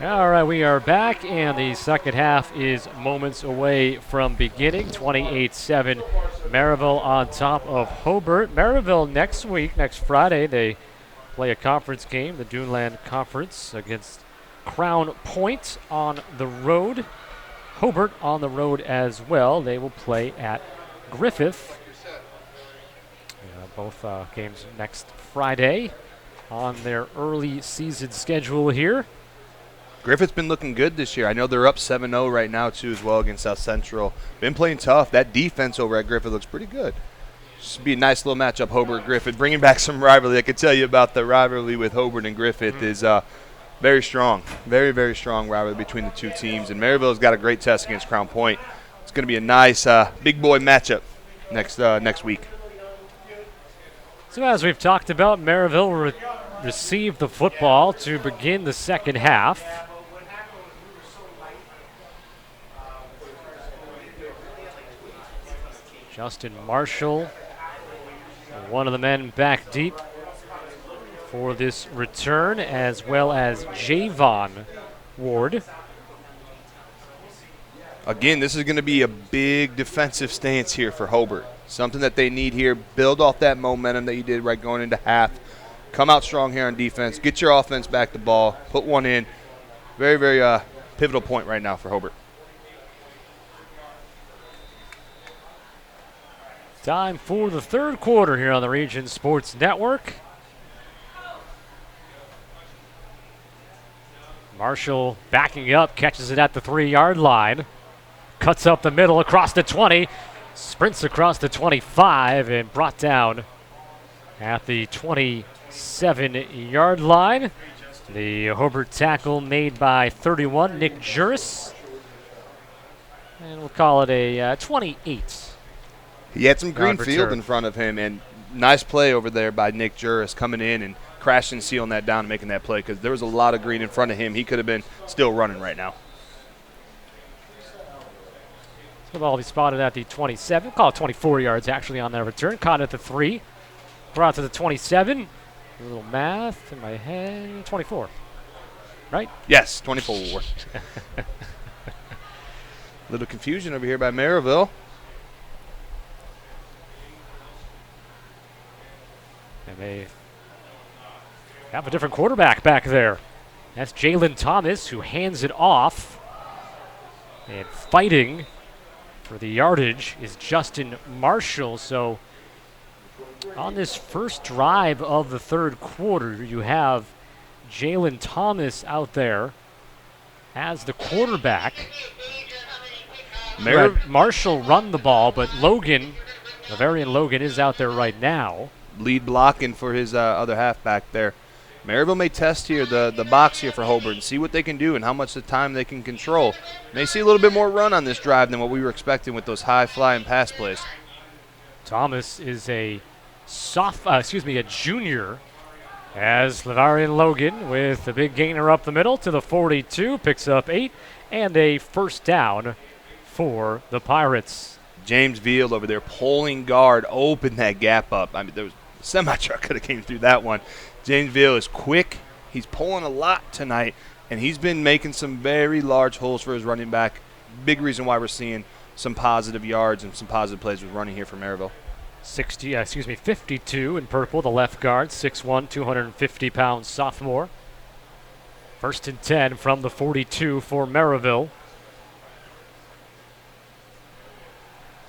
Speaker 5: All right, we are back, and the second half is moments away from beginning. 28-7, Merrillville on top of Hobart. Merrillville next Friday, they play a conference game, the Duneland Conference, against Crown Point on the road. Hobart on the road as well. They will play at Griffith. Both games next Friday on their early season schedule here.
Speaker 4: Griffith's been looking good this year. I know they're up 7-0 right now, too, as well against South Central. Been playing tough. That defense over at Griffith looks pretty good. Should be a nice little matchup, Hobart-Griffith. Bringing back some rivalry. I can tell you about the rivalry with Hobart and Griffith is very strong. Very, very strong rivalry between the two teams. And Merrillville's got a great test against Crown Point. It's going to be a nice big boy matchup next week.
Speaker 5: So as we've talked about, Merrillville received the football to begin the second half. Justin Marshall, one of the men back deep for this return, as well as Javon Ward.
Speaker 4: Again, this is going to be a big defensive stance here for Hobart. Something that they need here. Build off that momentum that you did right going into half. Come out strong here on defense. Get your offense back the ball. Put one in. Very, very pivotal point right now for Hobart.
Speaker 5: Time for the third quarter here on the Region Sports Network. Marshall backing up, catches it at the 3-yard line. Cuts up the middle across the 20. Sprints across the 25 and brought down at the 27-yard line. The Hobart tackle made by 31, Nick Juris. And we'll call it a 28.
Speaker 4: He had some green field in front of him, and nice play over there by Nick Juris coming in and crashing, sealing that down, and making that play, because there was a lot of green in front of him. He could have been still running right now.
Speaker 5: So the ball will be spotted at the 27. Call it 24 yards actually on that return. Caught at the 3. Brought to the 27. A little math in my head. 24. Right?
Speaker 4: Yes, 24. Little confusion over here by Merrillville.
Speaker 5: And they have a different quarterback back there. That's Jalen Thomas, who hands it off. And fighting for the yardage is Justin Marshall. So on this first drive of the third quarter, you have Jalen Thomas out there as the quarterback. Marshall run the ball, but Logan, Bavarian Logan, is out there right now.
Speaker 4: Lead blocking for his other halfback there. Merrillville may test here the box here for Hobart and see what they can do and how much the time they can control. May see a little bit more run on this drive than what we were expecting with those high-flying pass plays.
Speaker 5: Thomas is a junior, as Lavarian Logan with the big gainer up the middle to the 42, picks up 8 and a first down for the Pirates.
Speaker 4: James Veal over there pulling guard, opened that gap up. I mean, there was a semi-truck could have came through that one. James Veal is quick. He's pulling a lot tonight. and he's been making some very large holes for his running back. Big reason why we're seeing some positive yards and some positive plays with running here for Merrillville.
Speaker 5: 52 in purple, the left guard, 6'1", 250-pound sophomore. 1st and 10 from the 42 for Merrillville.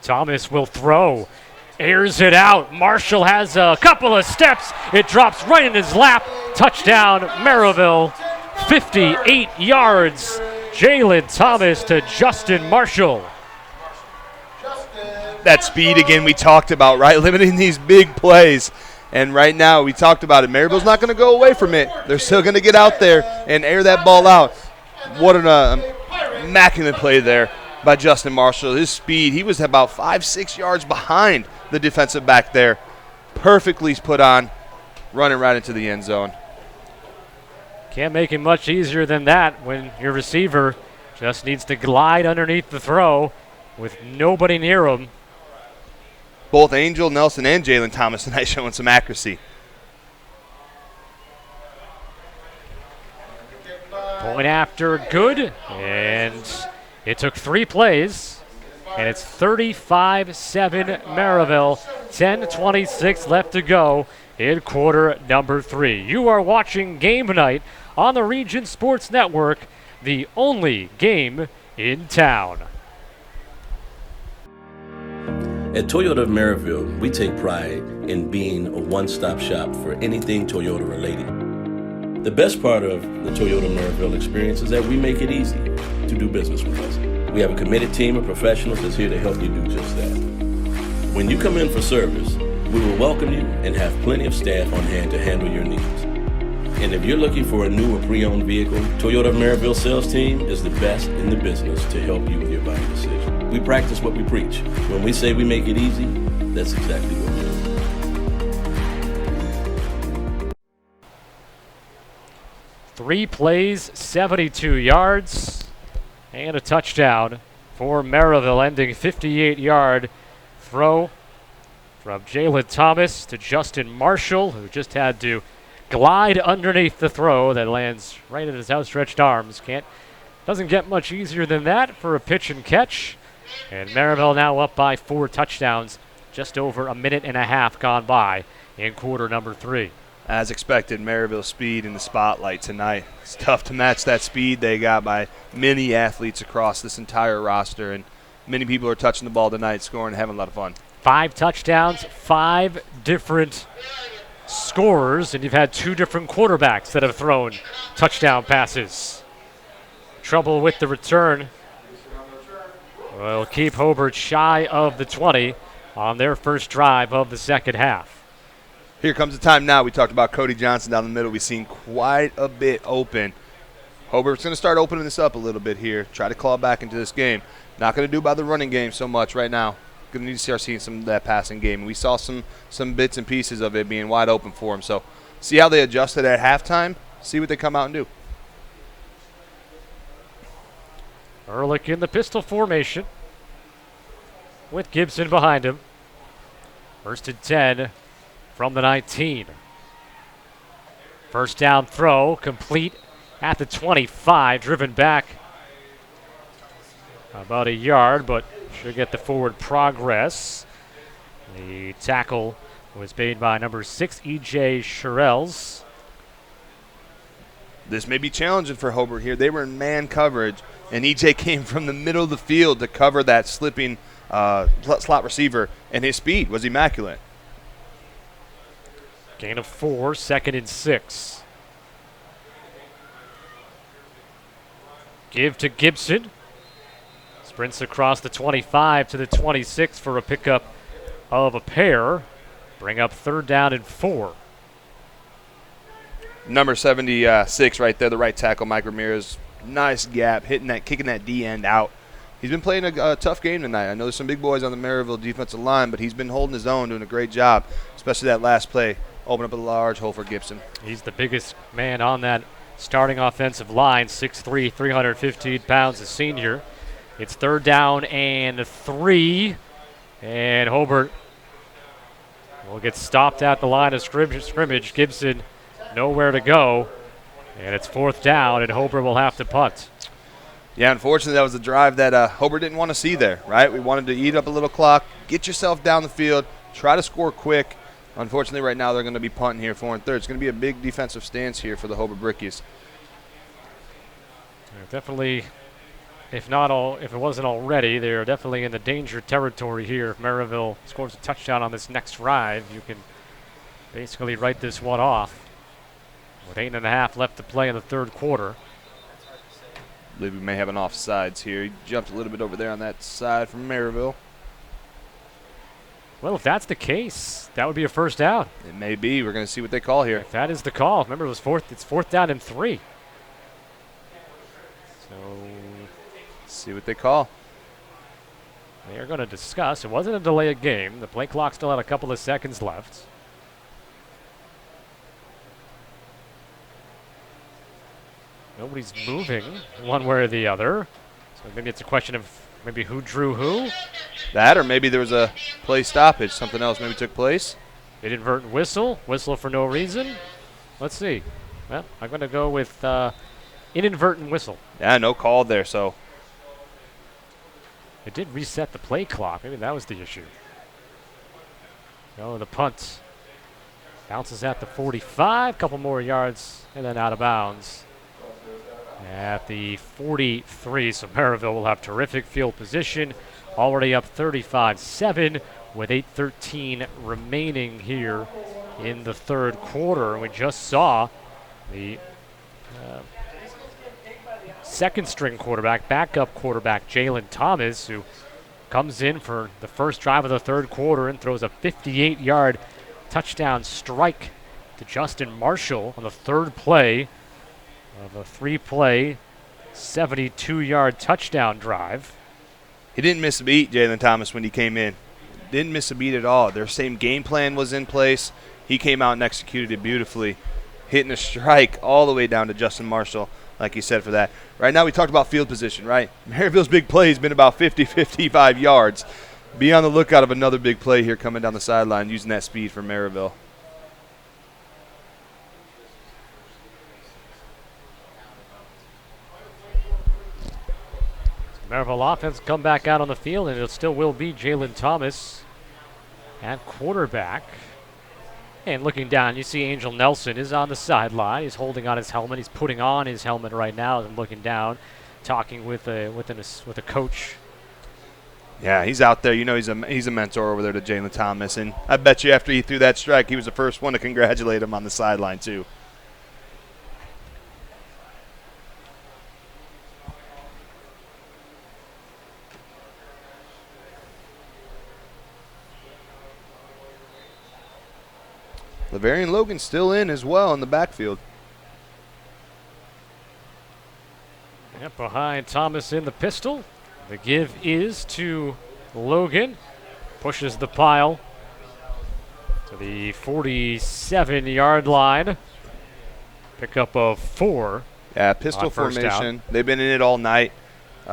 Speaker 5: Thomas will throw, airs it out. Marshall has a couple of steps. It drops right in his lap. Touchdown, Merrillville, 58 yards. Jalen Thomas to Justin Marshall.
Speaker 4: That speed again we talked about, right? Limiting these big plays. And right now we talked about it. Merrillville's not going to go away from it. They're still going to get out there and air that ball out. What an immaculate play there by Justin Marshall. His speed, he was about 5-6 yards behind the defensive back there. Perfectly put on, running right into the end zone.
Speaker 5: Can't make it much easier than that when your receiver just needs to glide underneath the throw with nobody near him.
Speaker 4: Both Angel Nelson and Jalen Thomas tonight showing some accuracy.
Speaker 5: Point after good, and it took 3 plays, and it's 35-7 Merrillville. 10:26 left to go in quarter number 3. You are watching Game Night on the Region Sports Network, the only game in town.
Speaker 1: At Toyota of Merrillville, we take pride in being a one-stop shop for anything Toyota related. The best part of the Toyota Merrillville experience is that we make it easy to do business with us. We have a committed team of professionals that's here to help you do just that. When you come in for service, we will welcome you and have plenty of staff on hand to handle your needs. And if you're looking for a new or pre-owned vehicle, Toyota of Merrillville sales team is the best in the business to help you with your buying decision. We practice what we preach. When we say we make it easy, that's exactly what we do.
Speaker 5: 3 plays, 72 yards, and a touchdown for Merrillville, ending 58-yard throw from Jalen Thomas to Justin Marshall, who just had to glide underneath the throw that lands right in his outstretched arms. Doesn't get much easier than that for a pitch and catch. And Merrillville now up by 4 touchdowns, just over a minute and a half gone by in quarter number 3.
Speaker 4: As expected, Merrillville's speed in the spotlight tonight. It's tough to match that speed they got by many athletes across this entire roster, and many people are touching the ball tonight, scoring, and having a lot of fun.
Speaker 5: 5 touchdowns, 5 different scorers, and you've had 2 different quarterbacks that have thrown touchdown passes. Trouble with the return. Will keep Hobart shy of the 20 on their first drive of the second half.
Speaker 4: Here comes the time now. We talked about Cody Johnson down the middle. We've seen quite a bit open. Hobart's going to start opening this up a little bit here. Try to claw back into this game. Not going to do by the running game so much right now. Going to need to start seeing some of that passing game. We saw some bits and pieces of it being wide open for him. So see how they adjusted at halftime. See what they come out and do.
Speaker 5: Ehrlich in the pistol formation with Gibson behind him. 1st and 10 from the 19. First down throw complete at the 25, driven back about a yard, but should get the forward progress. The tackle was made by number 6, E.J. Sherrills.
Speaker 4: This may be challenging for Hobart here. They were in man coverage, and E.J. came from the middle of the field to cover that slipping slot receiver, and his speed was immaculate.
Speaker 5: Gain of 4, 2nd and 6. Give to Gibson. Sprints across the 25 to the 26 for a pickup of a pair. Bring up 3rd down and 4.
Speaker 4: Number 76 right there, the right tackle, Mike Ramirez. Nice gap, kicking that D end out. He's been playing a tough game tonight. I know there's some big boys on the Merrillville defensive line, but he's been holding his own, doing a great job, especially that last play. Open up a large hole for Gibson.
Speaker 5: He's the biggest man on that starting offensive line, 6'3", 315 pounds, a senior. It's 3rd down and 3, and Hobart will get stopped at the line of scrimmage. Gibson nowhere to go. And it's 4th down, and Hobart will have to punt.
Speaker 4: Yeah, unfortunately, that was a drive that Hobart didn't want to see there, right? We wanted to eat up a little clock, get yourself down the field, try to score quick. Unfortunately, right now they're going to be punting here 4th and 3rd. It's going to be a big defensive stance here for the Hobart Brickies.
Speaker 5: Definitely, if it wasn't already, they're definitely in the danger territory here. If Merrillville scores a touchdown on this next drive, you can basically write this one off. With 8.5 left to play in the 3rd quarter.
Speaker 4: I believe we may have an offsides here. He jumped a little bit over there on that side from Merrillville.
Speaker 5: Well, if that's the case, that would be a 1st down.
Speaker 4: It may be. We're going to see what they call here.
Speaker 5: If that is the call. Remember, it's 4th down and 3. So,
Speaker 4: let's see what they call.
Speaker 5: They are going to discuss. It wasn't a delay of game. The play clock still had a couple of seconds left. Nobody's moving one way or the other. So maybe it's a question of maybe who drew who.
Speaker 4: That, or maybe there was a play stoppage. Something else maybe took place.
Speaker 5: Inadvertent whistle. Whistle for no reason. Let's see. Well, I'm going to go with inadvertent whistle.
Speaker 4: Yeah, no call there, so.
Speaker 5: It did reset the play clock. Maybe that was the issue. Oh, the punt bounces at the 45. Couple more yards and then out of bounds. At the 43, so Merrillville will have terrific field position. Already up 35-7 with 8:13 remaining here in the 3rd quarter. And we just saw the second-string quarterback, backup quarterback, Jalen Thomas, who comes in for the first drive of the 3rd quarter and throws a 58-yard touchdown strike to Justin Marshall on the 3rd play of a 3-play, 72-yard touchdown drive.
Speaker 4: He didn't miss a beat, Jalen Thomas, when he came in. Didn't miss a beat at all. Their same game plan was in place. He came out and executed it beautifully, hitting a strike all the way down to Justin Marshall, like you said, for that. Right now we talked about field position, right? Merrillville's big play has been about 50, 55 yards. Be on the lookout of another big play here coming down the sideline using that speed for Merrillville.
Speaker 5: Merrillville offense come back out on the field, and it still will be Jalen Thomas at quarterback. And looking down, you see Angel Nelson is on the sideline. He's holding on his helmet. He's putting on his helmet right now and looking down, talking with a coach.
Speaker 4: Yeah, he's out there. You know, he's a mentor over there to Jalen Thomas, and I bet you after he threw that strike, he was the first one to congratulate him on the sideline too. Lavarian Logan still in as well in the backfield.
Speaker 5: Yep, behind Thomas in the pistol. The give is to Logan. Pushes the pile to the 47-yard line. Pickup of 4.
Speaker 4: Yeah, pistol formation. They've been in it all night.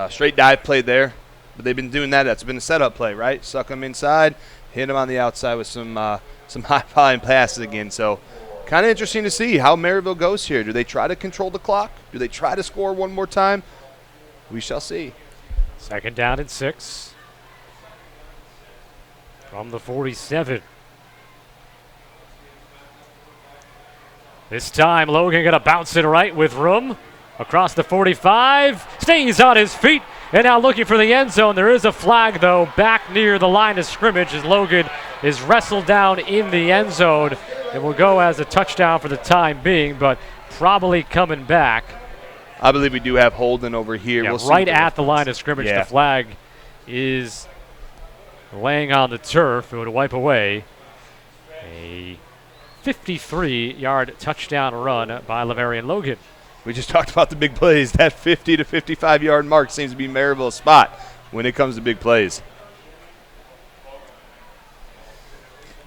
Speaker 4: Straight dive play there. But they've been doing that. That's been a setup play, right? Suck them inside, hit them on the outside with some high-flying passes again. So kind of interesting to see how Merrillville goes here. Do they try to control the clock? Do they try to score one more time? We shall see.
Speaker 5: 2nd down and 6. From the 47. This time Logan going to bounce it right with room. Across the 45. Stays on his feet. And now looking for the end zone. There is a flag, though, back near the line of scrimmage as Logan is wrestled down in the end zone. It will go as a touchdown for the time being, but probably coming back.
Speaker 4: I believe we do have holding over here.
Speaker 5: Yeah,
Speaker 4: we'll
Speaker 5: right at the line of scrimmage.
Speaker 4: Yeah.
Speaker 5: The flag is laying on the turf. It would wipe away a 53-yard touchdown run by Lavarian Logan.
Speaker 4: We just talked about the big plays. That 50 to 55-yard mark seems to be Merrillville's spot when it comes to big plays.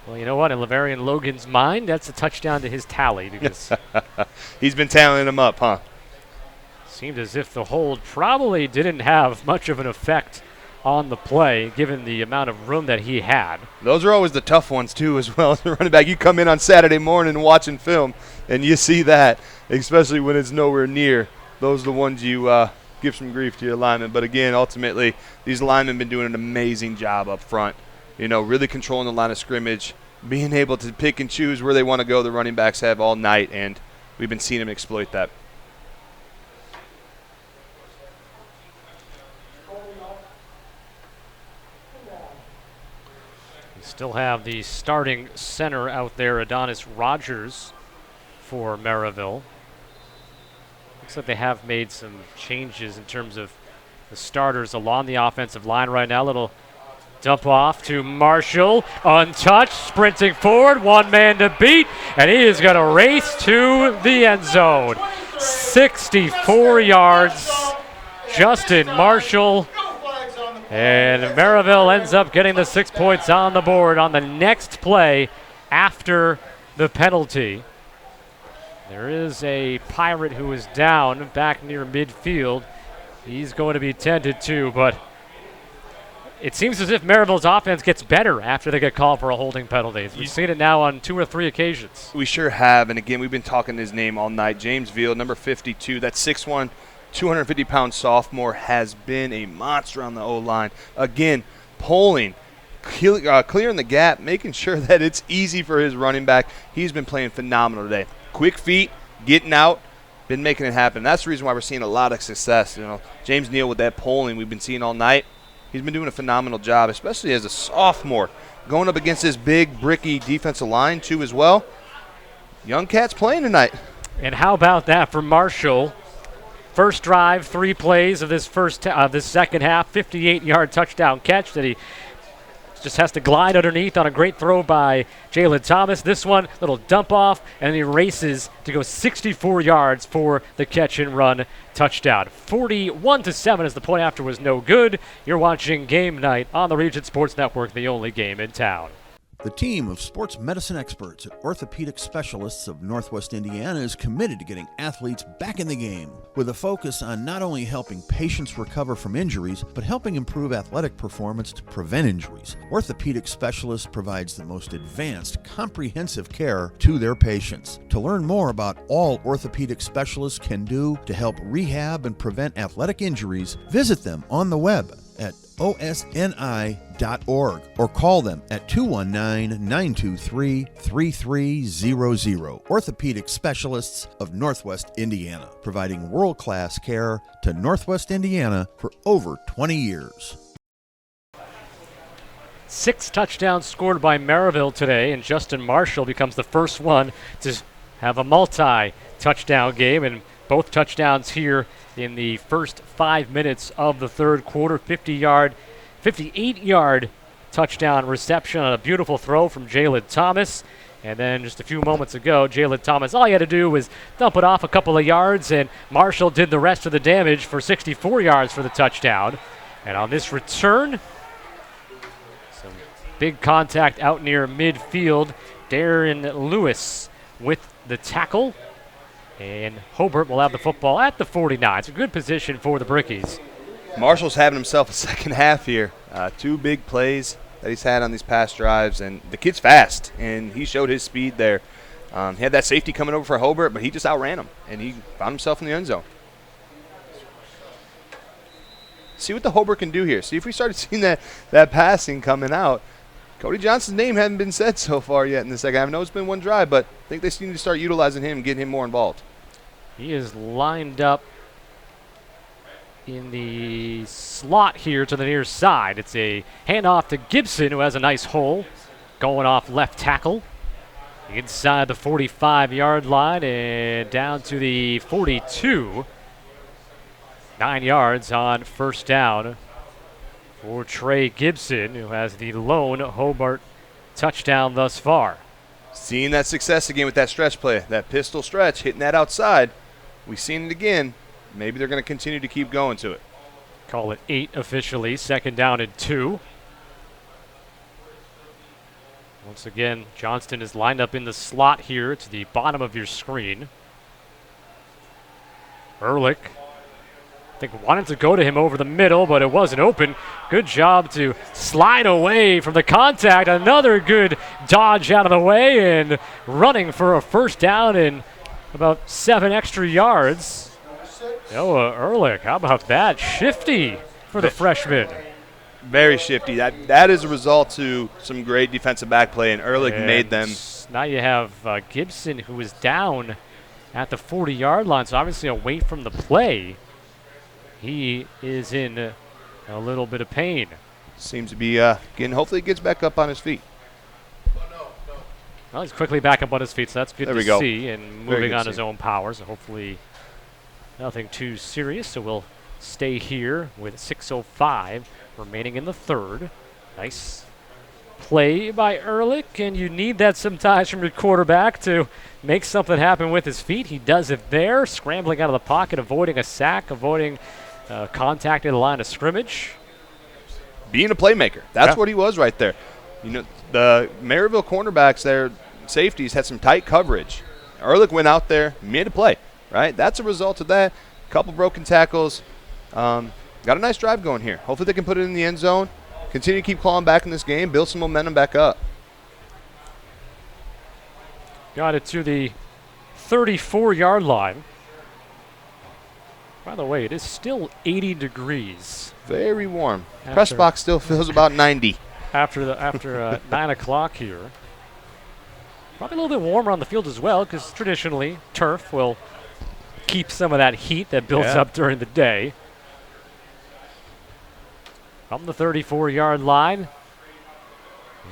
Speaker 5: Well, you know what? In Lavarian Logan's mind, that's a touchdown to his tally because
Speaker 4: he's been tallying them up, huh?
Speaker 5: Seemed as if the hold probably didn't have much of an effect on the play, given the amount of room that he had.
Speaker 4: Those are always the tough ones, too, as well as the running back. You come in on Saturday morning watching film, and you see that, especially when it's nowhere near. Those are the ones you give some grief to your linemen. But, again, ultimately, these linemen have been doing an amazing job up front, really controlling the line of scrimmage, being able to pick and choose where they want to go. The running backs have all night, and we've been seeing them exploit that.
Speaker 5: Still have the starting center out there, Adonis Rogers, for Merrillville. Looks like they have made some changes in terms of the starters along the offensive line right now. Little dump off to Marshall, untouched, sprinting forward, one man to beat, and he is going to race to the end zone. 64 yards, Justin Marshall. And Merrillville ends up getting the 6 points on the board on the next play after the penalty. There is a Pirate who is down back near midfield. He's going to be tended to, but it seems as if Merrillville's offense gets better after they get called for a holding penalty. We've seen it now on 2 or 3 occasions.
Speaker 4: We sure have, and again, we've been talking his name all night. James Veal, number 52, that's 6'1", 250-pound sophomore, has been a monster on the O-line. Again, pulling, clearing the gap, making sure that it's easy for his running back. He's been playing phenomenal today. Quick feet, getting out, been making it happen. That's the reason why we're seeing a lot of success. James Neal with that pulling we've been seeing all night. He's been doing a phenomenal job, especially as a sophomore, going up against this big, bricky defensive line, too, as well. Young cat's playing tonight.
Speaker 5: And how about that for Marshall? First drive, 3 plays of this second half, 58-yard touchdown catch that he just has to glide underneath on a great throw by Jalen Thomas. This one, little dump off, and he races to go 64 yards for the catch and run touchdown. 41-7 as the point after was no good. You're watching Game Night on the Region Sports Network, the only game in town.
Speaker 22: The team of sports medicine experts at Orthopedic Specialists of Northwest Indiana is committed to getting athletes back in the game, with a focus on not only helping patients recover from injuries, but helping improve athletic performance to prevent injuries. Orthopedic Specialists provides the most advanced, comprehensive care to their patients. To learn more about all orthopedic specialists can do to help rehab and prevent athletic injuries, visit them on the web at osni.org or call them at 219-923-3300. Orthopedic Specialists of Northwest Indiana, providing world-class care to Northwest Indiana for over 20 years.
Speaker 5: 6 touchdowns scored by Merrillville today, and Justin Marshall becomes the first one to have a multi-touchdown game, and both touchdowns here in the first 5 minutes of the third quarter. 58-yard touchdown reception on a beautiful throw from Jalen Thomas. And then just a few moments ago, Jalen Thomas, all he had to do was dump it off a couple of yards, and Marshall did the rest of the damage for 64 yards for the touchdown. And on this return, some big contact out near midfield. Darren Lewis with the tackle. And Hobart will have the football at the 49. It's a good position for the Brickies.
Speaker 4: Marshall's having himself a second half here. 2 big plays that he's had on these past drives, and the kid's fast, and he showed his speed there. He had that safety coming over for Hobart, but he just outran him, and he found himself in the end zone. See what the Hobart can do here. See if we started seeing that passing coming out. Cody Johnson's name hasn't been said so far yet in the second half. I know it's been one drive, but I think they need to start utilizing him and getting him more involved.
Speaker 5: He is lined up in the slot here to the near side. It's a handoff to Gibson, who has a nice hole, going off left tackle. Inside the 45-yard line and down to the 42. 9 yards on first down for Trey Gibson, who has the lone Hobart touchdown thus far.
Speaker 4: Seeing that success again with that stretch play, that pistol stretch, hitting that outside. We've seen it again. Maybe they're going to continue to keep going to it.
Speaker 5: Call it 8 officially, 2nd down and 2. Once again, Johnston is lined up in the slot here to the bottom of your screen. Ehrlich I think wanted to go to him over the middle, but it wasn't open. Good job to slide away from the contact. Another good dodge out of the way and running for a first down and about 7 extra yards. Noah Ehrlich, how about that? Shifty for the freshman.
Speaker 4: Very shifty. That is a result to some great defensive back play, and Ehrlich made them.
Speaker 5: Now you have Gibson, who is down at the 40-yard line, so obviously away from the play. He is in a little bit of pain.
Speaker 4: Seems to be getting, hopefully gets back up on his feet.
Speaker 5: Well, he's quickly back up on his feet, so that's good to see, and moving on his own power, so hopefully nothing too serious. So we'll stay here with 6:05 remaining in the third. Nice play by Ehrlich, and you need that sometimes from your quarterback to make something happen with his feet. He does it there, scrambling out of the pocket, avoiding a sack, avoiding contact in the line of scrimmage.
Speaker 4: Being a playmaker. That's what he was right there. You know, the Merrillville cornerbacks there, safeties, had some tight coverage. Ehrlich went out there, made a play, right? That's a result of that. Couple broken tackles. Got a nice drive going here. Hopefully they can put it in the end zone. Continue to keep clawing back in this game, build some momentum back up.
Speaker 5: Got it to the 34-yard line. By the way, it is still 80 degrees.
Speaker 4: Very warm. Press box still feels about 90.
Speaker 5: After 9 o'clock here. Probably a little bit warmer on the field as well, because traditionally turf will keep some of that heat that builds up during the day. From the 34-yard line.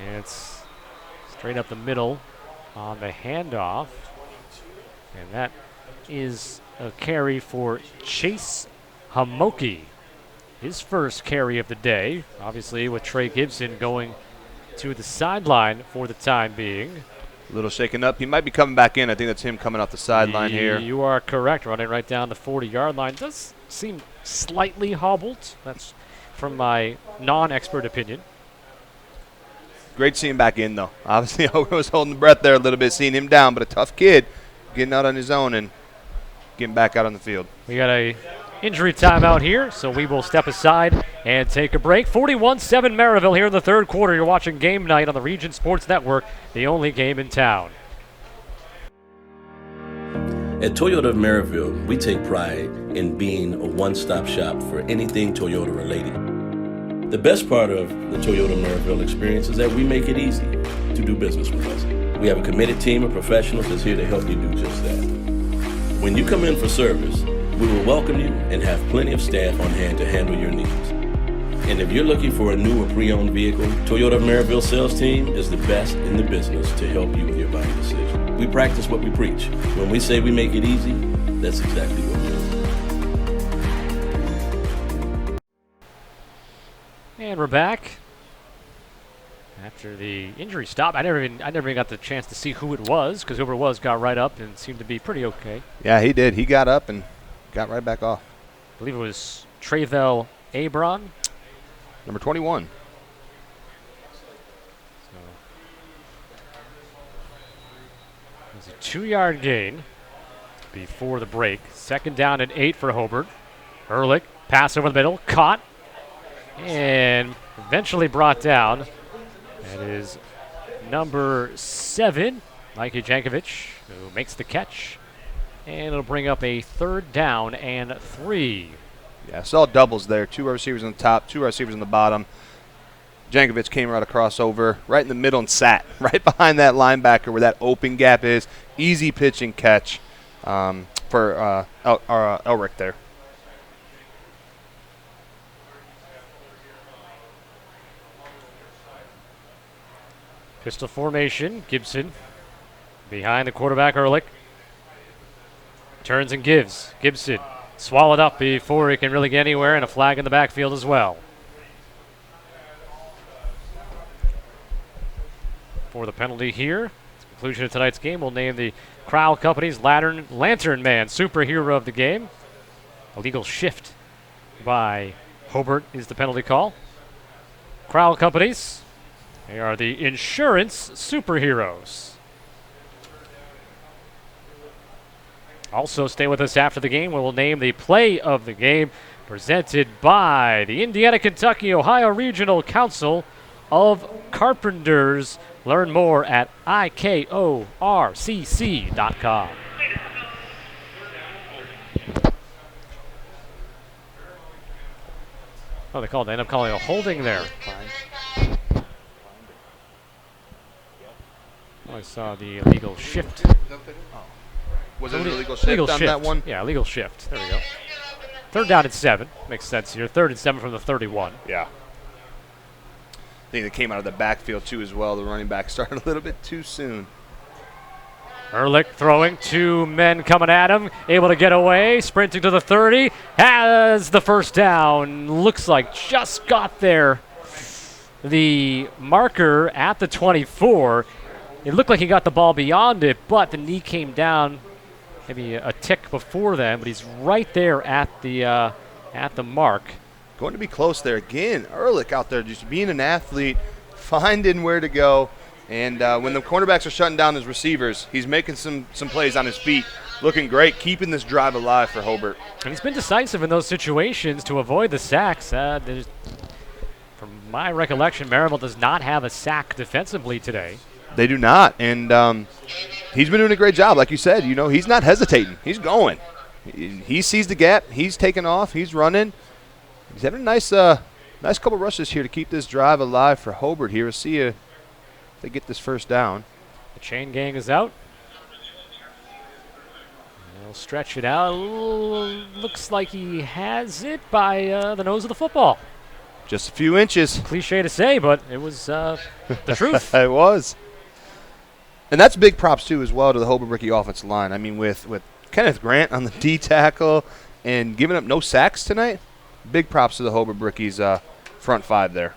Speaker 5: And it's straight up the middle on the handoff. And that is a carry for Chase Hamoki. His first carry of the day. Obviously with Trey Gibson going to the sideline for the time being.
Speaker 4: A little shaken up. He might be coming back in. I think that's him coming off the sideline here.
Speaker 5: You are correct. Running right down the 40-yard line. Does seem slightly hobbled. That's from my non-expert opinion.
Speaker 4: Great to see him back in, though. Obviously, I was holding the breath there a little bit, seeing him down, but a tough kid getting out on his own and getting back out on the field.
Speaker 5: We got a injury timeout here, so we will step aside and take a break. 41-7 Merrillville here in the third quarter. You're watching Game Night on the Region Sports Network, the only game in town.
Speaker 1: At Toyota of Merrillville, we take pride in being a one-stop shop for anything Toyota related. The best part of the Toyota Merrillville experience is that we make it easy to do business with us. We have a committed team of professionals that's here to help you do just that. When you come in for service, we will welcome you and have plenty of staff on hand to handle your needs. And if you're looking for a new or pre-owned vehicle, Toyota of Merrillville sales team is the best in the business to help you with your buying decision. We practice what we preach. When we say we make it easy, that's exactly what we do.
Speaker 5: And we're back after the injury stop. I never even got the chance to see who it was, because whoever it was got right up and seemed to be pretty okay.
Speaker 4: Yeah, he did. He got up and got right back off.
Speaker 5: I believe it was Trevel Abron.
Speaker 4: Number 21.
Speaker 5: So it was a 2-yard gain before the break. 2nd down and 8 for Hobart. Ehrlich, pass over the middle, caught, and eventually brought down. That is number 7, Mikey Jankovic, who makes the catch. And it'll bring up a 3rd down and 3.
Speaker 4: Yeah, it's all doubles there. 2 receivers on the top, 2 receivers on the bottom. Jankovic came right across over, right in the middle, and sat right behind that linebacker where that open gap is. Easy pitch and catch for Elric there.
Speaker 5: Pistol formation, Gibson behind the quarterback, Ehrlich. Turns and gives. Gibson swallowed up before he can really get anywhere, and a flag in the backfield as well. For the penalty here, at the conclusion of tonight's game, we'll name the Crowell Company's Lantern Man superhero of the game. Illegal shift by Hobart is the penalty call. Crowell Companies, they are the insurance superheroes. Also, stay with us after the game. We will name the play of the game. presented by the Indiana, Kentucky, Ohio Regional Council of Carpenters. Learn more at ikorcc.com. Oh, they end up calling a holding there. I saw the illegal shift.
Speaker 4: Was it an illegal shift on that one?
Speaker 5: Yeah, illegal shift. There we go. 3rd down and 7. Makes sense here. 3rd and 7 from the 31.
Speaker 4: Yeah. I think they came out of the backfield, too, as well. The running back started a little bit too soon.
Speaker 5: Ehrlich throwing. 2 men coming at him. Able to get away. Sprinting to the 30. Has the first down. Looks like just got there. The marker at the 24. It looked like he got the ball beyond it, but the knee came down maybe a tick before then, but he's right there at the mark.
Speaker 4: Going to be close there again. Ehrlich out there just being an athlete, finding where to go. And when the cornerbacks are shutting down his receivers, he's making some plays on his feet. Looking great, keeping this drive alive for Hobart.
Speaker 5: And he's been decisive in those situations to avoid the sacks. From my recollection, Merrillville does not have a sack defensively today.
Speaker 4: They do not, and he's been doing a great job. Like you said, he's not hesitating. He's going. He sees the gap. He's taking off. He's running. He's having a nice couple rushes here to keep this drive alive for Hobart here. We'll see if they get this first down.
Speaker 5: The chain gang is out. They'll stretch it out. Looks like he has it by the nose of the football.
Speaker 4: Just a few inches.
Speaker 5: Cliche to say, but it was the truth.
Speaker 4: It was. And that's big props, too, as well, to the Hobart Brickies offensive line. I mean, with Kenneth Grant on the D tackle and giving up no sacks tonight, big props to the Hobart Brickies front 5 there.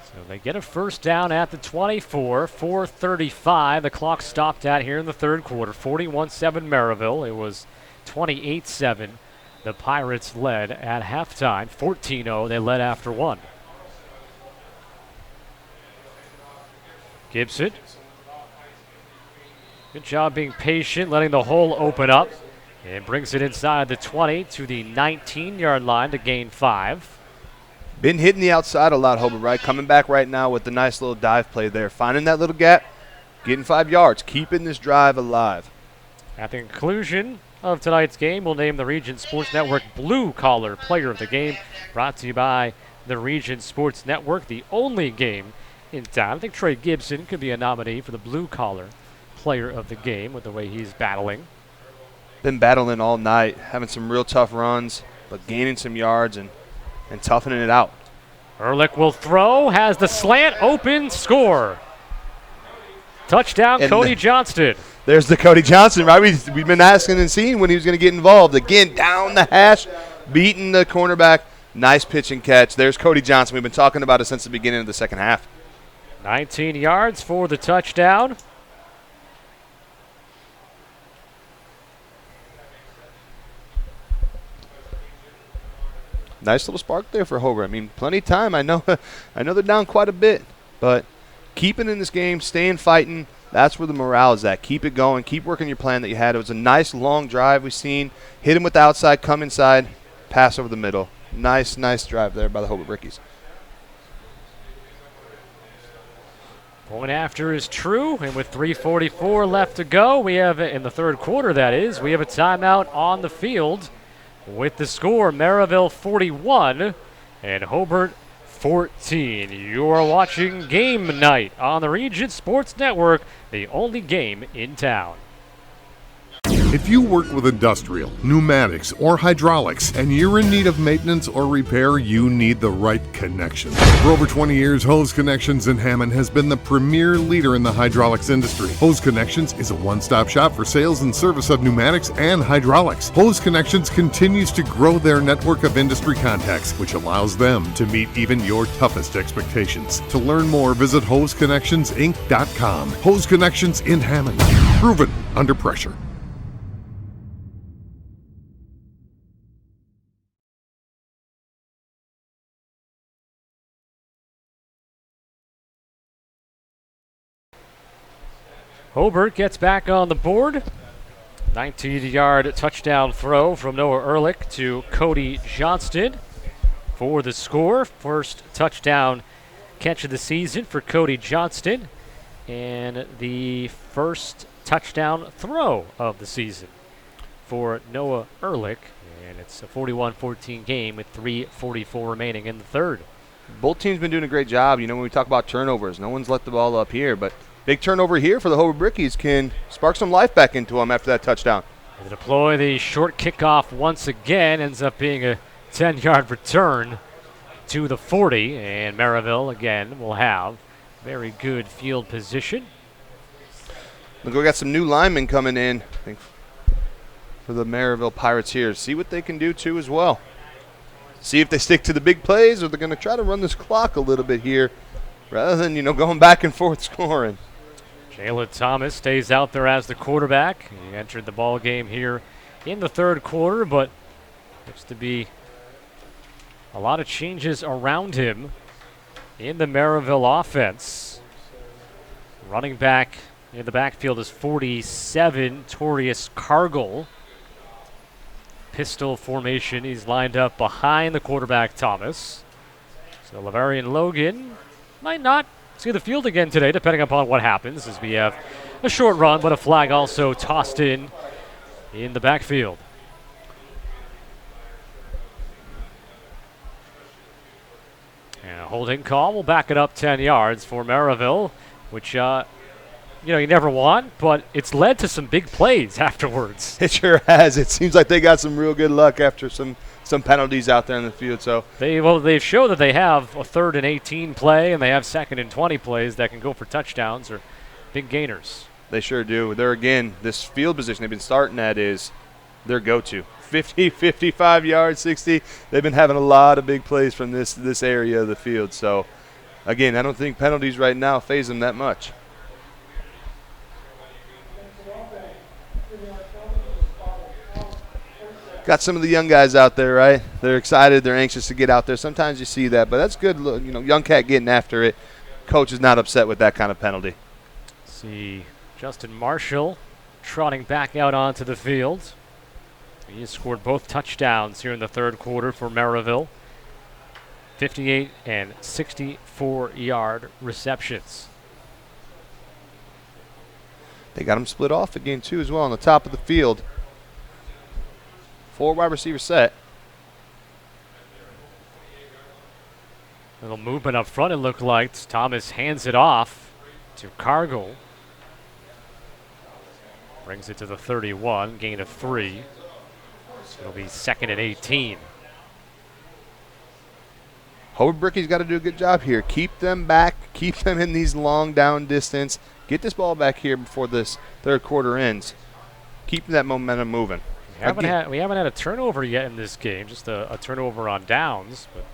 Speaker 5: So they get a first down at the 24, 4:35. The clock stopped at here in the 3rd quarter. 41-7 Merrillville. It was 28-7. The Pirates led at halftime. 14-0. They led after 1. Gibson. Good job being patient, letting the hole open up. And brings it inside the 20 to the 19-yard line to gain 5.
Speaker 4: Been hitting the outside a lot, Hobart, right? Coming back right now with the nice little dive play there. Finding that little gap, getting 5 yards, keeping this drive alive.
Speaker 5: At the conclusion of tonight's game, we'll name the Region Sports Network Blue Collar Player of the Game. Brought to you by the Region Sports Network, the only game in town. I think Trey Gibson could be a nominee for the Blue Collar Player of the Game with the way he's battling.
Speaker 4: Been battling all night, having some real tough runs, but gaining some yards and toughening it out.
Speaker 5: Ehrlich will throw, has the slant open, score. Touchdown, and Cody Johnston.
Speaker 4: There's the Cody Johnston, right? We've been asking and seeing when he was going to get involved. Again, down the hash, beating the cornerback. Nice pitch and catch. There's Cody Johnston. We've been talking about it since the beginning of the second half.
Speaker 5: 19 yards for the touchdown.
Speaker 4: Nice little spark there for Hobart. I mean, plenty of time. I know they're down quite a bit, but keeping in this game, staying fighting, that's where the morale is at. Keep it going. Keep working your plan that you had. It was a nice long drive we've seen. Hit him with the outside, come inside, pass over the middle. Nice drive there by the Hobart Brickies.
Speaker 5: Point after is true, and with 3:44 left to go, we have, in the 3rd quarter that is, we have a timeout on the field with the score, Merrillville 41 and Hobart 14. You are watching Game Night on the Region Sports Network, the only game in town.
Speaker 18: If you work with industrial, pneumatics, or hydraulics, and you're in need of maintenance or repair, you need the right connection. For over 20 years, Hose Connections in Hammond has been the premier leader in the hydraulics industry. Hose Connections is a one-stop shop for sales and service of pneumatics and hydraulics. Hose Connections continues to grow their network of industry contacts, which allows them to meet even your toughest expectations. To learn more, visit HoseConnectionsInc.com. Hose Connections in Hammond. Proven under pressure.
Speaker 5: Hobart gets back on the board. 19-yard touchdown throw from Noah Ehrlich to Cody Johnston for the score. First touchdown catch of the season for Cody Johnston, and the first touchdown throw of the season for Noah Ehrlich. And it's a 41-14 game with 3:44 remaining in the third.
Speaker 4: Both teams been doing a great job. You know, when we talk about turnovers, no one's let the ball up here, but big turnover here for the Hobart Brickies can spark some life back into them after that touchdown.
Speaker 5: They deploy the short kickoff once again. Ends up being a 10-yard return to the 40, and Merrillville again will have very good field position.
Speaker 4: Look, we got some new linemen coming in, I think, for the Merrillville Pirates here. See what they can do too as well. See if they stick to the big plays, or they're going to try to run this clock a little bit here rather than, going back and forth scoring.
Speaker 5: Jalen Thomas stays out there as the quarterback. He entered the ball game here in the third quarter, but looks to be a lot of changes around him in the Merrillville offense. Running back in the backfield is 47, Torius Cargill. Pistol formation. He's lined up behind the quarterback, Thomas. So Lavarian Logan might not see the field again today, depending upon what happens, as we have a short run, but a flag also tossed in the backfield. And a holding call will back it up 10 yards for Merrillville, which you never want, but it's led to some big plays afterwards.
Speaker 4: It sure has. It seems like they got some real good luck after some penalties out there in the field. So
Speaker 5: they've shown that they have a 3rd and 18 play, and they have 2nd and 20 plays that can go for touchdowns or big gainers.
Speaker 4: They sure do. They're, again, this field position they've been starting at is their go-to. 50, 55 yards, 60. They've been having a lot of big plays from this area of the field. So, again, I don't think penalties right now faze them that much. Got some of the young guys out there, right? They're excited. They're anxious to get out there. Sometimes you see that, but that's good. Look, young cat getting after it. Coach is not upset with that kind of penalty.
Speaker 5: See Justin Marshall trotting back out onto the field. He has scored both touchdowns here in the third quarter for Merrillville. 58 and 64-yard receptions.
Speaker 4: They got them split off again, too, as well on the top of the field. 4 wide receiver set.
Speaker 5: Little movement up front, it looked like. Thomas hands it off to Cargill. Brings it to the 31, gain of 3. So it'll be 2nd and 18.
Speaker 4: Hobart Brickies got to do a good job here. Keep them back. Keep them in these long down distance. Get this ball back here before this third quarter ends. Keep that momentum moving.
Speaker 5: We haven't had a turnover yet in this game, just a turnover on downs, but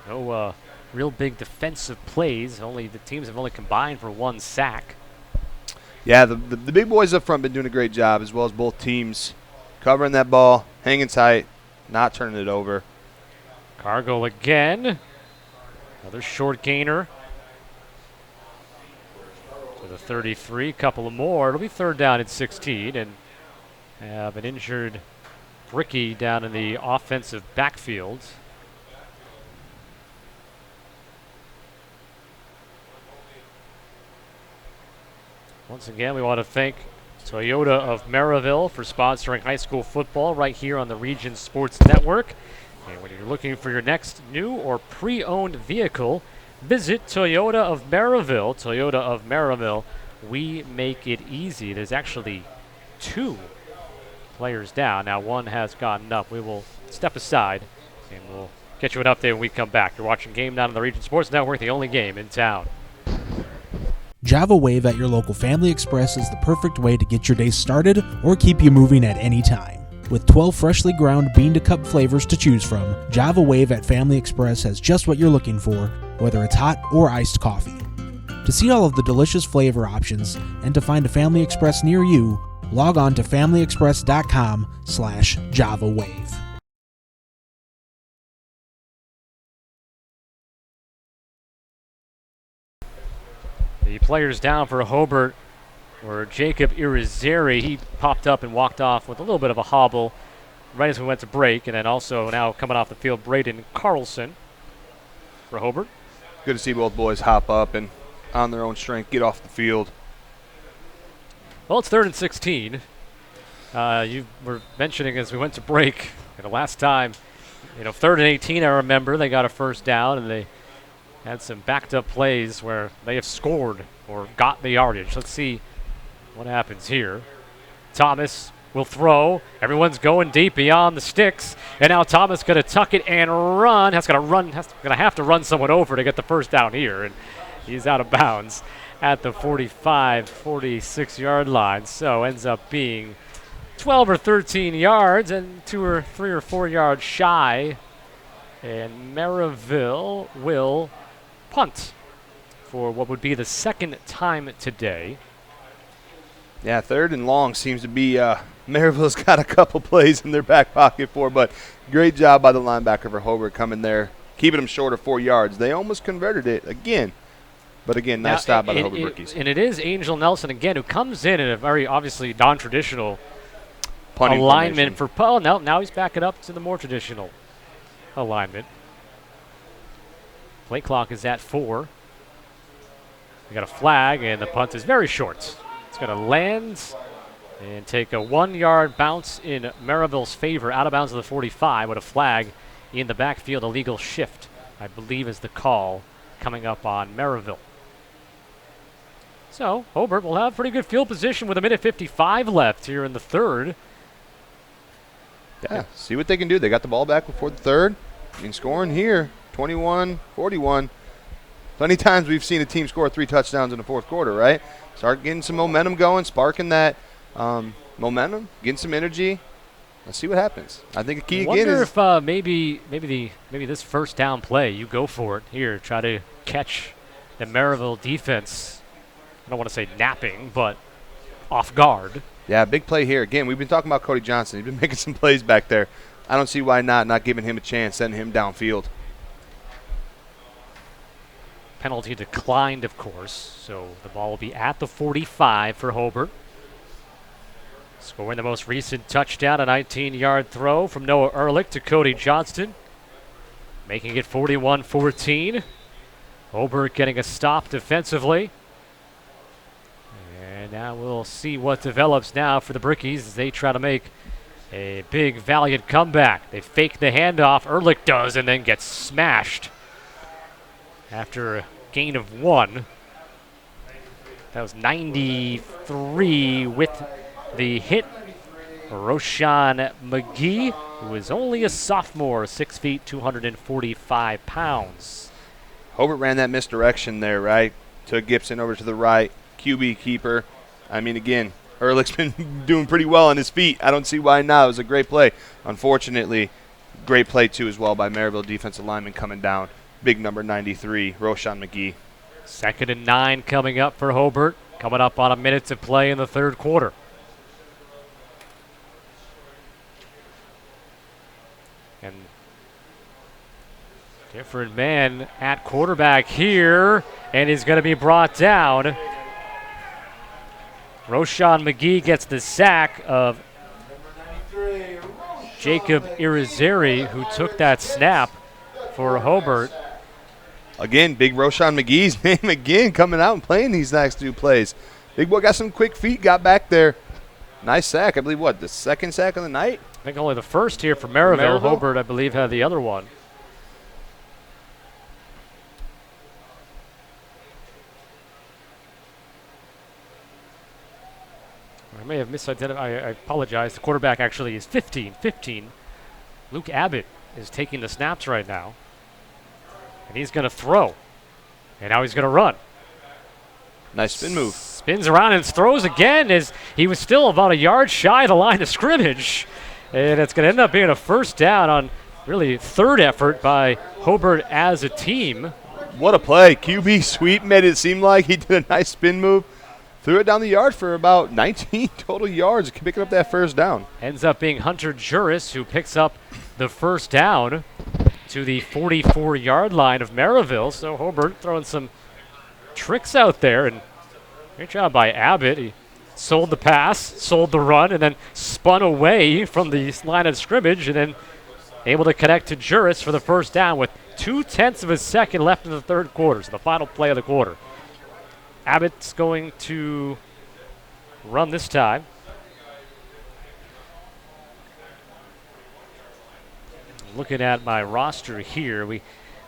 Speaker 5: no real big defensive plays. The teams have only combined for 1 sack.
Speaker 4: Yeah, the big boys up front been doing a great job, as well as both teams covering that ball, hanging tight, not turning it over.
Speaker 5: Cargill again. Another short gainer to the 33. Couple of more. It'll be 3rd down and 16, and have an injured Bricky down in the offensive backfield. Once again, we want to thank Toyota of Merrillville for sponsoring high school football right here on the Region Sports Network. And when you're looking for your next new or pre-owned vehicle, visit Toyota of Merrillville. Toyota of Merrillville, we make it easy. There's actually 2 players down. Now 1 has gotten up. We will step aside and we'll get you an update when we come back. You're watching Game 9 on the Region Sports Network, the only game in town.
Speaker 13: Java Wave at your local Family Express is the perfect way to get your day started or keep you moving at any time. With 12 freshly ground bean-to-cup flavors to choose from, Java Wave at Family Express has just what you're looking for, whether it's hot or iced coffee. To see all of the delicious flavor options and to find a Family Express near you, log on to familyexpress.com/JavaWave.
Speaker 5: The players down for Hobart where Jacob Irizarry, he popped up and walked off with a little bit of a hobble right as we went to break. And then also now coming off the field, Braden Carlson for Hobart.
Speaker 4: Good to see both boys hop up and on their own strength get off the field.
Speaker 5: Well, it's 3rd and 16. You were mentioning as we went to break, the last time, 3rd and 18, I remember they got a first down and they had some backed up plays where they have scored or got the yardage. Let's see what happens here. Thomas will throw. Everyone's going deep beyond the sticks. And now Thomas going to tuck it and run. Going to have to run someone over to get the first down here. And he's out of bounds at the 45, 46-yard line. So ends up being 12 or 13 yards and 2 or 3 or 4 yards shy. And Merrillville will punt for what would be the second time today.
Speaker 4: Yeah, 3rd and long seems to be Merrillville's got a couple plays in their back pocket for, but great job by the linebacker for Hobart coming there, keeping them short of 4 yards. They almost converted it again. But again, nice stop by the Hobart Brickies.
Speaker 5: And it is Angel Nelson again who comes in a very obviously non-traditional
Speaker 4: Punting
Speaker 5: alignment
Speaker 4: formation.
Speaker 5: for Paul. Now he's backing up to the more traditional alignment. Play clock is at 4. We got a flag, and the punt is very short. It's going to land and take a 1-yard bounce in Merrillville's favor, out of bounds of the 45 with a flag in the backfield. Illegal shift, I believe, is the call coming up on Merrillville. So Hobart will have pretty good field position with 1:55 left here in the 3rd.
Speaker 4: Yeah, see what they can do. They got the ball back before the 3rd. Scoring here, 21-41. Plenty of times we've seen a team score 3 touchdowns in the 4th quarter, right? Start getting some momentum going, sparking that momentum, getting some energy. Let's see what happens. I think the key again is.
Speaker 5: I wonder if maybe this first down play, you go for it here, try to catch the Merrillville defense. I don't want to say napping, but off guard.
Speaker 4: Yeah, big play here. Again, we've been talking about Cody Johnson. He's been making some plays back there. I don't see why not giving him a chance, sending him downfield.
Speaker 5: Penalty declined, of course, so the ball will be at the 45 for Hobart. Scoring the most recent touchdown, a 19-yard throw from Noah Ehrlich to Cody Johnston, making it 41-14. Hobart getting a stop defensively. And now we'll see what develops now for the Brickies as they try to make a big, valiant comeback. They fake the handoff, Ehrlich does, and then gets smashed after a gain of 1. That was 93 with the hit. Roshan McGee, who is only a sophomore, 6 feet, 245 pounds.
Speaker 4: Hobart ran that misdirection there, right? Took Gibson over to the right. QB keeper. I mean, again, Ehrlich's been doing pretty well on his feet. I don't see why not. It was a great play. Unfortunately, great play, too, as well by Merrillville defensive lineman coming down. Big number 93, Roshan McGee.
Speaker 5: 2nd and 9 coming up for Hobart. Coming up on a minute to play in the 3rd quarter. And different man at quarterback here, and he's going to be brought down. Roshan McGee gets the sack of Jacob Irizarry, who took that snap for Hobart.
Speaker 4: Again, big Roshan McGee's name again coming out and playing these next 2 plays. Big boy got some quick feet, got back there. Nice sack. I believe, the 2nd sack of the night?
Speaker 5: I think only the first here for Merrillville. Hobart, I believe, had the other one. I may have misidentified. I apologize. The quarterback actually is 15. Luke Abbott is taking the snaps right now. And he's going to throw. And now he's going to run.
Speaker 4: Nice spin move.
Speaker 5: Spins around and throws again as he was still about a yard shy of the line of scrimmage. And it's going to end up being a first down on really 3rd effort by Hobart as a team.
Speaker 4: What a play. QB sweep made it seem like he did a nice spin move. Threw it down the yard for about 19 total yards, picking up that first down.
Speaker 5: Ends up being Hunter Juris who picks up the first down to the 44-yard line of Merrillville. So Hobart throwing some tricks out there, and great job by Abbott. He sold the pass, sold the run, and then spun away from the line of scrimmage, and then able to connect to Juris for the first down with 0.2 of a second left in the third quarter. So the final play of the quarter. Abbott's going to run this time. Looking at my roster here,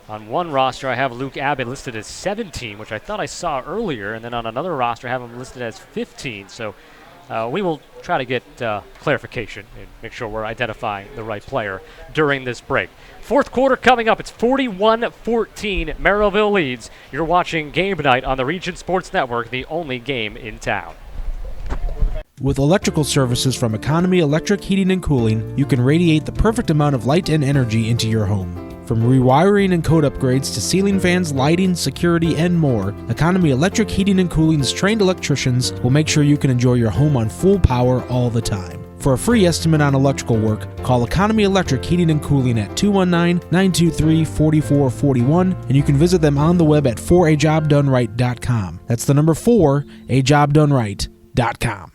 Speaker 5: on one roster I have Luke Abbott listed as 17, which I thought I saw earlier, and then on another roster I have him listed as 15. So we will try to get clarification and make sure we're identifying the right player during this break. Fourth quarter coming up. It's 41-14. Merrillville leads. You're watching Game Night on the Region Sports Network, the only game in town.
Speaker 13: With electrical services from Economy Electric Heating and Cooling, you can radiate the perfect amount of light and energy into your home. From rewiring and code upgrades to ceiling fans, lighting, security, and more, Economy Electric Heating and Cooling's trained electricians will make sure you can enjoy your home on full power all the time. For a free estimate on electrical work, call Economy Electric Heating and Cooling at 219-923-4441, and you can visit them on the web at 4ajobdoneright.com. That's the number 4ajobdoneright.com.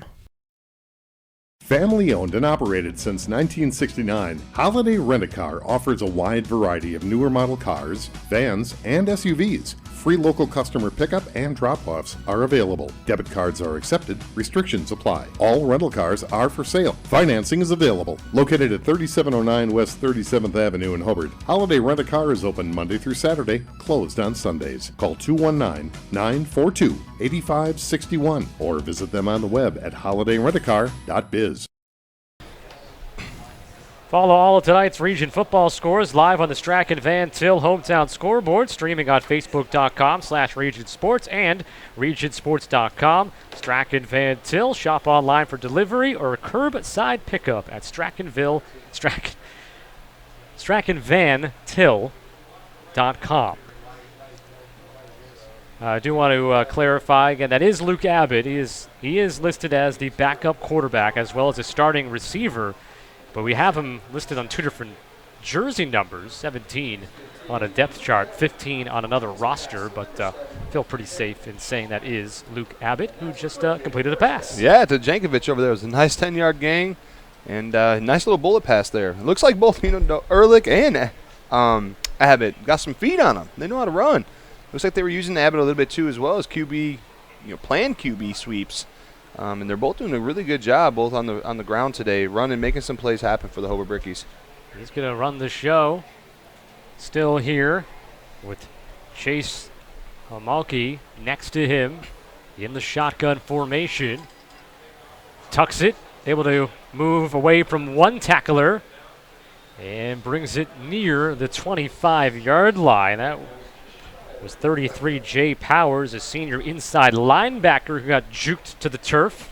Speaker 18: Family owned and operated since 1969, Holiday Rent-A-Car offers a wide variety of newer model cars, vans, and SUVs. Free local customer pickup and drop-offs are available. Debit cards are accepted. Restrictions apply. All rental cars are for sale. Financing is available. Located at 3709 West 37th Avenue in Hobart, Holiday Rent-A-Car is open Monday through Saturday, closed on Sundays. Call 219-942-8561 or visit them on the web at holidayrentacar.biz.
Speaker 5: Follow all of tonight's region football scores live on the Strachan Van Til Hometown Scoreboard, streaming on Facebook.com/Region Sports and RegionSports.com. Strachan Van Til, shop online for delivery or curbside pickup at StrachanVanTil.com. I do want to clarify again, that is Luke Abbott. He is listed as the backup quarterback as well as a starting receiver. But we have him listed on two different jersey numbers, 17 on a depth chart, 15 on another roster, but feel pretty safe in saying that is Luke Abbott, who just completed a pass.
Speaker 4: Yeah, to Jankovic over there. It was a nice 10-yard gain and nice little bullet pass there. It looks like both Ehrlich and Abbott got some feet on them. They know how to run. Looks like they were using Abbott a little bit too, as well as QB, planned QB sweeps. And they're both doing a really good job, both on the ground today, running, making some plays happen for the Hobart Brickies.
Speaker 5: He's going to run the show. Still here with Chase Hamalki next to him in the shotgun formation. Tucks it, able to move away from one tackler and brings it near the 25-yard line. That was 33 Jay Powers, a senior inside linebacker who got juked to the turf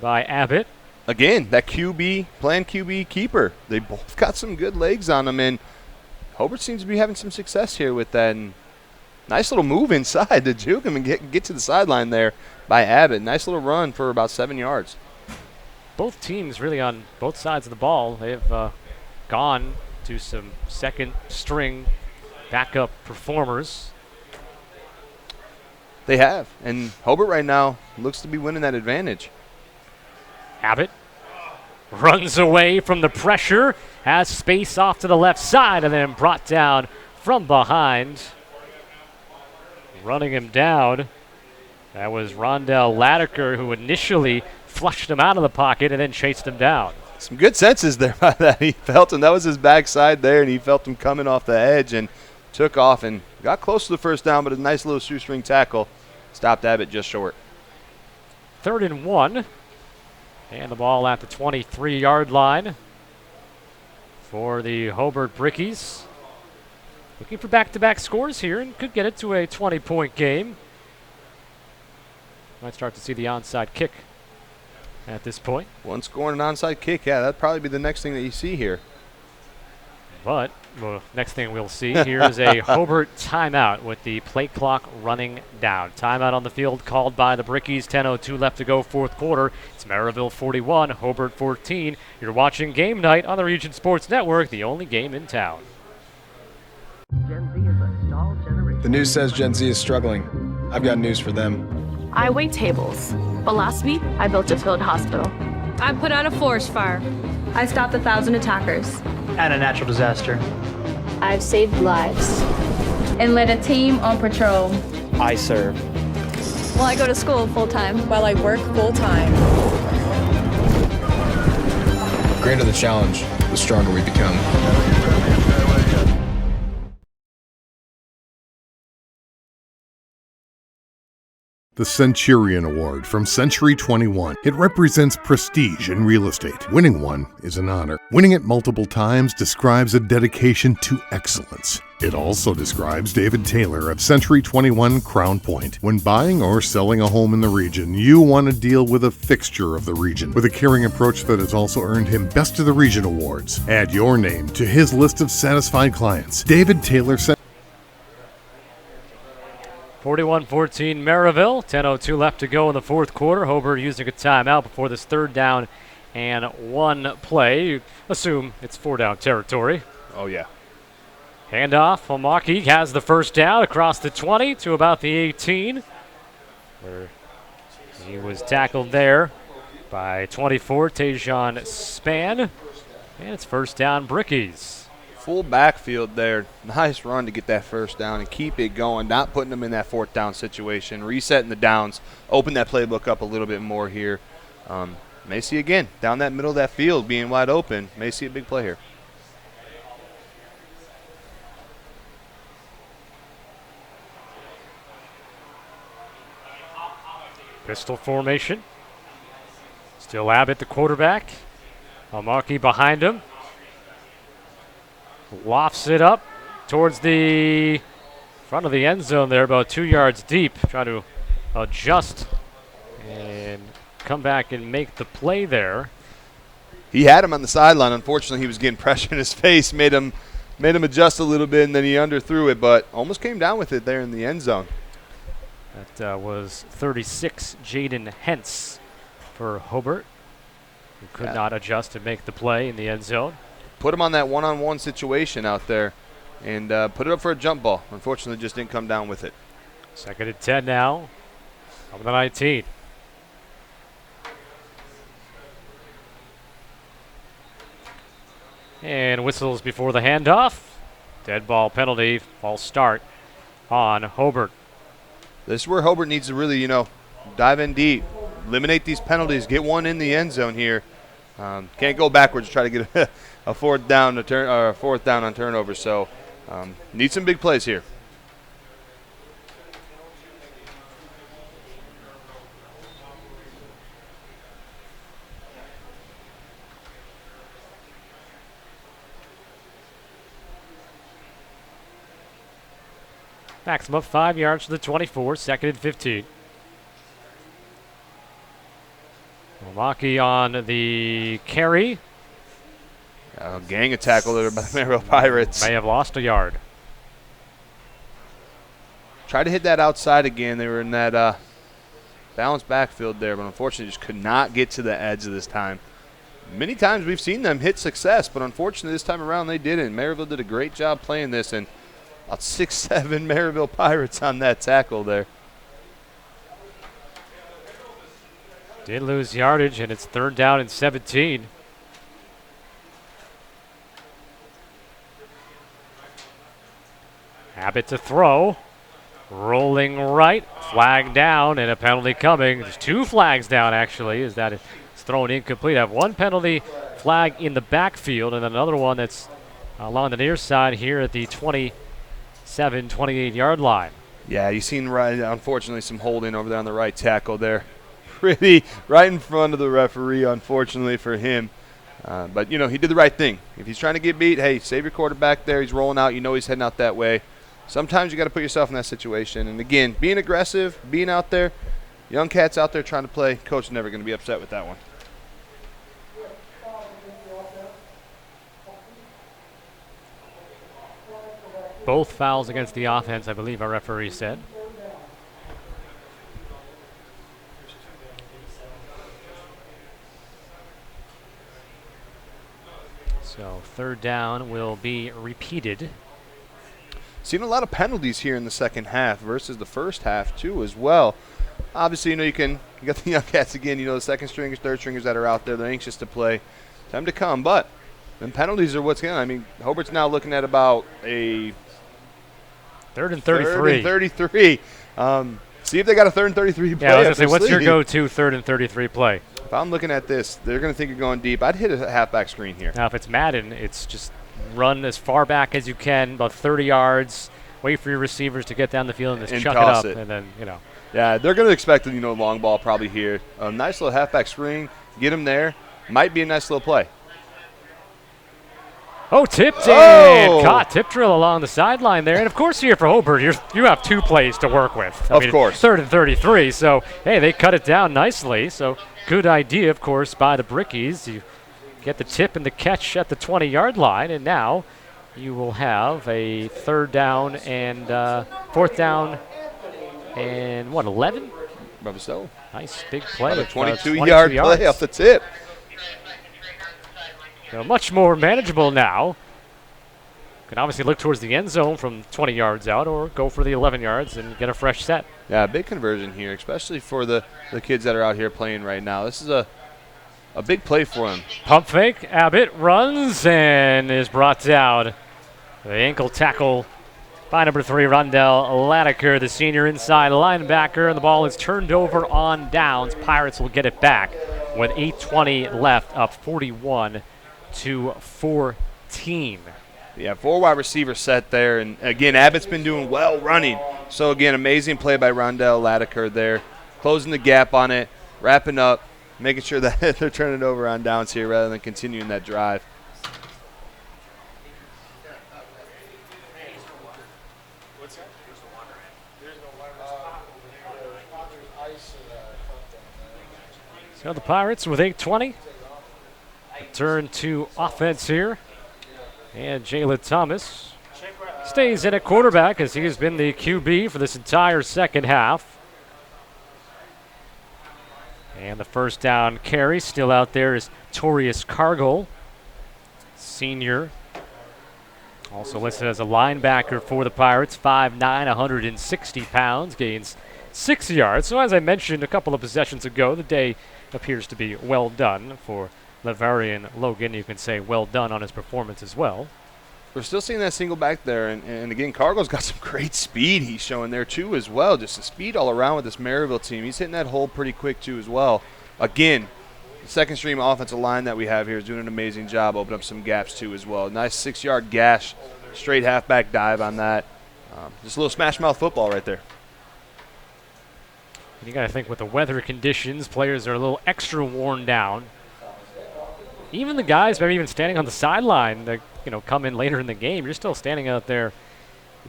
Speaker 5: by Abbott.
Speaker 4: Again, that planned QB keeper. They both got some good legs on them, and Hobart seems to be having some success here with that. And nice little move inside to juke him and get to the sideline there by Abbott. Nice little run for about 7 yards.
Speaker 5: Both teams really on both sides of the ball. They've gone to some second-string backup performers.
Speaker 4: They have, and Hobart right now looks to be winning that advantage.
Speaker 5: Abbott runs away from the pressure, has space off to the left side, and then brought down from behind. Running him down, that was Rondell Latiker, who initially flushed him out of the pocket and then chased him down.
Speaker 4: Some good senses there by that. He felt him. That was his backside there, and he felt him coming off the edge and took off and got close to the first down, but a nice little shoestring tackle stopped Abbott just short.
Speaker 5: 3rd and 1. And the ball at the 23-yard line for the Hobart Brickies. Looking for back-to-back scores here and could get it to a 20-point game. Might start to see the onside kick at this point.
Speaker 4: One score and an onside kick, yeah, that'd probably be the next thing that you see here.
Speaker 5: But next thing we'll see here is a Hobart timeout with the play clock running down. Timeout on the field called by the Brickies. 10:02 left to go, fourth quarter. It's Merrillville 41, Hobart 14. You're watching Game Night on the Region Sports Network, the only game in town.
Speaker 2: Gen Z is a stall generation.
Speaker 14: The news says Gen Z is struggling. I've got news for them.
Speaker 16: I wait tables. But last week, I built a field hospital. I put out a forest fire. I stopped 1,000 attackers.
Speaker 17: And a natural disaster.
Speaker 15: I've saved lives and led a team on patrol.
Speaker 17: I serve.
Speaker 16: Well, I go to school full-time.
Speaker 7: While I work full-time.
Speaker 14: The greater the challenge, the stronger we become.
Speaker 18: The Centurion Award from Century 21. It represents prestige in real estate. Winning one is an honor. Winning it multiple times describes a dedication to excellence. It also describes David Taylor of Century 21 Crown Point. When buying or selling a home in the region, you want to deal with a fixture of the region with a caring approach that has also earned him Best of the Region awards. Add your name to his list of satisfied clients. David Taylor.
Speaker 5: 41-14 Merrillville. 10:02 left to go in the fourth quarter. Hobart using a timeout before this third down and one play. You assume it's four down territory.
Speaker 4: Oh, yeah.
Speaker 5: Handoff. Omaki has the first down across the 20 to about the 18, where he was tackled there by 24, Tajon Span. And it's first down, Brickies.
Speaker 4: Full backfield there. Nice run to get that first down and keep it going, not putting them in that fourth down situation, resetting the downs, open that playbook up a little bit more here. May see again, down that middle of that field being wide open. May see a big play here.
Speaker 5: Pistol formation. Still Abbott, the quarterback. Omaki behind him. Lofts it up towards the front of the end zone there, about 2 yards deep. Trying to adjust and come back and make the play there.
Speaker 4: He had him on the sideline. Unfortunately, he was getting pressure in his face, made him adjust a little bit, and then he underthrew it, but almost came down with it there in the end zone.
Speaker 5: That was 36, Jaden Hentz for Hobart, who could not adjust and make the play in the end zone.
Speaker 4: Put him on that one-on-one situation out there and put it up for a jump ball. Unfortunately, just didn't come down with it.
Speaker 5: Second and 10 now on the 19. And whistles before the handoff. Dead ball penalty, false start on Hobart.
Speaker 4: This is where Hobart needs to really, dive in deep, eliminate these penalties, get one in the end zone here. Can't go backwards to try to get a fourth down on turnover. So need some big plays here.
Speaker 5: Maximum 5 yards to the 24, second and 15. Omaki on the carry.
Speaker 4: Gang a tackle there by the Merrillville Pirates.
Speaker 5: May have lost a yard.
Speaker 4: Tried to hit that outside again. They were in that balanced backfield there, but unfortunately just could not get to the edge of this time. Many times we've seen them hit success, but unfortunately this time around they didn't. Merrillville did a great job playing this, and about 6'7" Merrillville Pirates on that tackle there.
Speaker 5: Did lose yardage, and it's third down and 17. Abbott to throw. Rolling right. Flag down, and a penalty coming. There's two flags down, actually, as that is thrown incomplete. I have one penalty flag in the backfield, and then another one that's along the near side here at the 27, 28-yard line.
Speaker 4: Yeah, you've seen, unfortunately, some holding over there on the right tackle there. Pretty right in front of the referee, unfortunately for him. But, he did the right thing. If he's trying to get beat, hey, save your quarterback there. He's rolling out. He's heading out that way. Sometimes you got to put yourself in that situation. And, again, being aggressive, being out there, young cats out there trying to play, coach is never going to be upset with that one.
Speaker 5: Both fouls against the offense, I believe our referee said. So third down will be repeated.
Speaker 4: Seen a lot of penalties here in the second half versus the first half too as well. Obviously, you can You got the young cats again, the second stringers, third stringers that are out there. They're anxious to play. Time to come, but then penalties are what's going on. I mean, Hobart's now looking at about a
Speaker 5: 3rd and 33.
Speaker 4: 3rd and 33. See if they got a 3rd and 33 play.
Speaker 5: Yeah, I was going to say, what's your go-to 3rd and 33 play?
Speaker 4: If I'm looking at this, they're going to think you're going deep. I'd hit a halfback screen here.
Speaker 5: Now, if it's Madden, it's just run as far back as you can, about 30 yards, wait for your receivers to get down the field and just chuck it up. And then,
Speaker 4: Yeah, they're going to expect a long ball probably here. A nice little halfback screen, get them there. Might be a nice little play.
Speaker 5: Oh, tipped and caught. Tip drill along the sideline there. And, of course, here for Hobart, you have 2 plays to work with.
Speaker 4: Of course.
Speaker 5: 3rd and 33. So, hey, they cut it down nicely. So, good idea, of course, by the Brickies. You get the tip and the catch at the 20-yard line. And now you will have a 3rd down and 4th down and, 11?
Speaker 4: Probably so.
Speaker 5: Nice big play.
Speaker 4: A 22-yard play off the tip.
Speaker 5: So much more manageable now. Can obviously look towards the end zone from 20 yards out or go for the 11 yards and get a fresh set.
Speaker 4: Yeah, big conversion here, especially for the kids that are out here playing right now. This is a big play for them.
Speaker 5: Pump fake. Abbott runs and is brought down. The ankle tackle by number 3, Rondell Latiker, the senior inside linebacker. And the ball is turned over on downs. Pirates will get it back with 8:20 left, up 41-14.
Speaker 4: Yeah, 4 wide receiver set there. And, again, Abbott's been doing well running. So, again, amazing play by Rondell Latiker there. Closing the gap on it, wrapping up, making sure that they're turning it over on downs here rather than continuing that drive.
Speaker 5: So the Pirates with 8:20. Turn to offense here. And Jalen Thomas stays in at quarterback as he has been the QB for this entire second half. And the first down carry still out there is Torius Cargill, senior. Also listed as a linebacker for the Pirates, 5'9", 160 pounds, gains 6 yards. So as I mentioned a couple of possessions ago, the day appears to be well done for Lavarian Logan. You can say well done on his performance as well.
Speaker 4: We're still seeing that single back there, and again, Cargill's got some great speed he's showing there too as well. Just the speed all around with this Merrillville team. He's hitting that hole pretty quick too as well. Again, the second stream offensive line that we have here is doing an amazing job, opening up some gaps too as well. Nice 6-yard gash, straight halfback dive on that. Just a little smash mouth football right there.
Speaker 5: You got to think with the weather conditions, players are a little extra worn down. Even the guys, maybe even standing on the sideline, that come in later in the game, you're still standing out there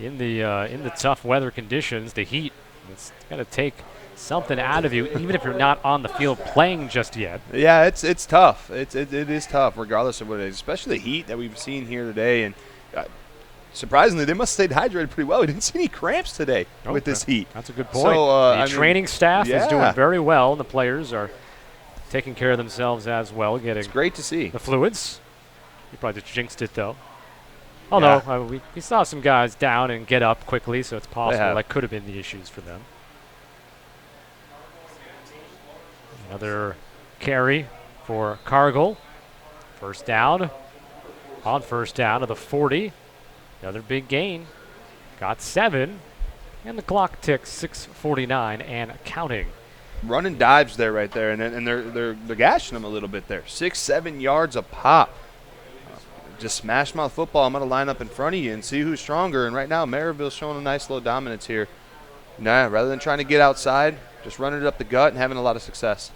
Speaker 5: in the tough weather conditions, the heat. It's got to take something out of you, even if you're not on the field playing just yet.
Speaker 4: Yeah, it's tough. It is tough, regardless of what it is, especially the heat that we've seen here today. And surprisingly, they must have stayed hydrated pretty well. We didn't see any cramps today with this heat.
Speaker 5: That's a good point.
Speaker 4: So,
Speaker 5: the training staff is doing very well, and the players are taking care of themselves as well, getting
Speaker 4: it's great to see
Speaker 5: the fluids. You probably just jinxed it, though. Although we saw some guys down and get up quickly, so it's possible that could have been the issues for them. Another carry for Cargill. First down. On first down to the 40. Another big gain. Got 7. And the clock ticks 6:49 and counting.
Speaker 4: Running dives there right there, and they're gashing them a little bit there. 6-7 yards a pop. Just smash mouth football. I'm going to line up in front of you and see who's stronger. And right now, Merrillville's showing a nice little dominance here. Nah, rather than trying to get outside, just running it up the gut and having a lot of success.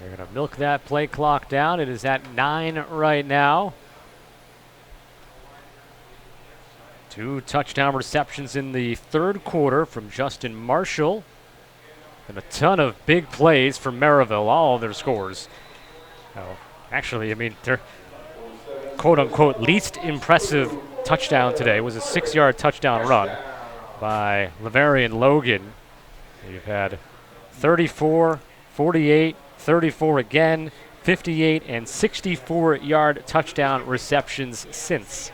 Speaker 5: They're going to milk that play clock down. It is at 9 right now. 2 touchdown receptions in the third quarter from Justin Marshall. And a ton of big plays from Merrillville, all of their scores. Actually, I mean, their quote-unquote least impressive touchdown today was a 6-yard touchdown run by Lavarian Logan. You've had 34, 48, 34 again, 58, and 64-yard touchdown receptions since.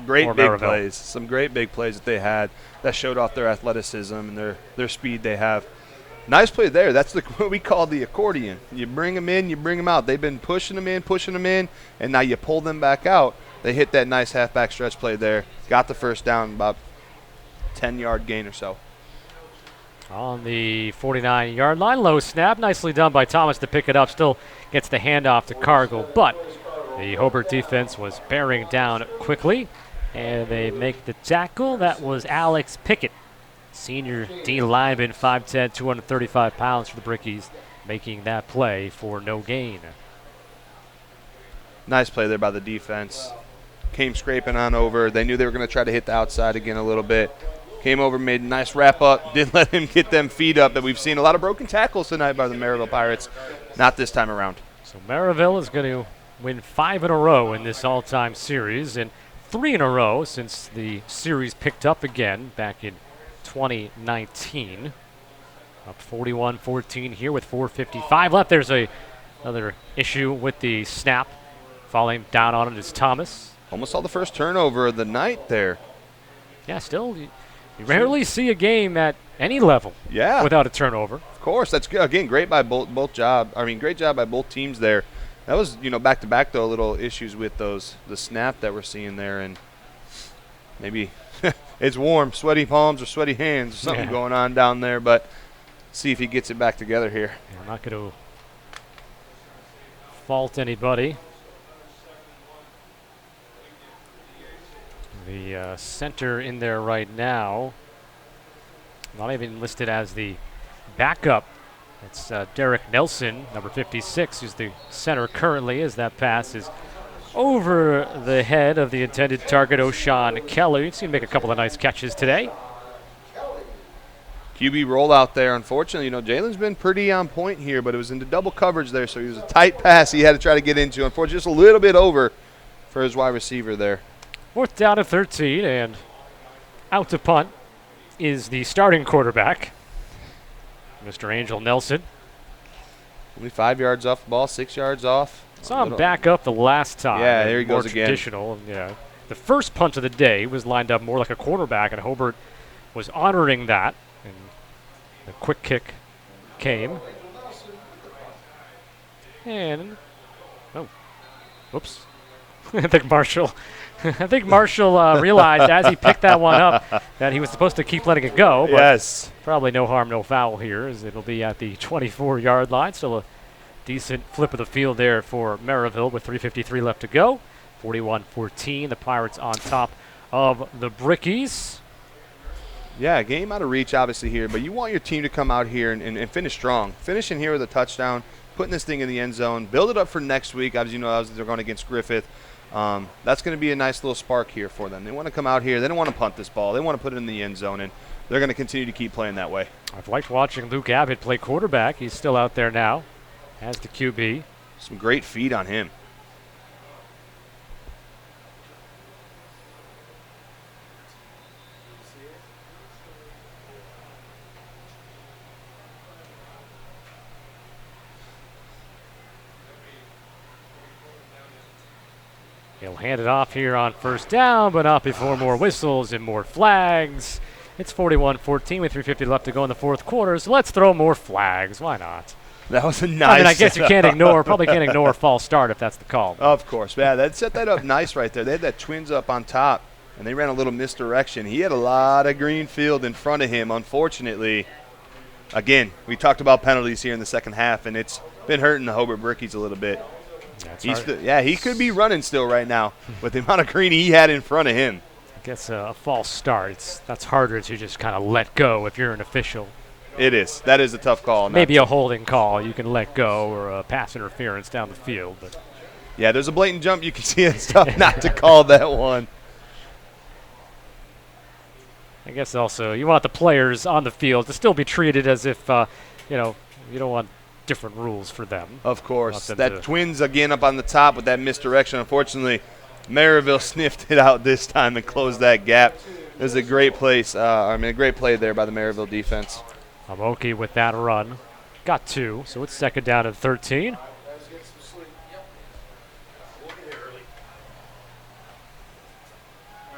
Speaker 4: Great
Speaker 5: for
Speaker 4: big
Speaker 5: Merrillville.
Speaker 4: plays. Some great big plays that they had that showed off their athleticism and their speed they have. Nice play there. That's what we call the accordion. You bring them in, you bring them out. They've been pushing them in, and now you pull them back out. They hit that nice halfback stretch play there. Got the first down, about 10-yard gain or so.
Speaker 5: On the 49-yard line, low snap. Nicely done by Thomas to pick it up. Still gets the handoff to Cargill, but the Hobart defense was bearing down quickly, and they make the tackle. That was Alex Pickett, senior D lineman, 5'10", 235 pounds for the Brickies, making that play for no gain.
Speaker 4: Nice play there by the defense. Came scraping on over. They knew they were going to try to hit the outside again a little bit. Came over, made a nice wrap up. Didn't let him get them feet up that we've seen a lot of broken tackles tonight by the Merrillville Pirates. Not this time around.
Speaker 5: So Merrillville is going to win 5 in a row in this all-time series, and 3 in a row since the series picked up again back in 2019. Up 41-14 here with 4:55 left. There's another issue with the snap. Falling down on it is Thomas.
Speaker 4: Almost saw the first turnover of the night there.
Speaker 5: Yeah, still, you rarely see a game at any level without a turnover.
Speaker 4: Of course, that's good. Again, great by great job by both teams there. That was, back to back though, little issues with the snap that we're seeing there, and maybe it's warm, sweaty palms or sweaty hands or something going on down there, but see if he gets it back together here.
Speaker 5: Yeah, I'm not going to fault anybody. The center in there right now, not even listed as the backup. It's Derek Nelson, number 56, who's the center currently, as that pass is over the head of the intended target, O'Shawn Kelly. He's going to make a couple of nice catches today.
Speaker 4: QB rollout there. Unfortunately, Jalen's been pretty on point here, but it was into double coverage there, so he was a tight pass he had to try to get into. Unfortunately, just a little bit over for his wide receiver there.
Speaker 5: 4th down and 13, and out to punt is the starting quarterback, Mr. Angel Nelson.
Speaker 4: Only 5 yards off the ball, 6 yards off.
Speaker 5: Saw him back up the last time.
Speaker 4: Yeah, there he goes again.
Speaker 5: Traditional, yeah. The first punt of the day was lined up more like a quarterback, and Hobart was honoring that. And the quick kick came. And, whoops. I think Marshall realized as he picked that one up that he was supposed to keep letting it go. But
Speaker 4: yes.
Speaker 5: Probably no harm, no foul here, as it'll be at the 24-yard line. Still a decent flip of the field there for Merrillville with 3:53 left to go. 41-14, the Pirates on top of the Brickies.
Speaker 4: Yeah, game out of reach obviously here, but you want your team to come out here and finish strong. Finishing here with a touchdown, putting this thing in the end zone, build it up for next week. As they're going against Griffith. That's going to be a nice little spark here for them. They want to come out here. They don't want to punt this ball. They want to put it in the end zone, and they're going to continue to keep playing that way.
Speaker 5: I've liked watching Luke Abbott play quarterback. He's still out there now as the QB.
Speaker 4: Some great feed on him.
Speaker 5: He'll hand it off here on first down, but not before more whistles and more flags. It's 41-14 with 3:50 left to go in the fourth quarter, so let's throw more flags. Why not?
Speaker 4: That was a nice
Speaker 5: I guess you probably can't ignore a false start if that's the call.
Speaker 4: Of course. Yeah, that set that up nice right there. They had that Twins up on top, and they ran a little misdirection. He had a lot of green field in front of him, unfortunately. Again, we talked about penalties here in the second half, and it's been hurting the Hobart Brickies a little bit. He could be running still right now with the amount of green he had in front of him.
Speaker 5: I guess a false start, that's harder to just kind of let go if you're an official.
Speaker 4: It is. That is a tough call.
Speaker 5: Maybe a holding call you can let go, or a pass interference down the field. But
Speaker 4: yeah, there's a blatant jump. You can see it's tough not to call that one.
Speaker 5: I guess also you want the players on the field to still be treated as if, you don't want different rules for them.
Speaker 4: Of course. That Twins again up on the top with that misdirection. Unfortunately, Merrillville sniffed it out this time and closed that gap. It was a great place. A great play there by the Merrillville defense.
Speaker 5: Amoki with that run. Got 2, so it's second down and 13.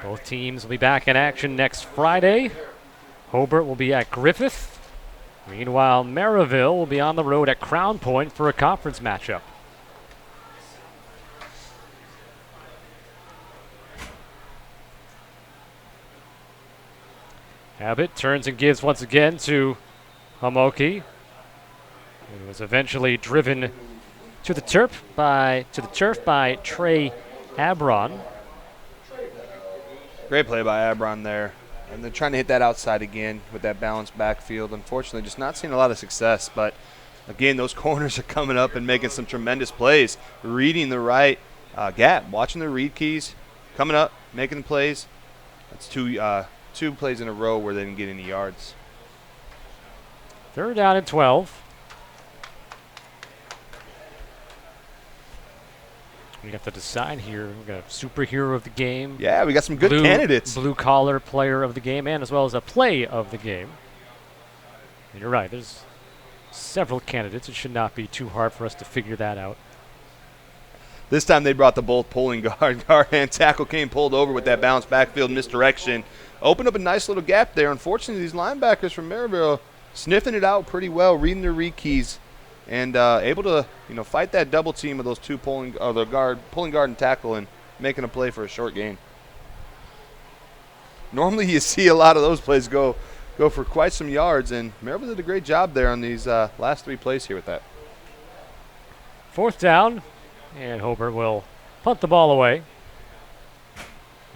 Speaker 5: Both teams will be back in action next Friday. Hobart will be at Griffith. Meanwhile, Merrillville will be on the road at Crown Point for a conference matchup. Abbott turns and gives once again to Hamoki. He was eventually driven to the turf by Trey Abron.
Speaker 4: Great play by Abron there. And they're trying to hit that outside again with that balanced backfield. Unfortunately, just not seeing a lot of success. But, again, those corners are coming up and making some tremendous plays. Reading the right gap, watching the read keys, coming up, making plays. That's two plays in a row where they didn't get any yards.
Speaker 5: 3rd down and 12. We have to decide here. We got a superhero of the game.
Speaker 4: Yeah, we got some good candidates.
Speaker 5: Blue collar player of the game, and as well as a play of the game. And you're right. There's several candidates. It should not be too hard for us to figure that out.
Speaker 4: This time they brought the both pulling guard. Guard and tackle came pulled over with that balanced backfield misdirection. Opened up a nice little gap there. Unfortunately, these linebackers from Merrillville sniffing it out pretty well, reading their read keys, and able to fight that double team of those two pulling guard and tackle, and making a play for a short gain. Normally you see a lot of those plays go for quite some yards, and Merrillville did a great job there on these last 3 plays here with that.
Speaker 5: 4th down, and Hobart will punt the ball away.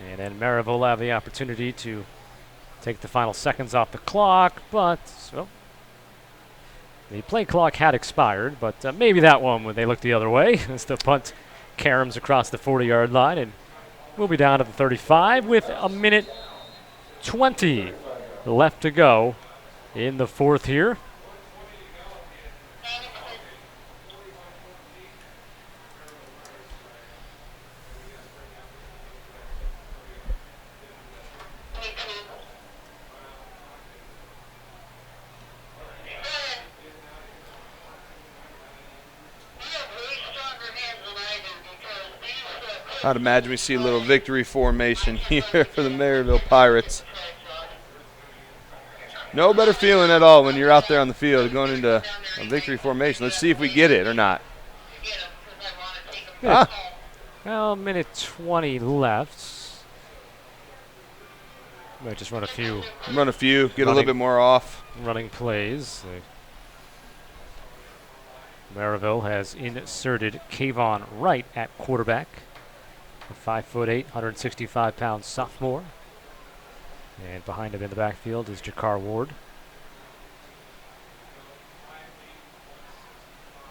Speaker 5: And then Merrillville will have the opportunity to take the final seconds off the clock, but the play clock had expired, but maybe that one when they look the other way as the punt caroms across the 40-yard line, and we'll be down to the 35 with a minute 20 left to go in the 4th here.
Speaker 4: I'd imagine we see a little victory formation here for the Merrillville Pirates. No better feeling at all when you're out there on the field going into a victory formation. Let's see if we get it or not.
Speaker 5: Well, minute 20 left. Might just run a few.
Speaker 4: Get a little bit more off.
Speaker 5: Running plays. Merrillville has inserted Kayvon Wright at quarterback. A 5'8", 165-pound sophomore. And behind him in the backfield is Jakar Ward.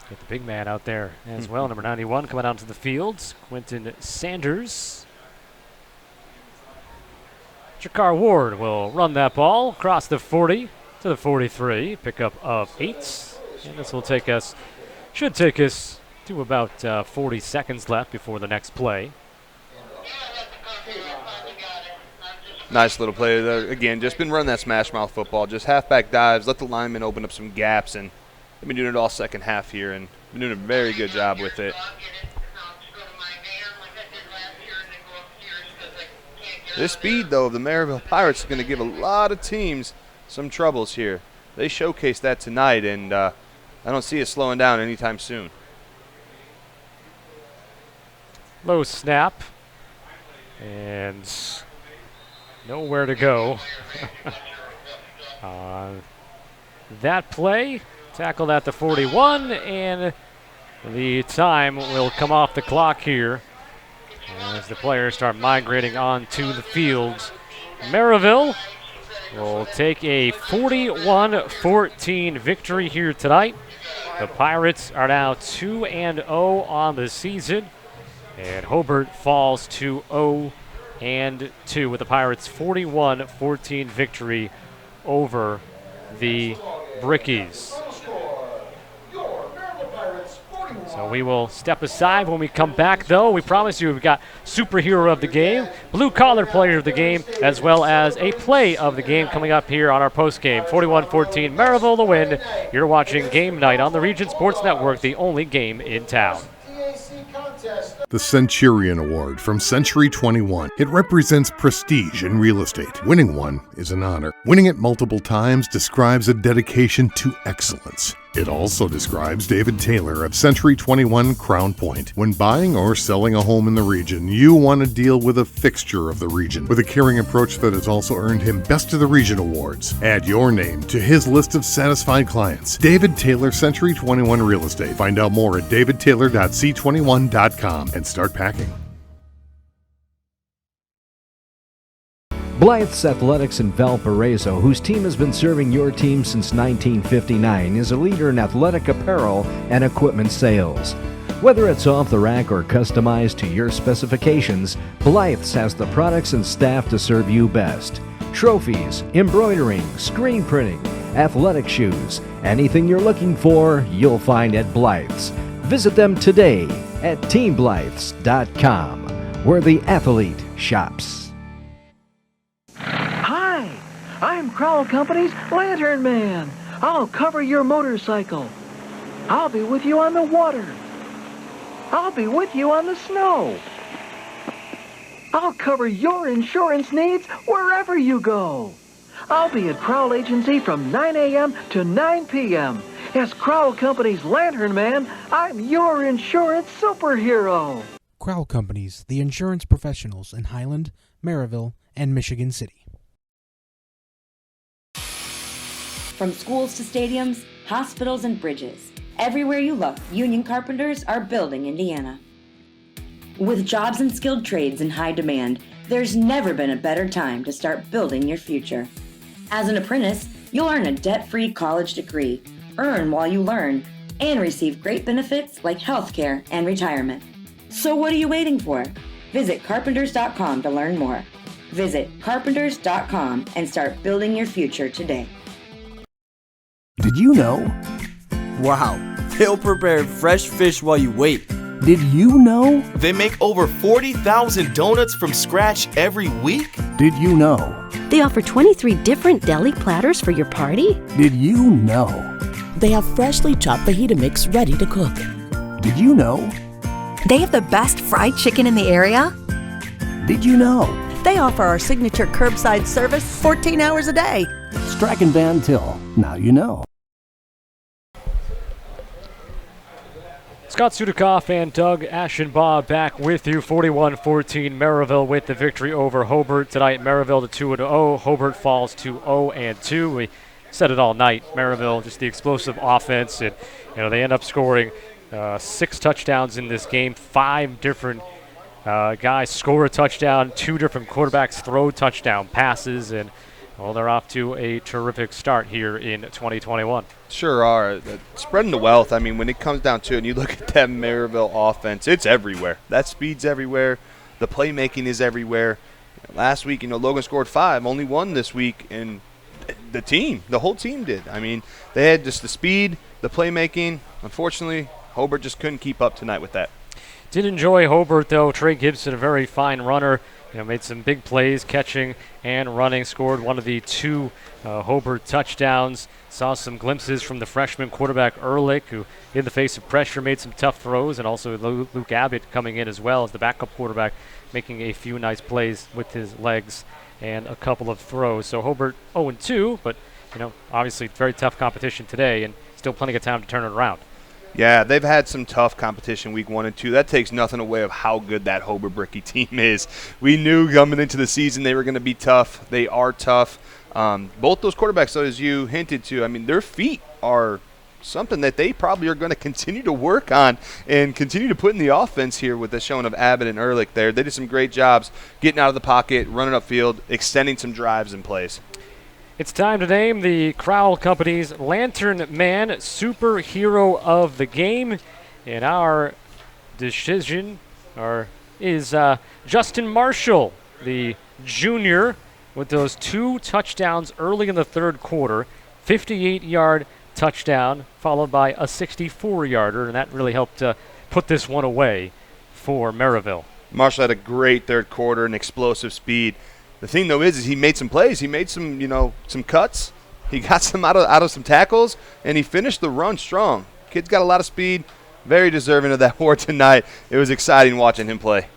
Speaker 5: Get the big man out there as well. Number 91 coming onto the field. Quentin Sanders. Jakar Ward will run that ball across the 40 to the 43. Pickup of 8. And this will should take us to about 40 seconds left before the next play.
Speaker 4: Nice little play there. Again, just been running that smash mouth football. Just halfback dives, let the linemen open up some gaps, and they've been doing it all second half here, and been doing a very good job with it. This speed, though, of the Merrillville Pirates is going to give a lot of teams some troubles here. They showcased that tonight, and I don't see it slowing down anytime soon.
Speaker 5: Low snap. And nowhere to go. That play, tackled at the 41, and the time will come off the clock here as the players start migrating onto the field. Merrillville will take a 41-14 victory here tonight. The Pirates are now 2-0 on the season. And Hobart falls to 0-2 with the Pirates' 41-14 victory over the Brickies. So we will step aside when we come back, though. We promise you we've got superhero of the game, blue collar player of the game, as well as a play of the game coming up here on our post game. 41-14, Merrillville the win. You're watching Game Night on the Region Sports Network, the only game in town.
Speaker 18: The Centurion Award from Century 21. It represents prestige in real estate. Winning one is an honor. Winning it multiple times describes a dedication to excellence. It also describes David Taylor of Century 21 Crown Point. When buying or selling a home in the region, you want to deal with a fixture of the region with a caring approach that has also earned him Best of the Region awards. Add your name to his list of satisfied clients. David Taylor, Century 21 Real Estate. Find out more at davidtaylor.c21.com and start packing.
Speaker 7: Blythe's Athletics in Valparaiso, whose team has been serving your team since 1959, is a leader in athletic apparel and equipment sales. Whether it's off the rack or customized to your specifications, Blythe's has the products and staff to serve you best. Trophies, embroidering, screen printing, athletic shoes, anything you're looking for, you'll find at Blythe's. Visit them today at teamblythes.com, where the athlete shops.
Speaker 19: Hi, I'm Crowell Company's Lantern Man. I'll cover your motorcycle. I'll be with you on the water. I'll be with you on the snow. I'll cover your insurance needs wherever you go. I'll be at Crowell Agency from 9 a.m. to 9 p.m. As Crowell Company's Lantern Man, I'm your insurance superhero.
Speaker 13: Crowell Companies, the insurance professionals in Highland, Merrillville, and Michigan City.
Speaker 20: From schools to stadiums, hospitals, and bridges, everywhere you look, union carpenters are building Indiana. With jobs and skilled trades in high demand, there's never been a better time to start building your future. As an apprentice, you'll earn a debt-free college degree, earn while you learn, and receive great benefits like healthcare and retirement. So what are you waiting for? Visit carpenters.com to learn more. Visit carpenters.com and start building your future today.
Speaker 3: Did you know?
Speaker 8: Wow, they'll prepare fresh fish while you wait.
Speaker 3: Did you know?
Speaker 12: They make over 40,000 donuts from scratch every week.
Speaker 3: Did you know?
Speaker 24: They offer 23 different deli platters for your party.
Speaker 3: Did you know?
Speaker 25: They have freshly chopped fajita mix ready to cook.
Speaker 3: Did you know?
Speaker 10: They have the best fried chicken in the area.
Speaker 3: Did you know?
Speaker 9: They offer our signature curbside service 14 hours a day.
Speaker 3: Strachan Van Til. Now you know.
Speaker 5: Scott Sudakoff and Doug Ashenbaugh back with you. 41-14 Merrillville with the victory over Hobart tonight. Merrillville to 2-0. Hobart falls to 0-2. We said it all night. Merrillville, just the explosive offense, and they end up scoring 6 touchdowns in this game. 5 different guys score a touchdown. 2 different quarterbacks throw touchdown passes, and they're off to a terrific start here in 2021.
Speaker 4: Sure are. Spreading the wealth, I mean, when it comes down to it, and you look at that Merrillville offense, it's everywhere. That speed's everywhere. The playmaking is everywhere. Last week, Logan scored 5, only 1 this week, and the whole team did. I mean, they had just the speed, the playmaking. Unfortunately, Hobart just couldn't keep up tonight with that.
Speaker 5: Did enjoy Hobart, though. Trey Gibson, a very fine runner. Made some big plays, catching and running, scored one of the 2 Hobart touchdowns. Saw some glimpses from the freshman quarterback Ehrlich, who in the face of pressure made some tough throws, and also Luke Abbott coming in as well as the backup quarterback, making a few nice plays with his legs and a couple of throws. So Hobart 0-2, but obviously very tough competition today, and still plenty of time to turn it around.
Speaker 4: Yeah, they've had some tough competition week 1 and 2. That takes nothing away of how good that Hobart Bricky team is. We knew coming into the season they were going to be tough. They are tough. Both those quarterbacks, though, as you hinted to, I mean, their feet are something that they probably are going to continue to work on and continue to put in the offense here with the showing of Abbott and Ehrlich there. They did some great jobs getting out of the pocket, running upfield, extending some drives and plays.
Speaker 5: It's time to name the Crowell Company's Lantern Man Superhero of the Game. And our decision is Justin Marshall, the junior, with those 2 touchdowns early in the third quarter, 58-yard touchdown, followed by a 64-yarder, and that really helped put this one away for Merrillville.
Speaker 4: Marshall had a great third quarter and explosive speed. The thing, though, is he made some plays. He made some, some cuts. He got some out of some tackles, and he finished the run strong. Kid's got a lot of speed. very deserving of that award tonight. It was exciting watching him play.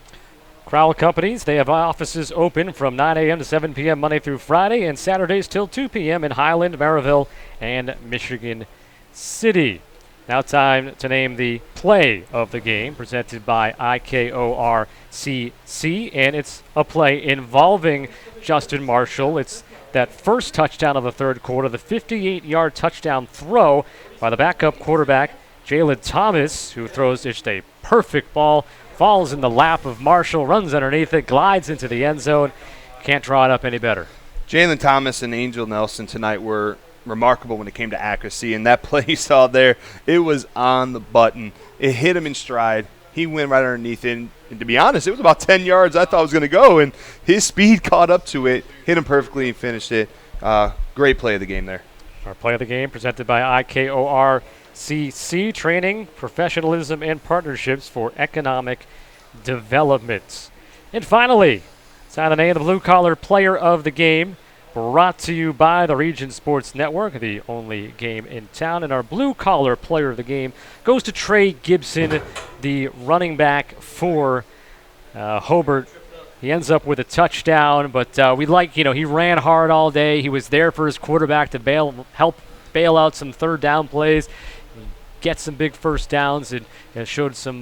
Speaker 5: Crowell Companies, they have offices open from 9 a.m. to 7 p.m. Monday through Friday and Saturdays till 2 p.m. in Highland, Merrillville, and Michigan City. Now time to name the play of the game presented by IKORCC, and it's a play involving Justin Marshall. It's that first touchdown of the third quarter, the 58-yard touchdown throw by the backup quarterback, Jalen Thomas, who throws just a perfect ball, falls in the lap of Marshall, runs underneath it, glides into the end zone. Can't draw it up any better.
Speaker 4: Jalen Thomas and Angel Nelson tonight were remarkable when it came to accuracy, and that play you saw there, it was on the button. It hit him in stride. He went right underneath it, and to be honest, it was about 10 yards I thought it was going to go, and his speed caught up to it, hit him perfectly, and finished it. Great play of the game there.
Speaker 5: Our play of the game presented by IKORCC, training, professionalism, and partnerships for economic development. And finally, it's on the name of the blue-collar player of the game, brought to you by the Region Sports Network, the only game in town. And our blue-collar player of the game goes to Trey Gibson, the running back for Hobart. He ends up with a touchdown, but he ran hard all day. He was there for his quarterback to help bail out some third down plays, get some big first downs, and showed some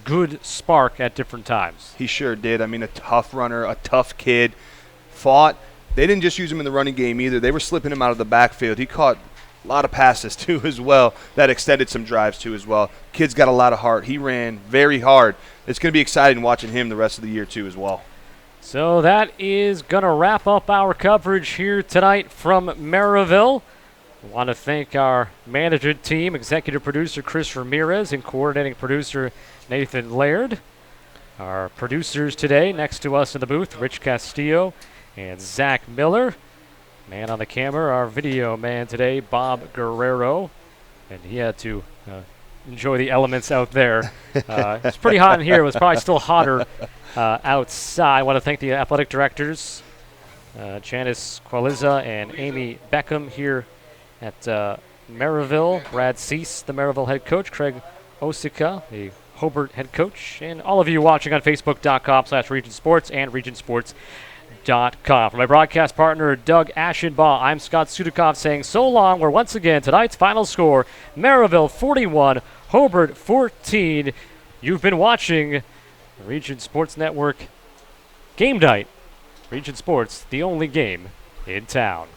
Speaker 5: good spark at different times.
Speaker 4: He sure did. I mean, a tough runner, a tough kid, fought. They didn't just use him in the running game either. They were slipping him out of the backfield. He caught a lot of passes, too, as well. That extended some drives, too, as well. Kid's got a lot of heart. He ran very hard. It's going to be exciting watching him the rest of the year, too, as well.
Speaker 5: So that is going to wrap up our coverage here tonight from Merrillville. I want to thank our management team, executive producer Chris Ramirez and coordinating producer Nathan Laird. Our producers today, next to us in the booth, Rich Castillo and Zach Miller. Man on the camera, our video man today, Bob Guerrero. And he had to enjoy the elements out there. It's pretty hot in here. It was probably still hotter outside. I want to thank the athletic directors, Janice Qualiza and Amy Beckham here at Merrillville. Brad Cease, the Merrillville head coach. Craig Osika, the Hobart head coach. And all of you watching on Facebook.com/Region Sports and RegionSports.com. For my broadcast partner, Doug Ashenbaugh, I'm Scott Sudikoff saying so long. We're once again tonight's final score, Merrillville 41, Hobart 14. You've been watching the Region Sports Network Game Night. Region Sports, the only game in town.